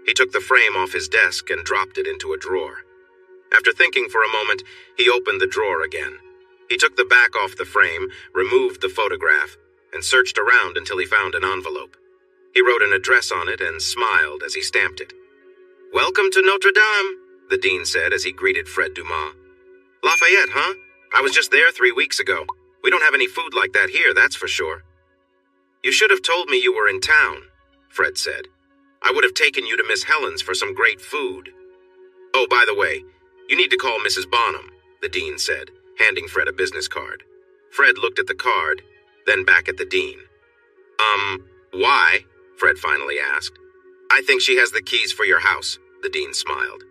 Speaker 1: He took the frame off his desk and dropped it into a drawer. After thinking for a moment, he opened the drawer again. He took the back off the frame, removed the photograph, and searched around until he found an envelope. He wrote an address on it and smiled as he stamped it. "Welcome to Notre Dame," the dean said as he greeted Fred Dumas. "Lafayette, huh? I was just there 3 weeks ago. We don't have any food like that here, that's for sure." "You should have told me you were in town," Fred said. I would have taken you to Miss Helen's for some great food. Oh, by the way, you need to call Mrs. Bonham, the dean said, handing Fred a business card. Fred looked at the card, then back at the dean. Why? Fred finally asked. I think she has the keys for your house, the dean smiled.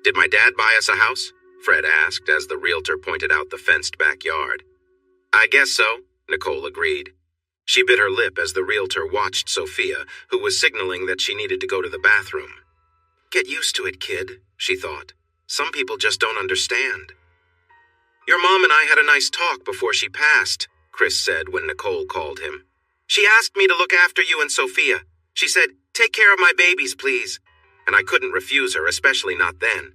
Speaker 1: Did my dad buy us a house? Fred asked as the realtor pointed out the fenced backyard. I guess so, Nicole agreed. She bit her lip as the realtor watched Sophia, who was signaling that she needed to go to the bathroom. Get used to it, kid, she thought. Some people just don't understand. Your mom and I had a nice talk before she passed, Chris said when Nicole called him. She asked me to look after you and Sophia. She said, take care of my babies, please. And I couldn't refuse her, especially not then.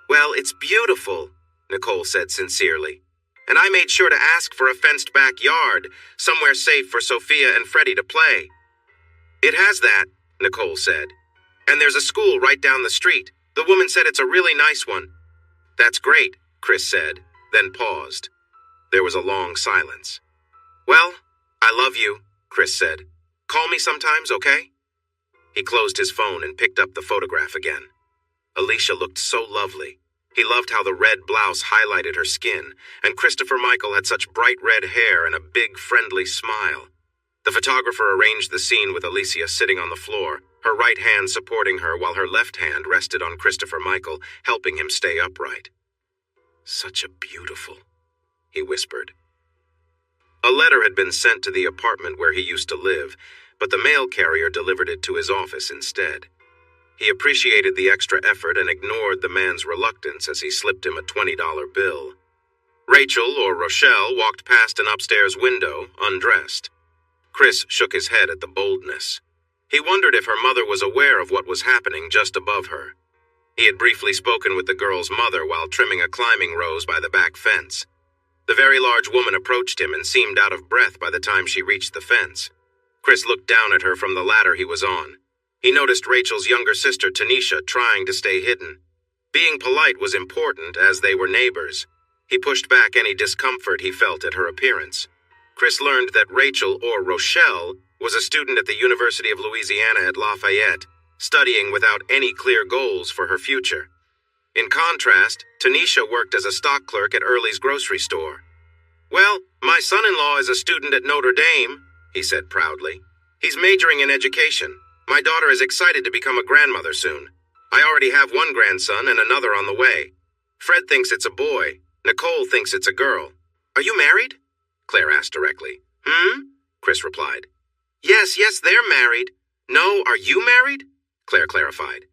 Speaker 1: Well, it's beautiful, Nicole said sincerely. And I made sure to ask for a fenced backyard, somewhere safe for Sophia and Freddie to play. It has that, Nicole said. And there's a school right down the street. The woman said it's a really nice one. That's great, Chris said, then paused. There was a long silence. Well, I love you, Chris said. Call me sometimes, okay? He closed his phone and picked up the photograph again. Alicia looked so lovely. He loved how the red blouse highlighted her skin, and Christopher Michael had such bright red hair and a big, friendly smile. The photographer arranged the scene with Alicia sitting on the floor, her right hand supporting her while her left hand rested on Christopher Michael, helping him stay upright. Such a beautiful, he whispered. A letter had been sent to the apartment where he used to live, but the mail carrier delivered it to his office instead. He appreciated the extra effort and ignored the man's reluctance as he slipped him a $20 bill. Rachel, or Rochelle, walked past an upstairs window, undressed. Chris shook his head at the boldness. He wondered if her mother was aware of what was happening just above her. He had briefly spoken with the girl's mother while trimming a climbing rose by the back fence. The very large woman approached him and seemed out of breath by the time she reached the fence. Chris looked down at her from the ladder he was on. He noticed Rachel's younger sister, Tanisha, trying to stay hidden. Being polite was important, as they were neighbors. He pushed back any discomfort he felt at her appearance. Chris learned that Rachel, or Rochelle, was a student at the University of Louisiana at Lafayette, studying without any clear goals for her future. In contrast, Tanisha worked as a stock clerk at Early's grocery store. Well, my son-in-law is a student at Notre Dame, he said proudly. He's majoring in education. My daughter is excited to become a grandmother soon. I already have one grandson and another on the way. Fred thinks it's a boy. Nicole thinks it's a girl. Are you married? Claire asked directly. Chris replied. Yes, they're married. No, are you married? Claire clarified.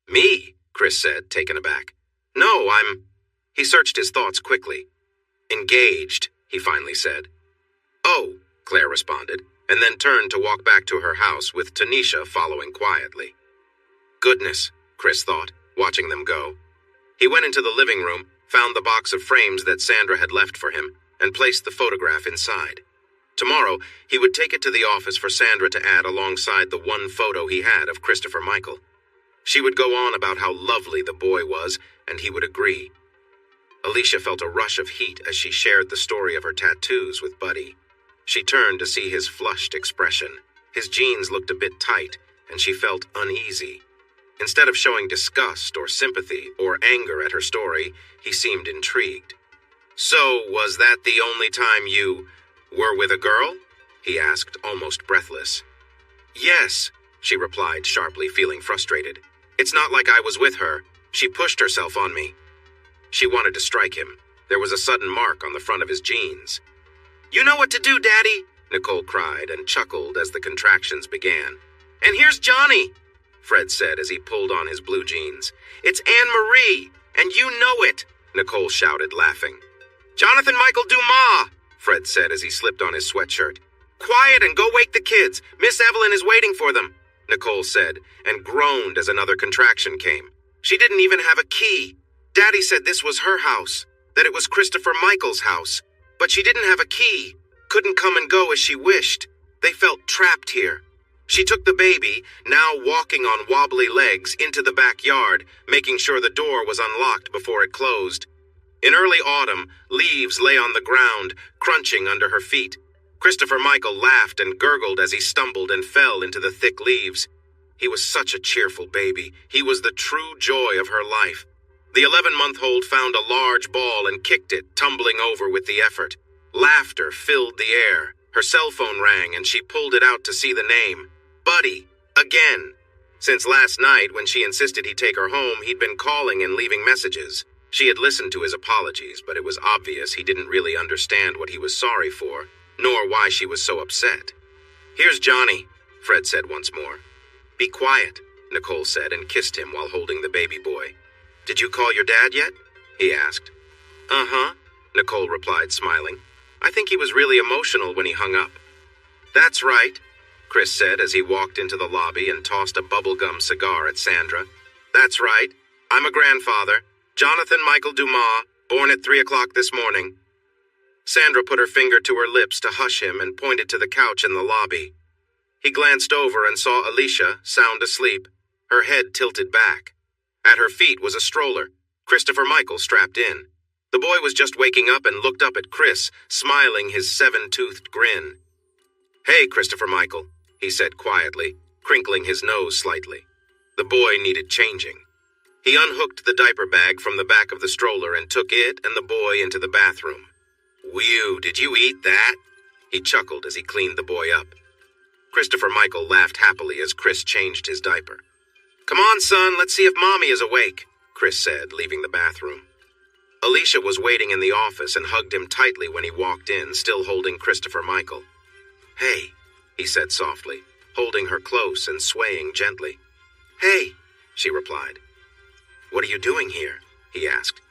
Speaker 1: Me? Chris said, taken aback. No, He searched his thoughts quickly. Engaged, he finally said. Oh, Claire responded, and then turned to walk back to her house with Tanisha following quietly. Goodness, Chris thought, watching them go. He went into the living room, found the box of frames that Sandra had left for him, and placed the photograph inside. Tomorrow, he would take it to the office for Sandra to add alongside the one photo he had of Christopher Michael. She would go on about how lovely the boy was, and he would agree. Alicia felt a rush of heat as she shared the story of her tattoos with Buddy. She turned to see his flushed expression. His jeans looked a bit tight, and she felt uneasy. Instead of showing disgust or sympathy or anger at her story, he seemed intrigued. So, was that the only time you were with a girl? He asked, almost breathless. Yes, she replied sharply, feeling frustrated. It's not like I was with her. She pushed herself on me. She wanted to strike him. There was a sudden mark on the front of his jeans. You know what to do, Daddy, Nicole cried and chuckled as the contractions began. And here's Johnny, Fred said as he pulled on his blue jeans. It's Anne-Marie, and you know it, Nicole shouted, laughing. Jonathan Michael Dumas, Fred said as he slipped on his sweatshirt. Quiet and go wake the kids. Miss Evelyn is waiting for them, Nicole said, and groaned as another contraction came. She didn't even have a key. Daddy said this was her house, that it was Christopher Michael's house, but she didn't have a key, couldn't come and go as she wished. They felt trapped here. She took the baby, now walking on wobbly legs, into the backyard, making sure the door was unlocked before it closed. In early autumn, leaves lay on the ground, crunching under her feet. Christopher Michael laughed and gurgled as he stumbled and fell into the thick leaves. He was such a cheerful baby. He was the true joy of her life. The 11-month-old found a large ball and kicked it, tumbling over with the effort. Laughter filled the air. Her cell phone rang and she pulled it out to see the name. Buddy. Again. Since last night, when she insisted he take her home, he'd been calling and leaving messages. She had listened to his apologies, but it was obvious he didn't really understand what he was sorry for, nor why she was so upset. "Here's Johnny," Fred said once more. "Be quiet," Nicole said and kissed him while holding the baby boy. "Did you call your dad yet?" he asked. "Uh-huh," Nicole replied, smiling. "I think he was really emotional when he hung up." "That's right," Chris said as he walked into the lobby and tossed a bubblegum cigar at Sandra. "That's right. I'm a grandfather. Jonathan Michael Dumas, born at 3 o'clock this morning." Sandra put her finger to her lips to hush him and pointed to the couch in the lobby. He glanced over and saw Alicia, sound asleep, her head tilted back. At her feet was a stroller, Christopher Michael strapped in. The boy was just waking up and looked up at Chris, smiling his 7-toothed grin. "Hey, Christopher Michael," he said quietly, crinkling his nose slightly. The boy needed changing. He unhooked the diaper bag from the back of the stroller and took it and the boy into the bathroom. "Whew, did you eat that?" He chuckled as he cleaned the boy up. Christopher Michael laughed happily as Chris changed his diaper. "Come on, son, let's see if Mommy is awake," Chris said, leaving the bathroom. Alicia was waiting in the office and hugged him tightly when he walked in, still holding Christopher Michael. "Hey," he said softly, holding her close and swaying gently. "Hey," she replied. "What are you doing here?" he asked.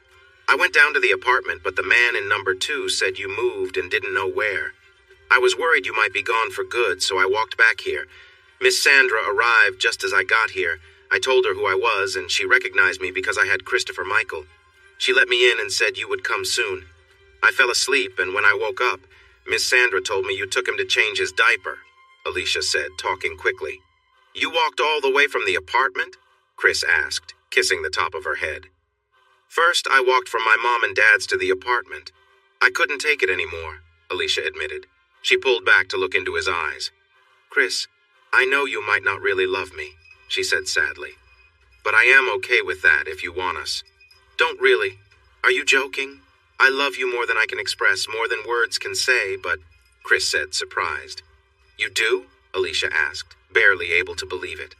Speaker 1: "I went down to the apartment, but the man in number 2 said you moved and didn't know where. I was worried you might be gone for good, so I walked back here. Miss Sandra arrived just as I got here. I told her who I was, and she recognized me because I had Christopher Michael. She let me in and said you would come soon. I fell asleep, and when I woke up, Miss Sandra told me you took him to change his diaper," Alicia said, talking quickly. "You walked all the way from the apartment?" Chris asked, kissing the top of her head. "First, I walked from my mom and dad's to the apartment. I couldn't take it anymore," Alicia admitted. She pulled back to look into his eyes. "Chris, I know you might not really love me," she said sadly. "But I am okay with that if you want us." "Don't really. Are you joking? I love you more than I can express, more than words can say, but," Chris said, surprised. "You do?" Alicia asked, barely able to believe it.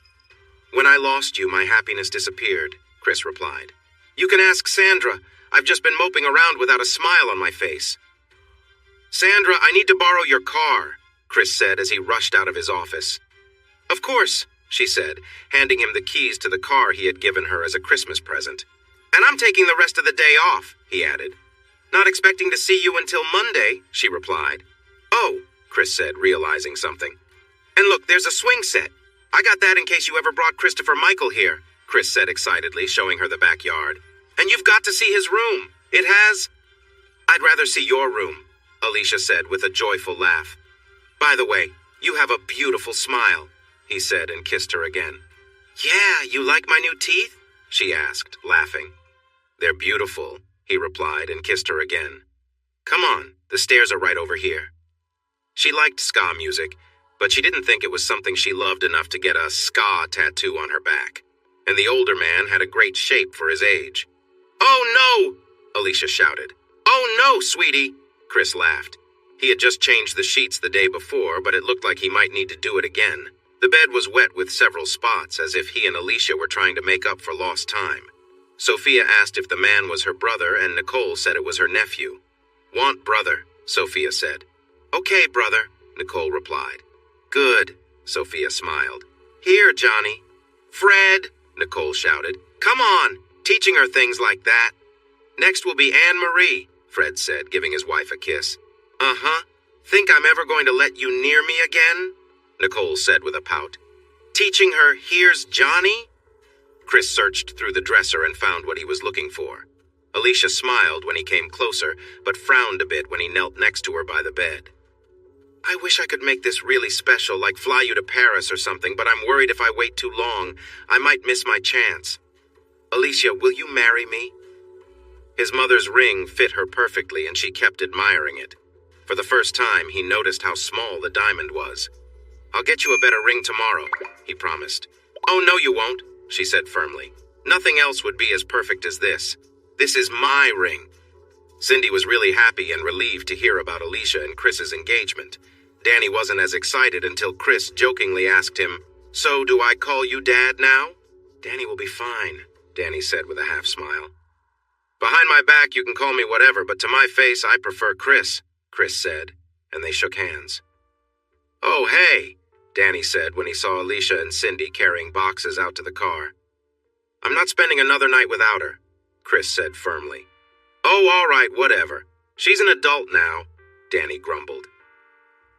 Speaker 1: "When I lost you, my happiness disappeared," Chris replied. "You can ask Sandra. I've just been moping around without a smile on my face." "Sandra, I need to borrow your car," Chris said as he rushed out of his office. "Of course," she said, handing him the keys to the car he had given her as a Christmas present. "And I'm taking the rest of the day off," he added. "Not expecting to see you until Monday," she replied. "Oh," Chris said, realizing something. "And look, there's a swing set. I got that in case you ever brought Christopher Michael here," Chris said excitedly, showing her the backyard. "And you've got to see his room. It has—" "I'd rather see your room," Alicia said with a joyful laugh. "By the way, you have a beautiful smile," he said and kissed her again. "Yeah, you like my new teeth?" she asked, laughing. "They're beautiful," he replied and kissed her again. "Come on, the stairs are right over here." She liked ska music, but she didn't think it was something she loved enough to get a ska tattoo on her back. And the older man had a great shape for his age. "Oh no!" Alicia shouted. "Oh no, sweetie!" Chris laughed. He had just changed the sheets the day before, but it looked like he might need to do it again. The bed was wet with several spots, as if he and Alicia were trying to make up for lost time. Sophia asked if the man was her brother, and Nicole said it was her nephew. "Want brother," Sophia said. "Okay, brother," Nicole replied. "Good," Sophia smiled. "Here, Johnny." "Fred," Nicole shouted. "Come on, teaching her things like that." "Next will be Anne-Marie," Fred said, giving his wife a kiss. "Uh-huh. Think I'm ever going to let you near me again?" Nicole said with a pout. "Teaching her, here's Johnny?" Chris searched through the dresser and found what he was looking for. Alicia smiled when he came closer, but frowned a bit when he knelt next to her by the bed. "I wish I could make this really special, like fly you to Paris or something, but I'm worried if I wait too long, I might miss my chance. Alicia, will you marry me?" His mother's ring fit her perfectly, and she kept admiring it. For the first time, he noticed how small the diamond was. "I'll get you a better ring tomorrow," he promised. "Oh, no, you won't," she said firmly. "Nothing else would be as perfect as this. This is my ring." Cindy was really happy and relieved to hear about Alicia and Chris's engagement. Danny wasn't as excited until Chris jokingly asked him, "So do I call you Dad now?" "Danny will be fine," Danny said with a half smile. "Behind my back you can call me whatever, but to my face I prefer Chris," Chris said, and they shook hands. "Oh, hey," Danny said when he saw Alicia and Cindy carrying boxes out to the car. "I'm not spending another night without her," Chris said firmly. "Oh, all right, whatever. She's an adult now," Danny grumbled.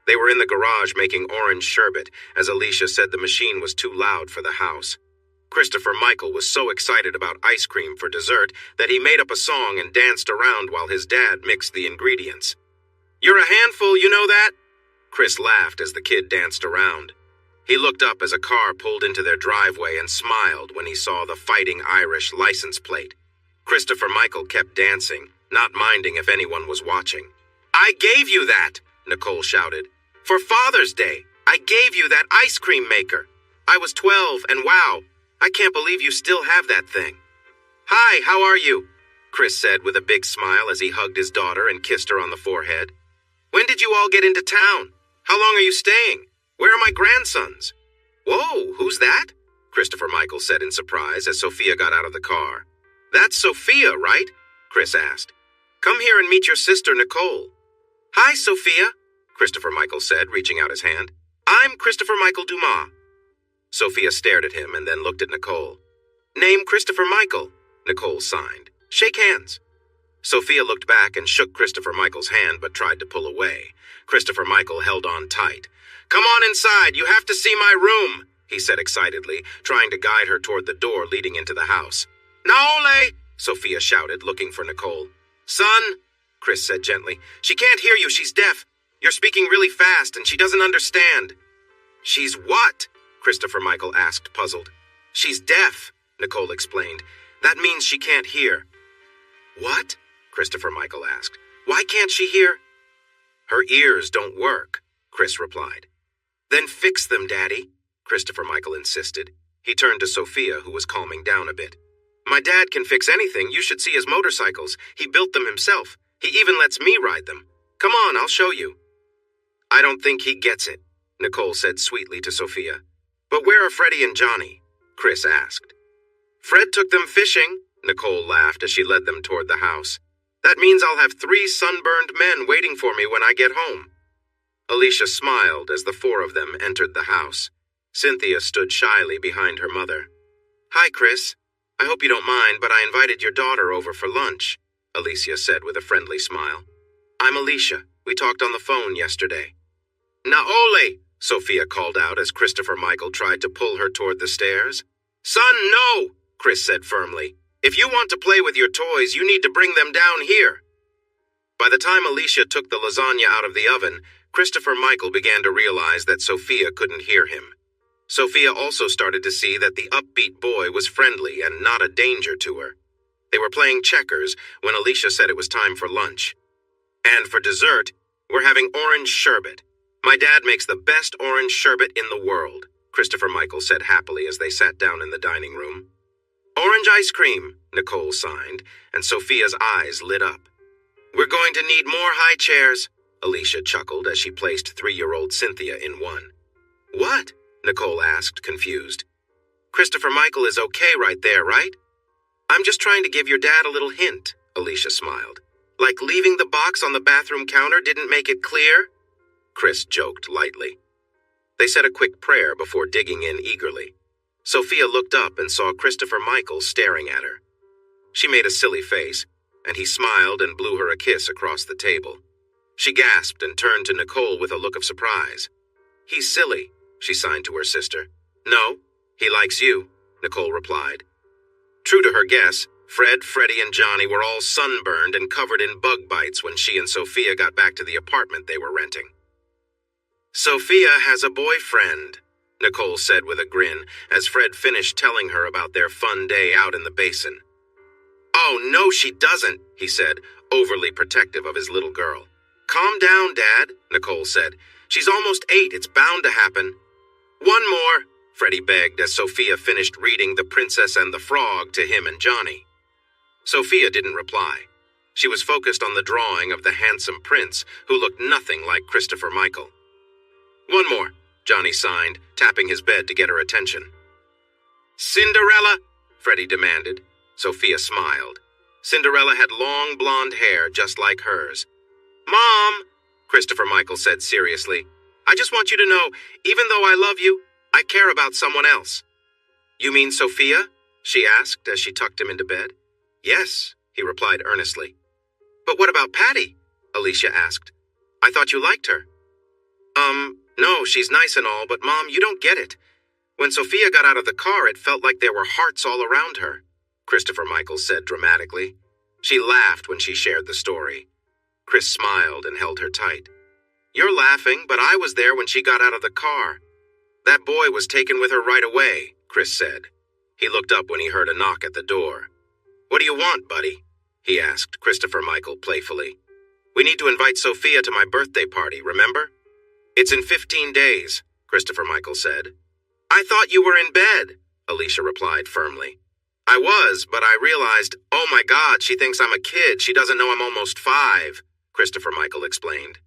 Speaker 1: They were in the garage making orange sherbet as Alicia said the machine was too loud for the house. Christopher Michael was so excited about ice cream for dessert that he made up a song and danced around while his dad mixed the ingredients. "You're a handful, you know that?" Chris laughed as the kid danced around. He looked up as a car pulled into their driveway and smiled when he saw the Fighting Irish license plate. Christopher Michael kept dancing, not minding if anyone was watching. "I gave you that!" Nicole shouted. "For Father's Day, I gave you that ice cream maker. I was 12, and wow, I can't believe you still have that thing." "Hi, how are you?" Chris said with a big smile as he hugged his daughter and kissed her on the forehead. "When did you all get into town? How long are you staying? Where are my grandsons?" "Whoa, who's that?" Christopher Michael said in surprise as Sophia got out of the car. "That's Sophia, right?" Chris asked. "Come here and meet your sister, Nicole." "Hi, Sophia," Christopher Michael said, reaching out his hand. "I'm Christopher Michael Dumas." Sophia stared at him and then looked at Nicole. "Name Christopher Michael," Nicole signed. "Shake hands." Sophia looked back and shook Christopher Michael's hand but tried to pull away. Christopher Michael held on tight. "Come on inside, you have to see my room," he said excitedly, trying to guide her toward the door leading into the house. "Naole!" Sophia shouted, looking for Nicole. "Son," Chris said gently, "she can't hear you, she's deaf. You're speaking really fast and she doesn't understand." "She's what?" Christopher Michael asked, puzzled. "She's deaf," Nicole explained. "That means she can't hear." "What?" Christopher Michael asked. "Why can't she hear?" "Her ears don't work," Chris replied. "Then fix them, Daddy," Christopher Michael insisted. He turned to Sophia, who was calming down a bit. "My dad can fix anything. You should see his motorcycles. He built them himself. He even lets me ride them. Come on, I'll show you." "I don't think he gets it," Nicole said sweetly to Sophia. "But where are Freddie and Johnny?" Chris asked. "Fred took them fishing," Nicole laughed as she led them toward the house. "That means I'll have 3 sunburned men waiting for me when I get home." Alicia smiled as the 4 of them entered the house. Cynthia stood shyly behind her mother. "Hi, Chris. I hope you don't mind, but I invited your daughter over for lunch," Alicia said with a friendly smile. "I'm Alicia. We talked on the phone yesterday." "Naole!" Sophia called out as Christopher Michael tried to pull her toward the stairs. "Son, no!" Chris said firmly. "If you want to play with your toys, you need to bring them down here." By the time Alicia took the lasagna out of the oven, Christopher Michael began to realize that Sophia couldn't hear him. Sophia also started to see that the upbeat boy was friendly and not a danger to her. They were playing checkers when Alicia said it was time for lunch. "And for dessert, we're having orange sherbet. My dad makes the best orange sherbet in the world," Christopher Michael said happily as they sat down in the dining room. "Orange ice cream," Nicole signed, and Sophia's eyes lit up. "We're going to need more high chairs," Alicia chuckled as she placed 3-year-old Cynthia in one. "What?" Nicole asked, confused. "Christopher Michael is okay right there, right?" "I'm just trying to give your dad a little hint," Alicia smiled. "Like leaving the box on the bathroom counter didn't make it clear?" Chris joked lightly. They said a quick prayer before digging in eagerly. Sophia looked up and saw Christopher Michael staring at her. She made a silly face, and he smiled and blew her a kiss across the table. She gasped and turned to Nicole with a look of surprise. "He's silly," she signed to her sister. "No, he likes you," Nicole replied. True to her guess, Fred, Freddie, and Johnny were all sunburned and covered in bug bites when she and Sophia got back to the apartment they were renting. "Sophia has a boyfriend," Nicole said with a grin as Fred finished telling her about their fun day out in the basin. "Oh, no, she doesn't," he said, overly protective of his little girl. "Calm down, Dad," Nicole said. "She's almost 8. It's bound to happen." "One more," Freddie begged as Sophia finished reading The Princess and the Frog to him and Johnny. Sophia didn't reply. She was focused on the drawing of the handsome prince who looked nothing like Christopher Michael. "One more," Johnny signed, tapping his bed to get her attention. "Cinderella," Freddie demanded. Sophia smiled. Cinderella had long blonde hair just like hers. "Mom," Christopher Michael said seriously, "I just want you to know, even though I love you, I care about someone else." "You mean Sophia?" she asked as she tucked him into bed. "Yes," he replied earnestly. "But what about Patty?" Alicia asked. "I thought you liked her." No, she's nice and all, but Mom, you don't get it. When Sophia got out of the car, it felt like there were hearts all around her," Christopher Michael said dramatically. She laughed when she shared the story. Chris smiled and held her tight. "You're laughing, but I was there when she got out of the car. That boy was taken with her right away," Chris said. He looked up when he heard a knock at the door. "What do you want, buddy?" he asked Christopher Michael playfully. "We need to invite Sophia to my birthday party, remember?" "It's in 15 days, Christopher Michael said. "I thought you were in bed," Alicia replied firmly. "I was, but I realized, oh my God, she thinks I'm a kid. She doesn't know I'm almost 5, Christopher Michael explained.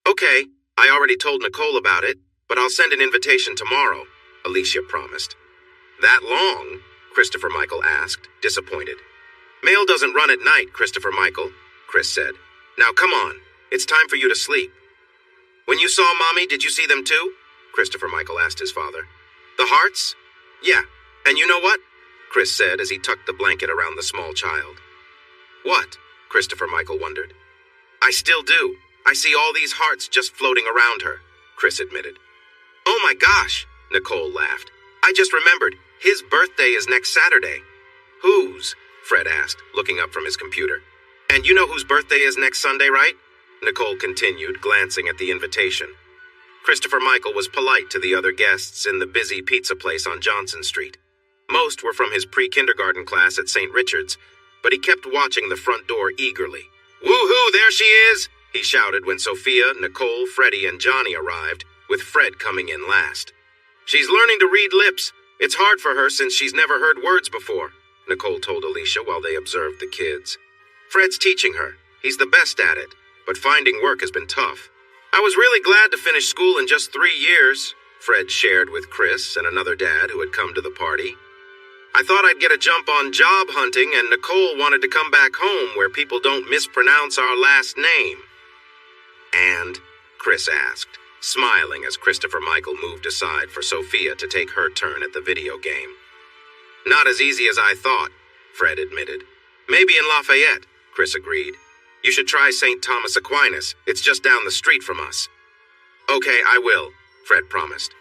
Speaker 1: "Okay, I already told Nicole about it, but I'll send an invitation tomorrow," Alicia promised. "That long?" Christopher Michael asked, disappointed. "Mail doesn't run at night, Christopher Michael," Chris said. "Now come on, it's time for you to sleep." "When you saw Mommy, did you see them too?" Christopher Michael asked his father. "The hearts?" "Yeah, and you know what?" Chris said as he tucked the blanket around the small child. "What?" Christopher Michael wondered. "I still do. I see all these hearts just floating around her," Chris admitted. "Oh my gosh," Nicole laughed. "I just remembered, his birthday is next Saturday." "Whose?" Fred asked, looking up from his computer. "And you know whose birthday is next Sunday, right?" Nicole continued, glancing at the invitation. Christopher Michael was polite to the other guests in the busy pizza place on Johnson Street. Most were from his pre-kindergarten class at St. Richard's, but he kept watching the front door eagerly. "Woohoo, there she is!" he shouted when Sophia, Nicole, Freddie, and Johnny arrived, with Fred coming in last. "She's learning to read lips. It's hard for her since she's never heard words before," Nicole told Alicia while they observed the kids. "Fred's teaching her. He's the best at it, but finding work has been tough. I was really glad to finish school in just 3 years," Fred shared with Chris and another dad who had come to the party. "I thought I'd get a jump on job hunting, and Nicole wanted to come back home where people don't mispronounce our last name." "And?" Chris asked, smiling as Christopher Michael moved aside for Sophia to take her turn at the video game. "Not as easy as I thought," Fred admitted. "Maybe in Lafayette," Chris agreed. "You should try St. Thomas Aquinas. It's just down the street from us." "Okay, I will," Fred promised.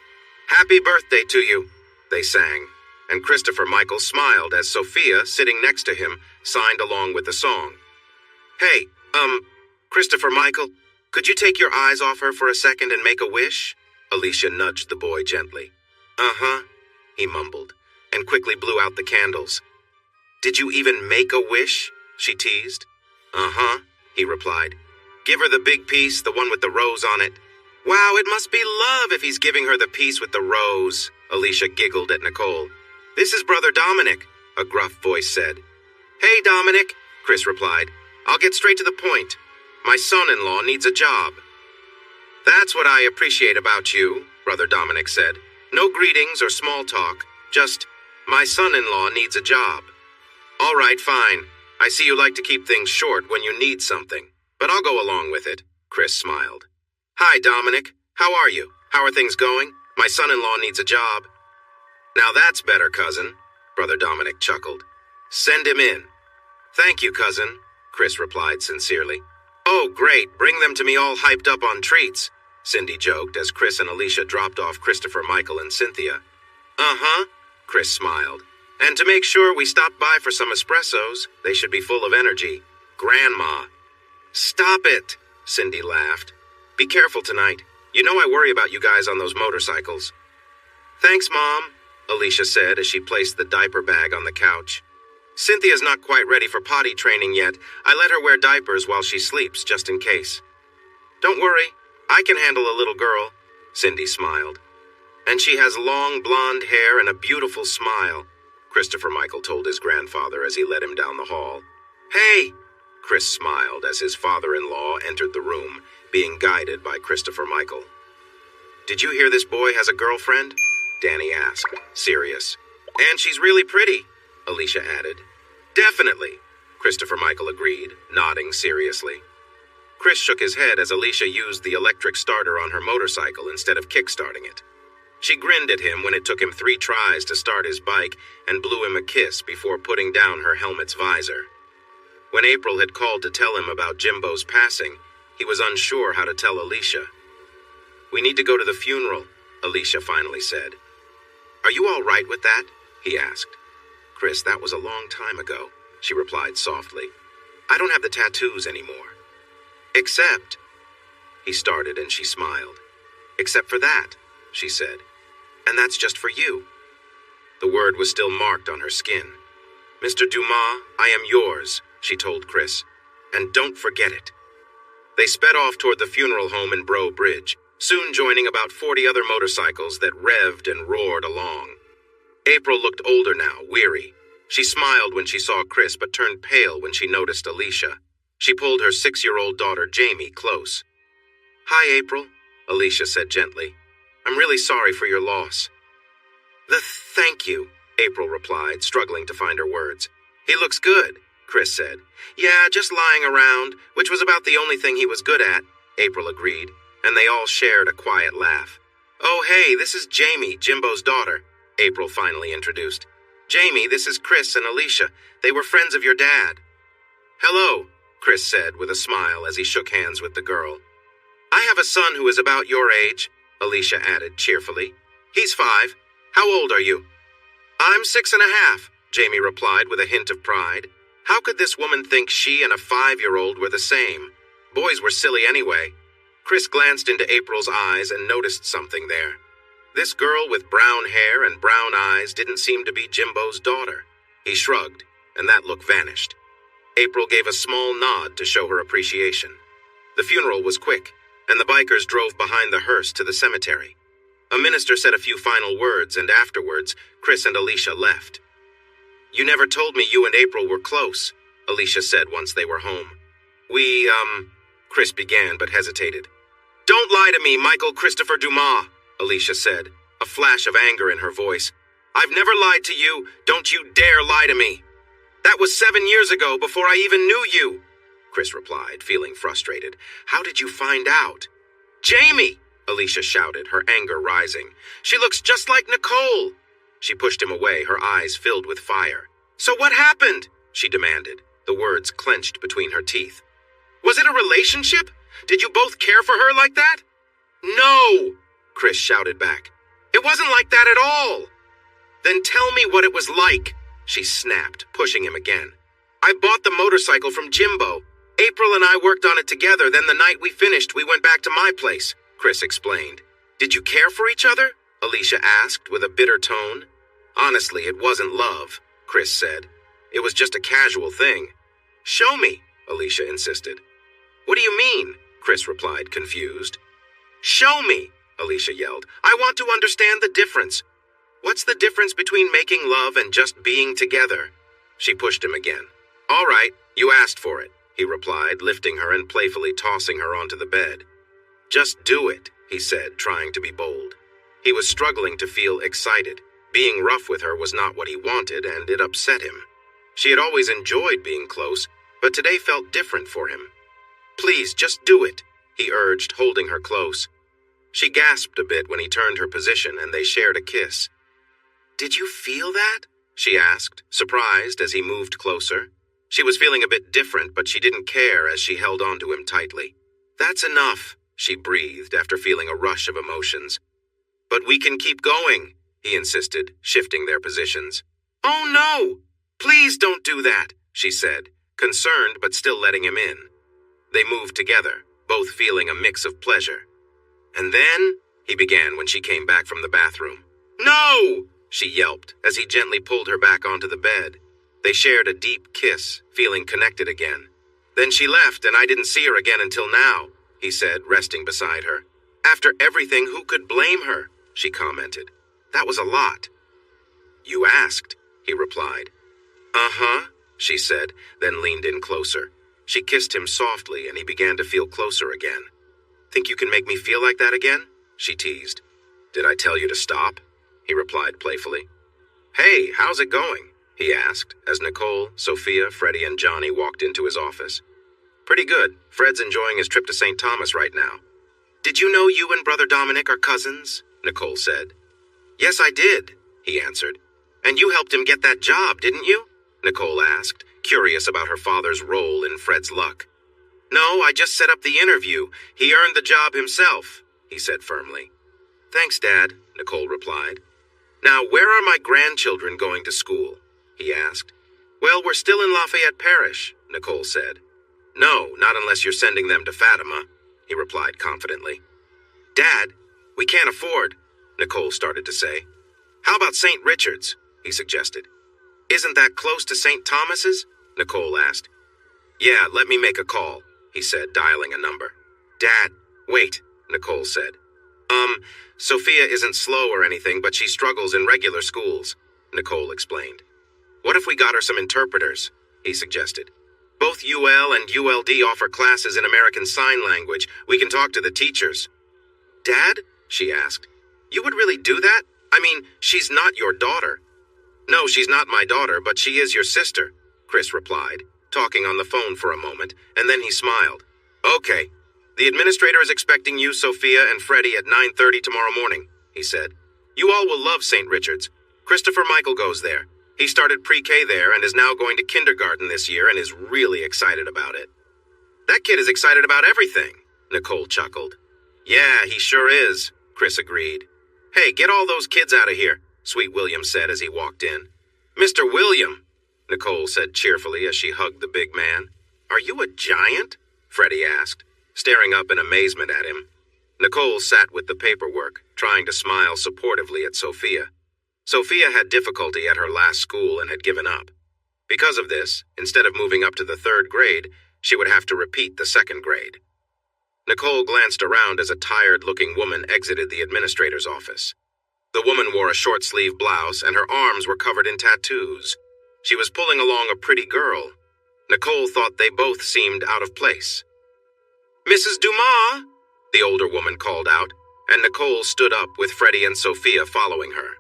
Speaker 1: "Happy birthday to you," they sang, and Christopher Michael smiled as Sophia, sitting next to him, signed along with the song. "Hey, Christopher Michael, could you take your eyes off her for a second and make a wish?" Alicia nudged the boy gently. "Uh-huh," he mumbled, and quickly blew out the candles. "Did you even make a wish?" she teased. "Uh-huh," he replied. "Give her the big piece, the one with the rose on it." "Wow, it must be love if he's giving her the piece with the rose," Alicia giggled at Nicole. "This is Brother Dominic," a gruff voice said. "Hey, Dominic," Chris replied. "I'll get straight to the point. My son-in-law needs a job." "That's what I appreciate about you," Brother Dominic said. "No greetings or small talk, just, my son-in-law needs a job." "All right, fine. I see you like to keep things short when you need something, but I'll go along with it," Chris smiled. "Hi, Dominic. How are you? How are things going? My son-in-law needs a job." "Now that's better, cousin," Brother Dominic chuckled. "Send him in." "Thank you, cousin," Chris replied sincerely. "Oh, great. Bring them to me all hyped up on treats," Cindy joked as Chris and Alicia dropped off Christopher Michael and Cynthia. "Uh-huh," Chris smiled. "And to make sure we stop by for some espressos, they should be full of energy. Grandma." "Stop it," Cindy laughed. "Be careful tonight. You know I worry about you guys on those motorcycles." "Thanks, Mom," Alicia said as she placed the diaper bag on the couch. "Cynthia's not quite ready for potty training yet. I let her wear diapers while she sleeps, just in case." "Don't worry, I can handle a little girl," Cindy smiled. And she has long blonde hair and a beautiful smile, Christopher Michael told his grandfather as he led him down the hall. Hey! Chris smiled as his father-in-law entered the room, being guided by Christopher Michael. Did you hear this boy has a girlfriend? Danny asked, serious. And she's really pretty, Alicia added. Definitely, Christopher Michael agreed, nodding seriously. Chris shook his head as Alicia used the electric starter on her motorcycle instead of kick-starting it. She grinned at him when it took him 3 tries to start his bike and blew him a kiss before putting down her helmet's visor. When April had called to tell him about Jimbo's passing, he was unsure how to tell Alicia. We need to go to the funeral, Alicia finally said. Are you all right with that? He asked. Chris, that was a long time ago, she replied softly. I don't have the tattoos anymore. Except, he started and she smiled. Except for that, she said. And that's just for you. The word was still marked on her skin. Mr. Dumas, I am yours, she told Chris. And don't forget it. They sped off toward the funeral home in Breaux Bridge, soon joining about 40 other motorcycles that revved and roared along. April looked older now, weary. She smiled when she saw Chris, but turned pale when she noticed Alicia. She pulled her 6-year-old daughter, Jamie, close. Hi, April, Alicia said gently. I'm really sorry for your loss. Thank you, April replied, struggling to find her words. He looks good, Chris said. Yeah, just lying around, which was about the only thing he was good at, April agreed, and they all shared a quiet laugh. Oh, hey, this is Jamie, Jimbo's daughter, April finally introduced. Jamie, this is Chris and Alicia. They were friends of your dad. Hello, Chris said with a smile as he shook hands with the girl. I have a son who is about your age, Alicia added cheerfully. He's 5. How old are you? I'm 6.5, Jamie replied with a hint of pride. How could this woman think she and a 5-year-old were the same? Boys were silly anyway. Chris glanced into April's eyes and noticed something there. This girl with brown hair and brown eyes didn't seem to be Jimbo's daughter. He shrugged, and that look vanished. April gave a small nod to show her appreciation. The funeral was quick, and the bikers drove behind the hearse to the cemetery. A minister said a few final words, and afterwards, Chris and Alicia left. You never told me you and April were close, Alicia said once they were home. Chris began but hesitated. Don't lie to me, Michael Christopher Dumas, Alicia said, a flash of anger in her voice. I've never lied to you. Don't you dare lie to me. That was 7 years ago, before I even knew you, Chris replied, feeling frustrated. How did you find out? Jamie, Alicia shouted, her anger rising. She looks just like Nicole. She pushed him away, her eyes filled with fire. So what happened? She demanded, the words clenched between her teeth. Was it a relationship? Did you both care for her like that? No, Chris shouted back. It wasn't like that at all. Then tell me what it was like, she snapped, pushing him again. I bought the motorcycle from Jimbo. April and I worked on it together, then the night we finished, we went back to my place, Chris explained. Did you care for each other? Alicia asked with a bitter tone. Honestly, it wasn't love, Chris said. It was just a casual thing. Show me, Alicia insisted. What do you mean? Chris replied, confused. Show me, Alicia yelled. I want to understand the difference. What's the difference between making love and just being together? She pushed him again. All right, you asked for it, he replied, lifting her and playfully tossing her onto the bed. Just do it, he said, trying to be bold. He was struggling to feel excited. Being rough with her was not what he wanted, and it upset him. She had always enjoyed being close, but today felt different for him. Please, just do it, he urged, holding her close. She gasped a bit when he turned her position, and they shared a kiss. Did you feel that? She asked, surprised as he moved closer. She was feeling a bit different, but she didn't care as she held onto him tightly. That's enough, she breathed after feeling a rush of emotions. But we can keep going, he insisted, shifting their positions. Oh no! Please don't do that, she said, concerned but still letting him in. They moved together, both feeling a mix of pleasure. And then, he began when she came back from the bathroom. No! She yelped as he gently pulled her back onto the bed. They shared a deep kiss, feeling connected again. Then she left and I didn't see her again until now, he said, resting beside her. After everything, who could blame her? she commented. That was a lot. You asked, he replied. Uh-huh, she said, then leaned in closer. She kissed him softly, and he began to feel closer again. Think you can make me feel like that again? She teased. Did I tell you to stop? He replied playfully. Hey, how's it going? He asked, as Nicole, Sophia, Freddie, and Johnny walked into his office. Pretty good. Fred's enjoying his trip to St. Thomas right now. Did you know you and Brother Dominic are cousins? Nicole said. Yes, I did, he answered. And you helped him get that job, didn't you? Nicole asked, curious about her father's role in Fred's luck. No, I just set up the interview. He earned the job himself, he said firmly. Thanks, Dad, Nicole replied. Now, where are my grandchildren going to school? He asked. Well, we're still in Lafayette Parish, Nicole said. No, not unless you're sending them to Fatima, he replied confidently. Dad, we can't afford, Nicole started to say. How about St. Richard's? He suggested. Isn't that close to St. Thomas's? Nicole asked. Yeah, let me make a call, he said, dialing a number. Dad, wait, Nicole said. Sophia isn't slow or anything, but she struggles in regular schools, Nicole explained. What if we got her some interpreters? He suggested. Both UL and ULD offer classes in American Sign Language. We can talk to the teachers. Dad? She asked. You would really do that? I mean, she's not your daughter. No, she's not my daughter, but she is your sister, Chris replied, talking on the phone for a moment, and then he smiled. Okay. The administrator is expecting you, Sophia, and Freddie at 9:30 tomorrow morning, he said. You all will love St. Richard's. Christopher Michael goes there. He started pre-K there and is now going to kindergarten this year and is really excited about it. That kid is excited about everything, Nicole chuckled. Yeah, he sure is, Chris agreed. Hey, get all those kids out of here, Sweet William said as he walked in. Mr. William, Nicole said cheerfully as she hugged the big man. Are you a giant? Freddie asked, staring up in amazement at him. Nicole sat with the paperwork, trying to smile supportively at Sophia. Sophia had difficulty at her last school and had given up. Because of this, instead of moving up to the 3rd grade, she would have to repeat the 2nd grade. Nicole glanced around as a tired-looking woman exited the administrator's office. The woman wore a short-sleeve blouse and her arms were covered in tattoos. She was pulling along a pretty girl. Nicole thought they both seemed out of place. Mrs. Dumas, the older woman called out, and Nicole stood up with Freddie and Sophia following her.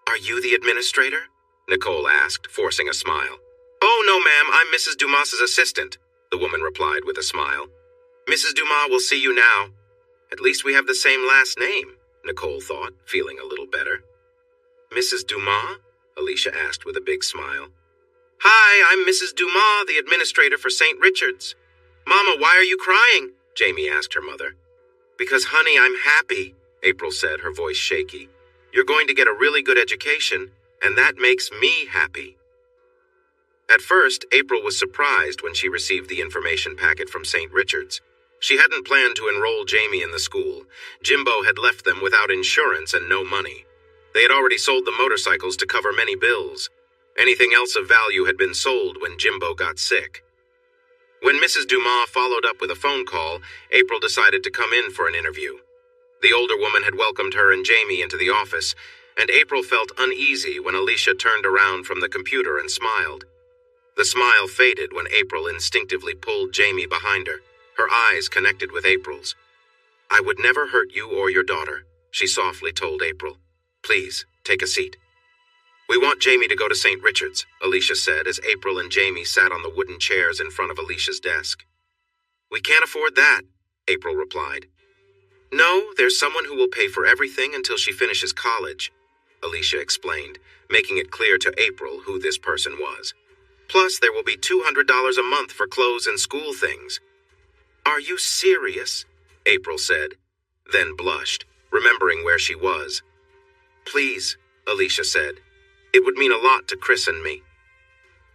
Speaker 1: Are you the administrator? Nicole asked, forcing a smile. Oh, no, ma'am, I'm Mrs. Dumas's assistant, the woman replied with a smile. Mrs. Dumas will see you now. At least we have the same last name, Nicole thought, feeling a little better. Mrs. Dumas? Alicia asked with a big smile. Hi, I'm Mrs. Dumas, the administrator for St. Richard's. Mama, why are you crying? Jamie asked her mother. Because, honey, I'm happy, April said, her voice shaky. You're going to get a really good education, and that makes me happy. At first, April was surprised when she received the information packet from St. Richard's. She hadn't planned to enroll Jamie in the school. Jimbo had left them without insurance and no money. They had already sold the motorcycles to cover many bills. Anything else of value had been sold when Jimbo got sick. When Mrs. Dumas followed up with a phone call, April decided to come in for an interview. The older woman had welcomed her and Jamie into the office, and April felt uneasy when Alicia turned around from the computer and smiled. The smile faded when April instinctively pulled Jamie behind her, her eyes connected with April's. I would never hurt you or your daughter, she softly told April. Please, take a seat. We want Jamie to go to St. Richard's, Alicia said as April and Jamie sat on the wooden chairs in front of Alicia's desk. We can't afford that, April replied. No, there's someone who will pay for everything until she finishes college, Alicia explained, making it clear to April who this person was. Plus, there will be $200 a month for clothes and school things. Are you serious? April said, then blushed, remembering where she was. Please, Alicia said. It would mean a lot to Chris and me.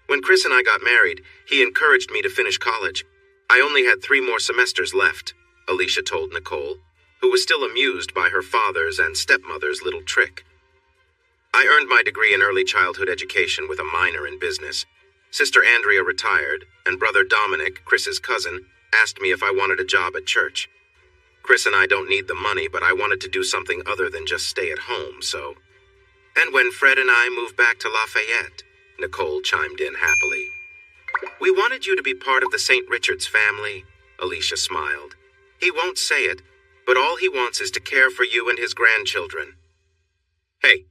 Speaker 1: When Chris and I got married, he encouraged me to finish college. I only had 3 more semesters left, Alicia told Nicole, who was still amused by her father's and stepmother's little trick. I earned my degree in early childhood education with a minor in business. Sister Andrea retired, and brother Dominic, Chris's cousin, asked me if I wanted a job at church. Chris and I don't need the money, but I wanted to do something other than just stay at home, so... And when Fred and I moved back to Lafayette, Nicole chimed in happily. We wanted you to be part of the St. Richard's family, Alicia smiled. He won't say it, but all he wants is to care for you and his grandchildren. Hey,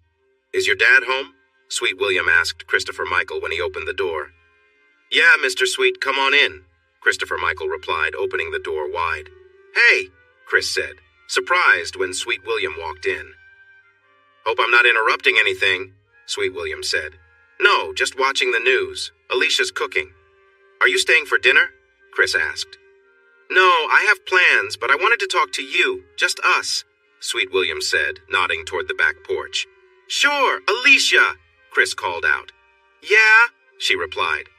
Speaker 1: is your dad home? Sweet William asked Christopher Michael when he opened the door. Yeah, Mr. Sweet, come on in, Christopher Michael replied, opening the door wide. Hey, Chris said, surprised when Sweet William walked in. Hope I'm not interrupting anything, Sweet William said. No, just watching the news. Alicia's cooking. Are you staying for dinner? Chris asked. No, I have plans, but I wanted to talk to you, just us, Sweet William said, nodding toward the back porch. Sure, Alicia, Chris called out. Yeah, she replied.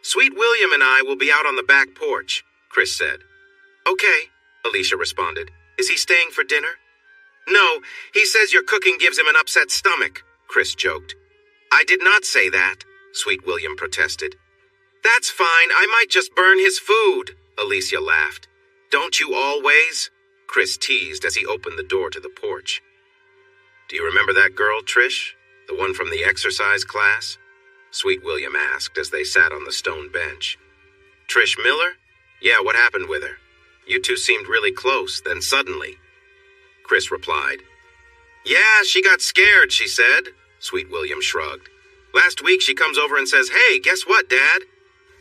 Speaker 1: Sweet William and I will be out on the back porch, Chris said. Okay, Alicia responded. Is he staying for dinner? No, he says your cooking gives him an upset stomach, Chris joked. I did not say that, Sweet William protested. That's fine, I might just burn his food, Alicia laughed. Don't you always? Chris teased as he opened the door to the porch. Do you remember that girl, Trish? The one from the exercise class? Sweet William asked as they sat on the stone bench. Trish Miller? Yeah, what happened with her? You two seemed really close, then suddenly. Chris replied. Yeah, she got scared, she said. Sweet William shrugged. Last week she comes over and says, Hey, guess what, Dad?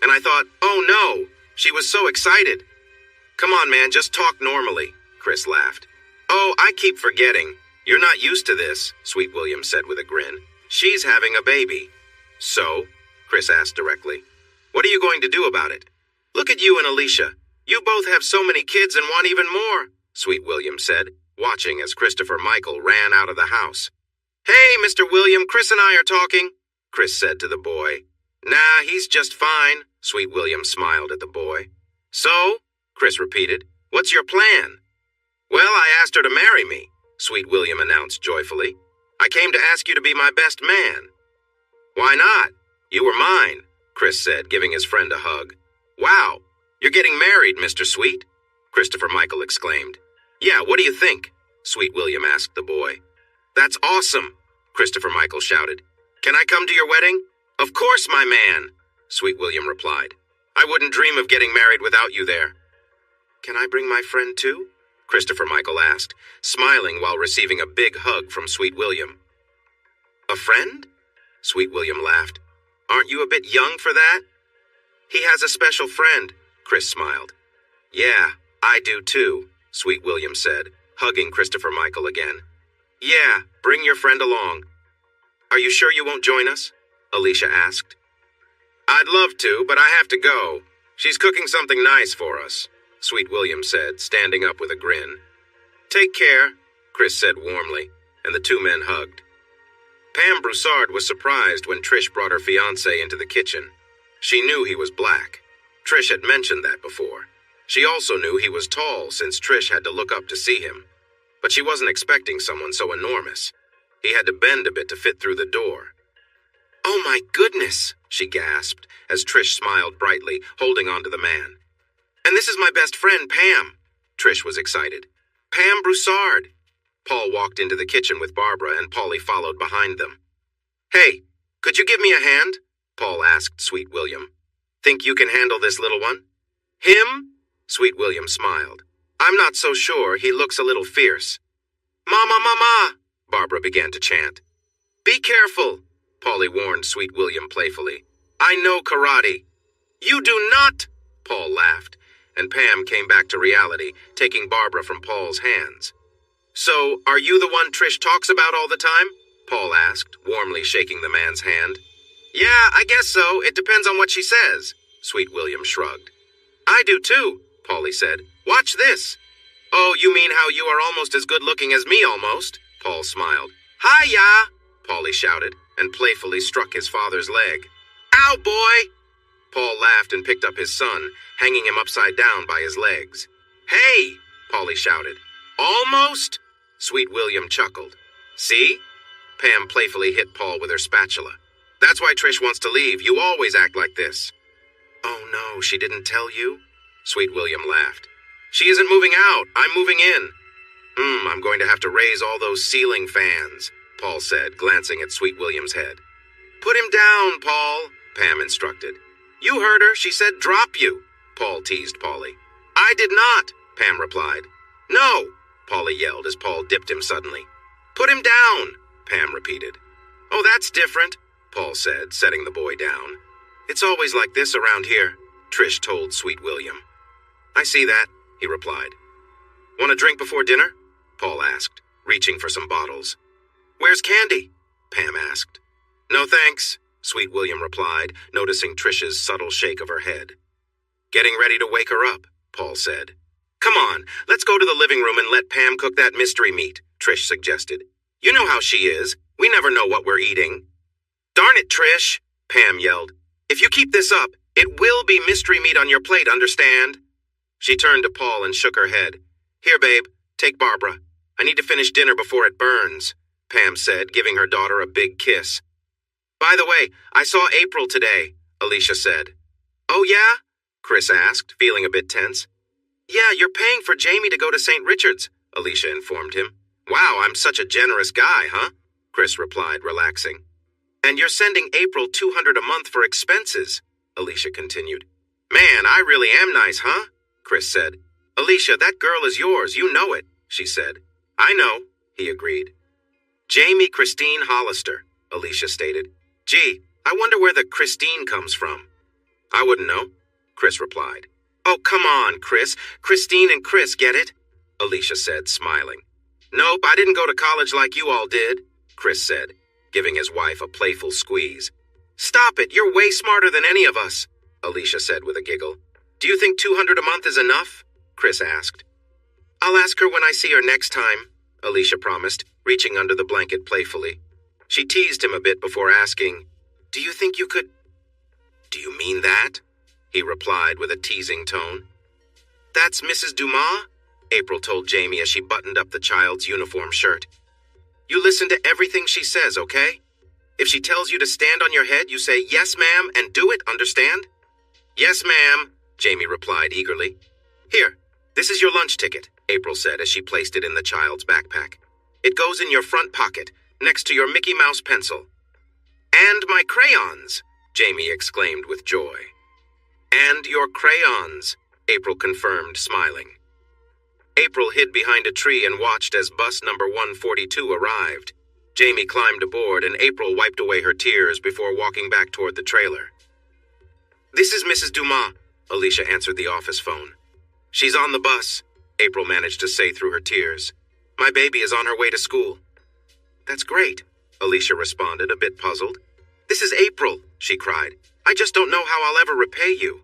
Speaker 1: And I thought, oh no, she was so excited. Come on, man, just talk normally, Chris laughed. Oh, I keep forgetting. You're not used to this, Sweet William said with a grin. She's having a baby. So? Chris asked directly. What are you going to do about it? Look at you and Alicia. You both have so many kids and want even more, Sweet William said, watching as Christopher Michael ran out of the house. Hey, Mr. William, Chris and I are talking, Chris said to the boy. Nah, he's just fine, Sweet William smiled at the boy. So? Chris repeated. What's your plan? Well, I asked her to marry me, Sweet William announced joyfully. I came to ask you to be my best man. Why not? You were mine, Chris said, giving his friend a hug. Wow, you're getting married, Mr. Sweet, Christopher Michael exclaimed. Yeah, what do you think? Sweet William asked the boy. That's awesome, Christopher Michael shouted. Can I come to your wedding? Of course, my man, Sweet William replied. I wouldn't dream of getting married without you there. Can I bring my friend too? Christopher Michael asked, smiling while receiving a big hug from Sweet William. A friend? Sweet William laughed. Aren't you a bit young for that? He has a special friend, Chris smiled. Yeah, I do too, Sweet William said, hugging Christopher Michael again. Yeah, bring your friend along. Are you sure you won't join us? Alicia asked. I'd love to, but I have to go. She's cooking something nice for us, Sweet William said, standing up with a grin. Take care, Chris said warmly, and the two men hugged. Pam Broussard was surprised when Trish brought her fiancé into the kitchen. She knew he was black. Trish had mentioned that before. She also knew he was tall since Trish had to look up to see him. But she wasn't expecting someone so enormous. He had to bend a bit to fit through the door. Oh my goodness, she gasped as Trish smiled brightly, holding on to the man. And this is my best friend, Pam. Trish was excited. Pam Broussard. Paul walked into the kitchen with Barbara and Polly followed behind them. Hey, could you give me a hand? Paul asked Sweet William. Think you can handle this little one? Him? Sweet William smiled. I'm not so sure, he looks a little fierce. Mama, mama, Barbara began to chant. Be careful, Polly warned Sweet William playfully. I know karate. You do not, Paul laughed, and Pam came back to reality, taking Barbara from Paul's hands. So, are you the one Trish talks about all the time? Paul asked, warmly shaking the man's hand. Yeah, I guess so. It depends on what she says, Sweet William shrugged. I do too, Polly said. Watch this. Oh, you mean how you are almost as good-looking as me, almost? Paul smiled. Hi-ya, Polly shouted, and playfully struck his father's leg. Ow, boy! Paul laughed and picked up his son, hanging him upside down by his legs. Hey, Polly shouted. Almost? Sweet William chuckled. See? Pam playfully hit Paul with her spatula. That's why Trish wants to leave. You always act like this. Oh no, she didn't tell you? Sweet William laughed. She isn't moving out. I'm moving in. I'm going to have to raise all those ceiling fans, Paul said, glancing at Sweet William's head. Put him down, Paul, Pam instructed. You heard her. She said drop you, Paul teased Polly. I did not, Pam replied. No, Polly yelled as Paul dipped him suddenly. Put him down, Pam repeated. Oh, that's different, Paul said, setting the boy down. It's always like this around here, Trish told Sweet William. I see that, he replied. Want a drink before dinner? Paul asked, reaching for some bottles. Where's Candy? Pam asked. No thanks, Sweet William replied, noticing Trish's subtle shake of her head. Getting ready to wake her up, Paul said. Come on, let's go to the living room and let Pam cook that mystery meat, Trish suggested. You know how she is. We never know what we're eating. Darn it, Trish, Pam yelled. If you keep this up, it will be mystery meat on your plate, understand? She turned to Paul and shook her head. Here, babe, take Barbara. I need to finish dinner before it burns, Pam said, giving her daughter a big kiss. By the way, I saw April today, Alicia said. Oh, yeah? Chris asked, feeling a bit tense. Yeah, you're paying for Jamie to go to St. Richard's, Alicia informed him. Wow, I'm such a generous guy, huh? Chris replied, relaxing. And you're sending April $200 a month for expenses, Alicia continued. Man, I really am nice, huh? Chris said. Alicia, that girl is yours, you know it, she said. I know, he agreed. Jamie Christine Hollister, Alicia stated. Gee, I wonder where the Christine comes from. I wouldn't know, Chris replied. Oh, come on, Chris. Christine and Chris, get it? Alicia said, smiling. Nope, I didn't go to college like you all did, Chris said, giving his wife a playful squeeze. Stop it, you're way smarter than any of us, Alicia said with a giggle. Do you think $200 a month is enough? Chris asked. I'll ask her when I see her next time, Alicia promised, reaching under the blanket playfully. She teased him a bit before asking, Do you think you could... Do you mean that? He replied with a teasing tone. That's Mrs. Dumas, April told Jamie as she buttoned up the child's uniform shirt. You listen to everything she says, okay? If she tells you to stand on your head, you say, yes, ma'am, and do it, understand? Yes, ma'am, Jamie replied eagerly. Here, this is your lunch ticket, April said as she placed it in the child's backpack. It goes in your front pocket, next to your Mickey Mouse pencil. And my crayons, Jamie exclaimed with joy. And your crayons, April confirmed, smiling. April hid behind a tree and watched as bus number 142 arrived. Jamie climbed aboard and April wiped away her tears before walking back toward the trailer. This is Mrs. Dumas, Alicia answered the office phone. She's on the bus, April managed to say through her tears. My baby is on her way to school. That's great, Alicia responded, a bit puzzled. This is April, she cried. I just don't know how I'll ever repay you.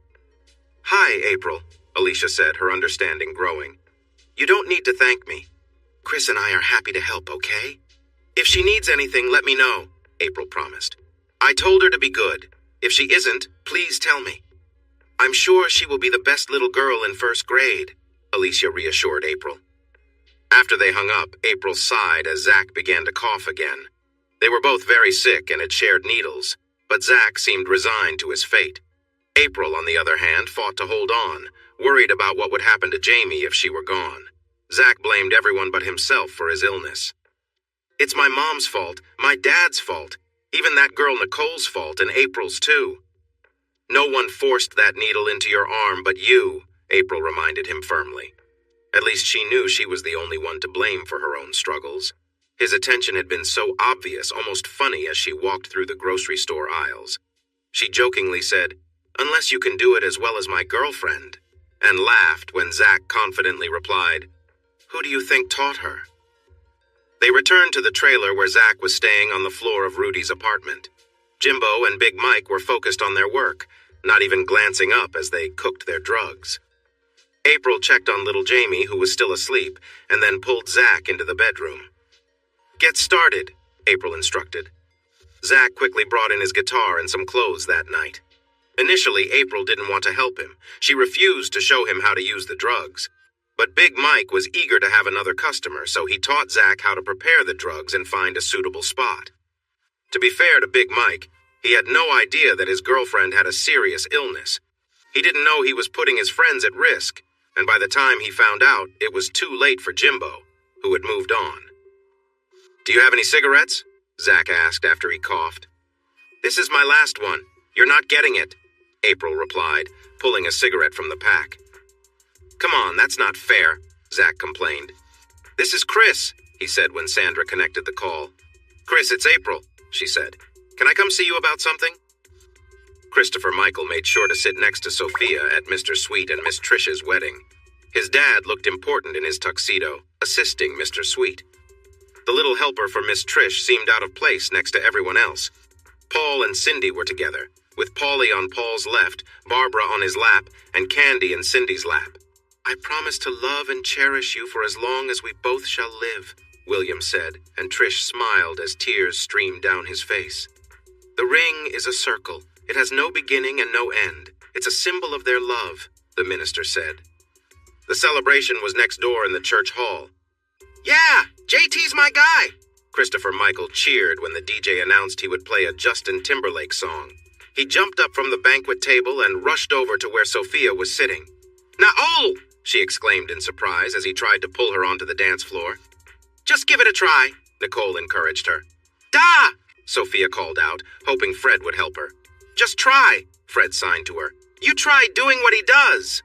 Speaker 1: Hi, April, Alicia said, her understanding growing. You don't need to thank me. Chris and I are happy to help, okay? If she needs anything, let me know, April promised. I told her to be good. If she isn't, please tell me. I'm sure she will be the best little girl in first grade, Alicia reassured April. After they hung up, April sighed as Zach began to cough again. They were both very sick and had shared needles, but Zach seemed resigned to his fate. April, on the other hand, fought to hold on, worried about what would happen to Jamie if she were gone. Zach blamed everyone but himself for his illness. It's my mom's fault, my dad's fault, even that girl Nicole's fault and April's too. No one forced that needle into your arm but you, April reminded him firmly. At least she knew she was the only one to blame for her own struggles. His attention had been so obvious, almost funny, as she walked through the grocery store aisles. She jokingly said, "Unless you can do it as well as my girlfriend," and laughed when Zach confidently replied, "Who do you think taught her?" They returned to the trailer where Zach was staying on the floor of Rudy's apartment. Jimbo and Big Mike were focused on their work, not even glancing up as they cooked their drugs. April checked on little Jamie, who was still asleep, and then pulled Zach into the bedroom. "Get started," April instructed. Zach quickly brought in his guitar and some clothes that night. Initially, April didn't want to help him. She refused to show him how to use the drugs. But Big Mike was eager to have another customer, so he taught Zach how to prepare the drugs and find a suitable spot. To be fair to Big Mike, he had no idea that his girlfriend had a serious illness. He didn't know he was putting his friends at risk. and by the time he found out, it was too late for Jimbo, who had moved on. "Do you have any cigarettes?" Zach asked after he coughed. "This is my last one. You're not getting it," April replied, pulling a cigarette from the pack. "Come on, that's not fair," Zach complained. "This is Chris," he said when Sandra connected the call. "Chris, it's April," she said. "Can I come see you about something?" Christopher Michael made sure to sit next to Sophia at Mr. Sweet and Miss Trish's wedding. His dad looked important in his tuxedo, assisting Mr. Sweet. The little helper for Miss Trish seemed out of place next to everyone else. Paul and Cindy were together, with Paulie on Paul's left, Barbara on his lap, and Candy in Cindy's lap. "I promise to love and cherish you for as long as we both shall live," William said, and Trish smiled as tears streamed down his face. "The ring is a circle. It has no beginning and no end. It's a symbol of their love," the minister said. The celebration was next door in the church hall. "Yeah, JT's my guy!" Christopher Michael cheered when the DJ announced he would play a Justin Timberlake song. He jumped up from the banquet table and rushed over to where Sophia was sitting. "Naol!" she exclaimed in surprise as he tried to pull her onto the dance floor. "Just give it a try," Nicole encouraged her. "Da!" Sophia called out, hoping Fred would help her. "Just try," Fred signed to her. "You try doing what he does."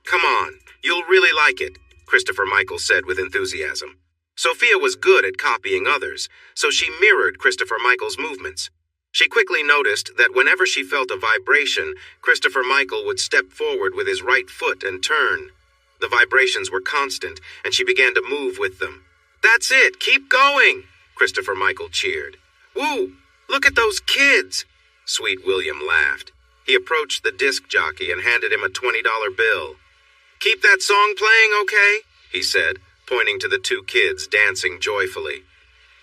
Speaker 1: "Come on, you'll really like it," Christopher Michael said with enthusiasm. Sophia was good at copying others, so she mirrored Christopher Michael's movements. She quickly noticed that whenever she felt a vibration, Christopher Michael would step forward with his right foot and turn. The vibrations were constant, and she began to move with them. "That's it, keep going," Christopher Michael cheered. "Woo, look at those kids." Sweet William laughed. He approached the disc jockey and handed him a $20 bill. "Keep that song playing, okay?" he said, pointing to the two kids dancing joyfully.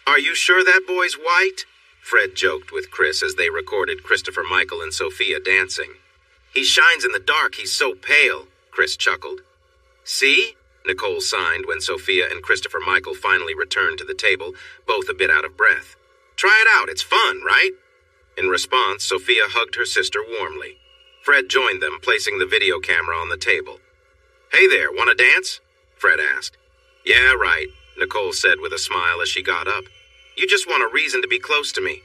Speaker 1: "Are you sure that boy's white?" Fred joked with Chris as they recorded Christopher Michael and Sophia dancing. "He shines in the dark, he's so pale," Chris chuckled. "See?" Nicole signed when Sophia and Christopher Michael finally returned to the table, both a bit out of breath. "Try it out, it's fun, right?" In response, Sophia hugged her sister warmly. Fred joined them, placing the video camera on the table. "Hey there, want to dance?" Fred asked. "Yeah, right," Nicole said with a smile as she got up. "You just want a reason to be close to me."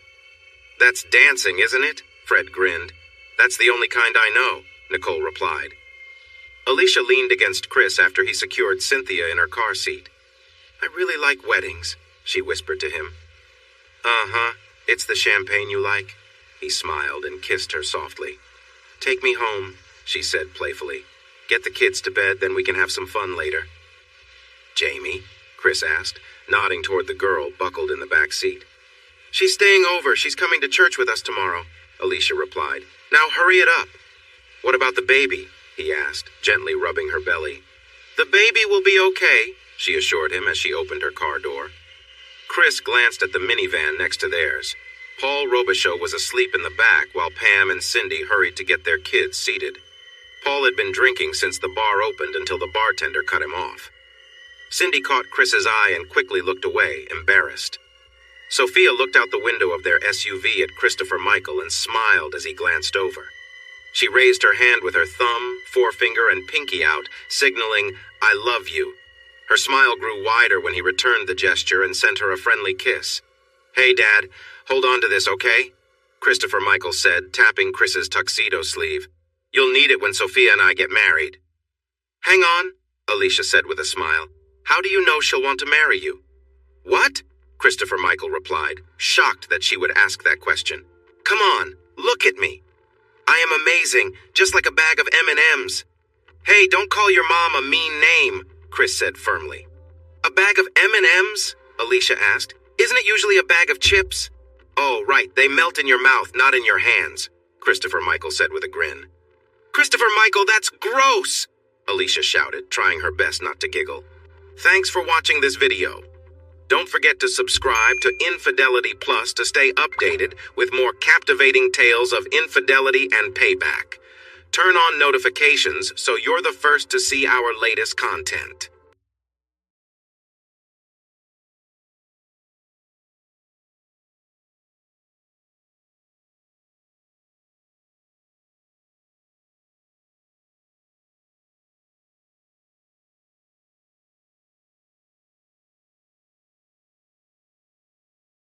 Speaker 1: "That's dancing, isn't it?" Fred grinned. "That's the only kind I know," Nicole replied. Alicia leaned against Chris after he secured Cynthia in her car seat. "I really like weddings," she whispered to him. "Uh-huh, it's the champagne you like." He smiled and kissed her softly. "Take me home," she said playfully. "Get the kids to bed, then we can have some fun later." "Jamie?" Chris asked, nodding toward the girl buckled in the back seat. "She's staying over. She's coming to church with us tomorrow," Alicia replied. "Now hurry it up." "What about the baby?" he asked, gently rubbing her belly. "The baby will be okay," she assured him as she opened her car door. Chris glanced at the minivan next to theirs. Paul Robichaud was asleep in the back while Pam and Cindy hurried to get their kids seated. Paul had been drinking since the bar opened until the bartender cut him off. Cindy caught Chris's eye and quickly looked away, embarrassed. Sophia looked out the window of their SUV at Christopher Michael and smiled as he glanced over. She raised her hand with her thumb, forefinger, and pinky out, signaling, "I love you." Her smile grew wider when he returned the gesture and sent her a friendly kiss. "Hey, Dad, hold on to this, okay?" Christopher Michael said, tapping Chris's tuxedo sleeve. "You'll need it when Sophia and I get married." "Hang on," Alicia said with a smile. "How do you know she'll want to marry you?" "What?" Christopher Michael replied, shocked that she would ask that question. "Come on, look at me. I am amazing, just like a bag of M&Ms. "Hey, don't call your mom a mean name," Chris said firmly. "A bag of M&Ms?" Alicia asked. "Isn't it usually a bag of chips?" "Oh, right, they melt in your mouth, not in your hands," Christopher Michael said with a grin. "Christopher Michael, that's gross!" Alicia shouted, trying her best not to giggle. Thanks for watching this video. Don't forget to subscribe to Infidelity Plus to stay updated with more captivating tales of infidelity and payback. Turn on notifications so you're the first to see our latest content.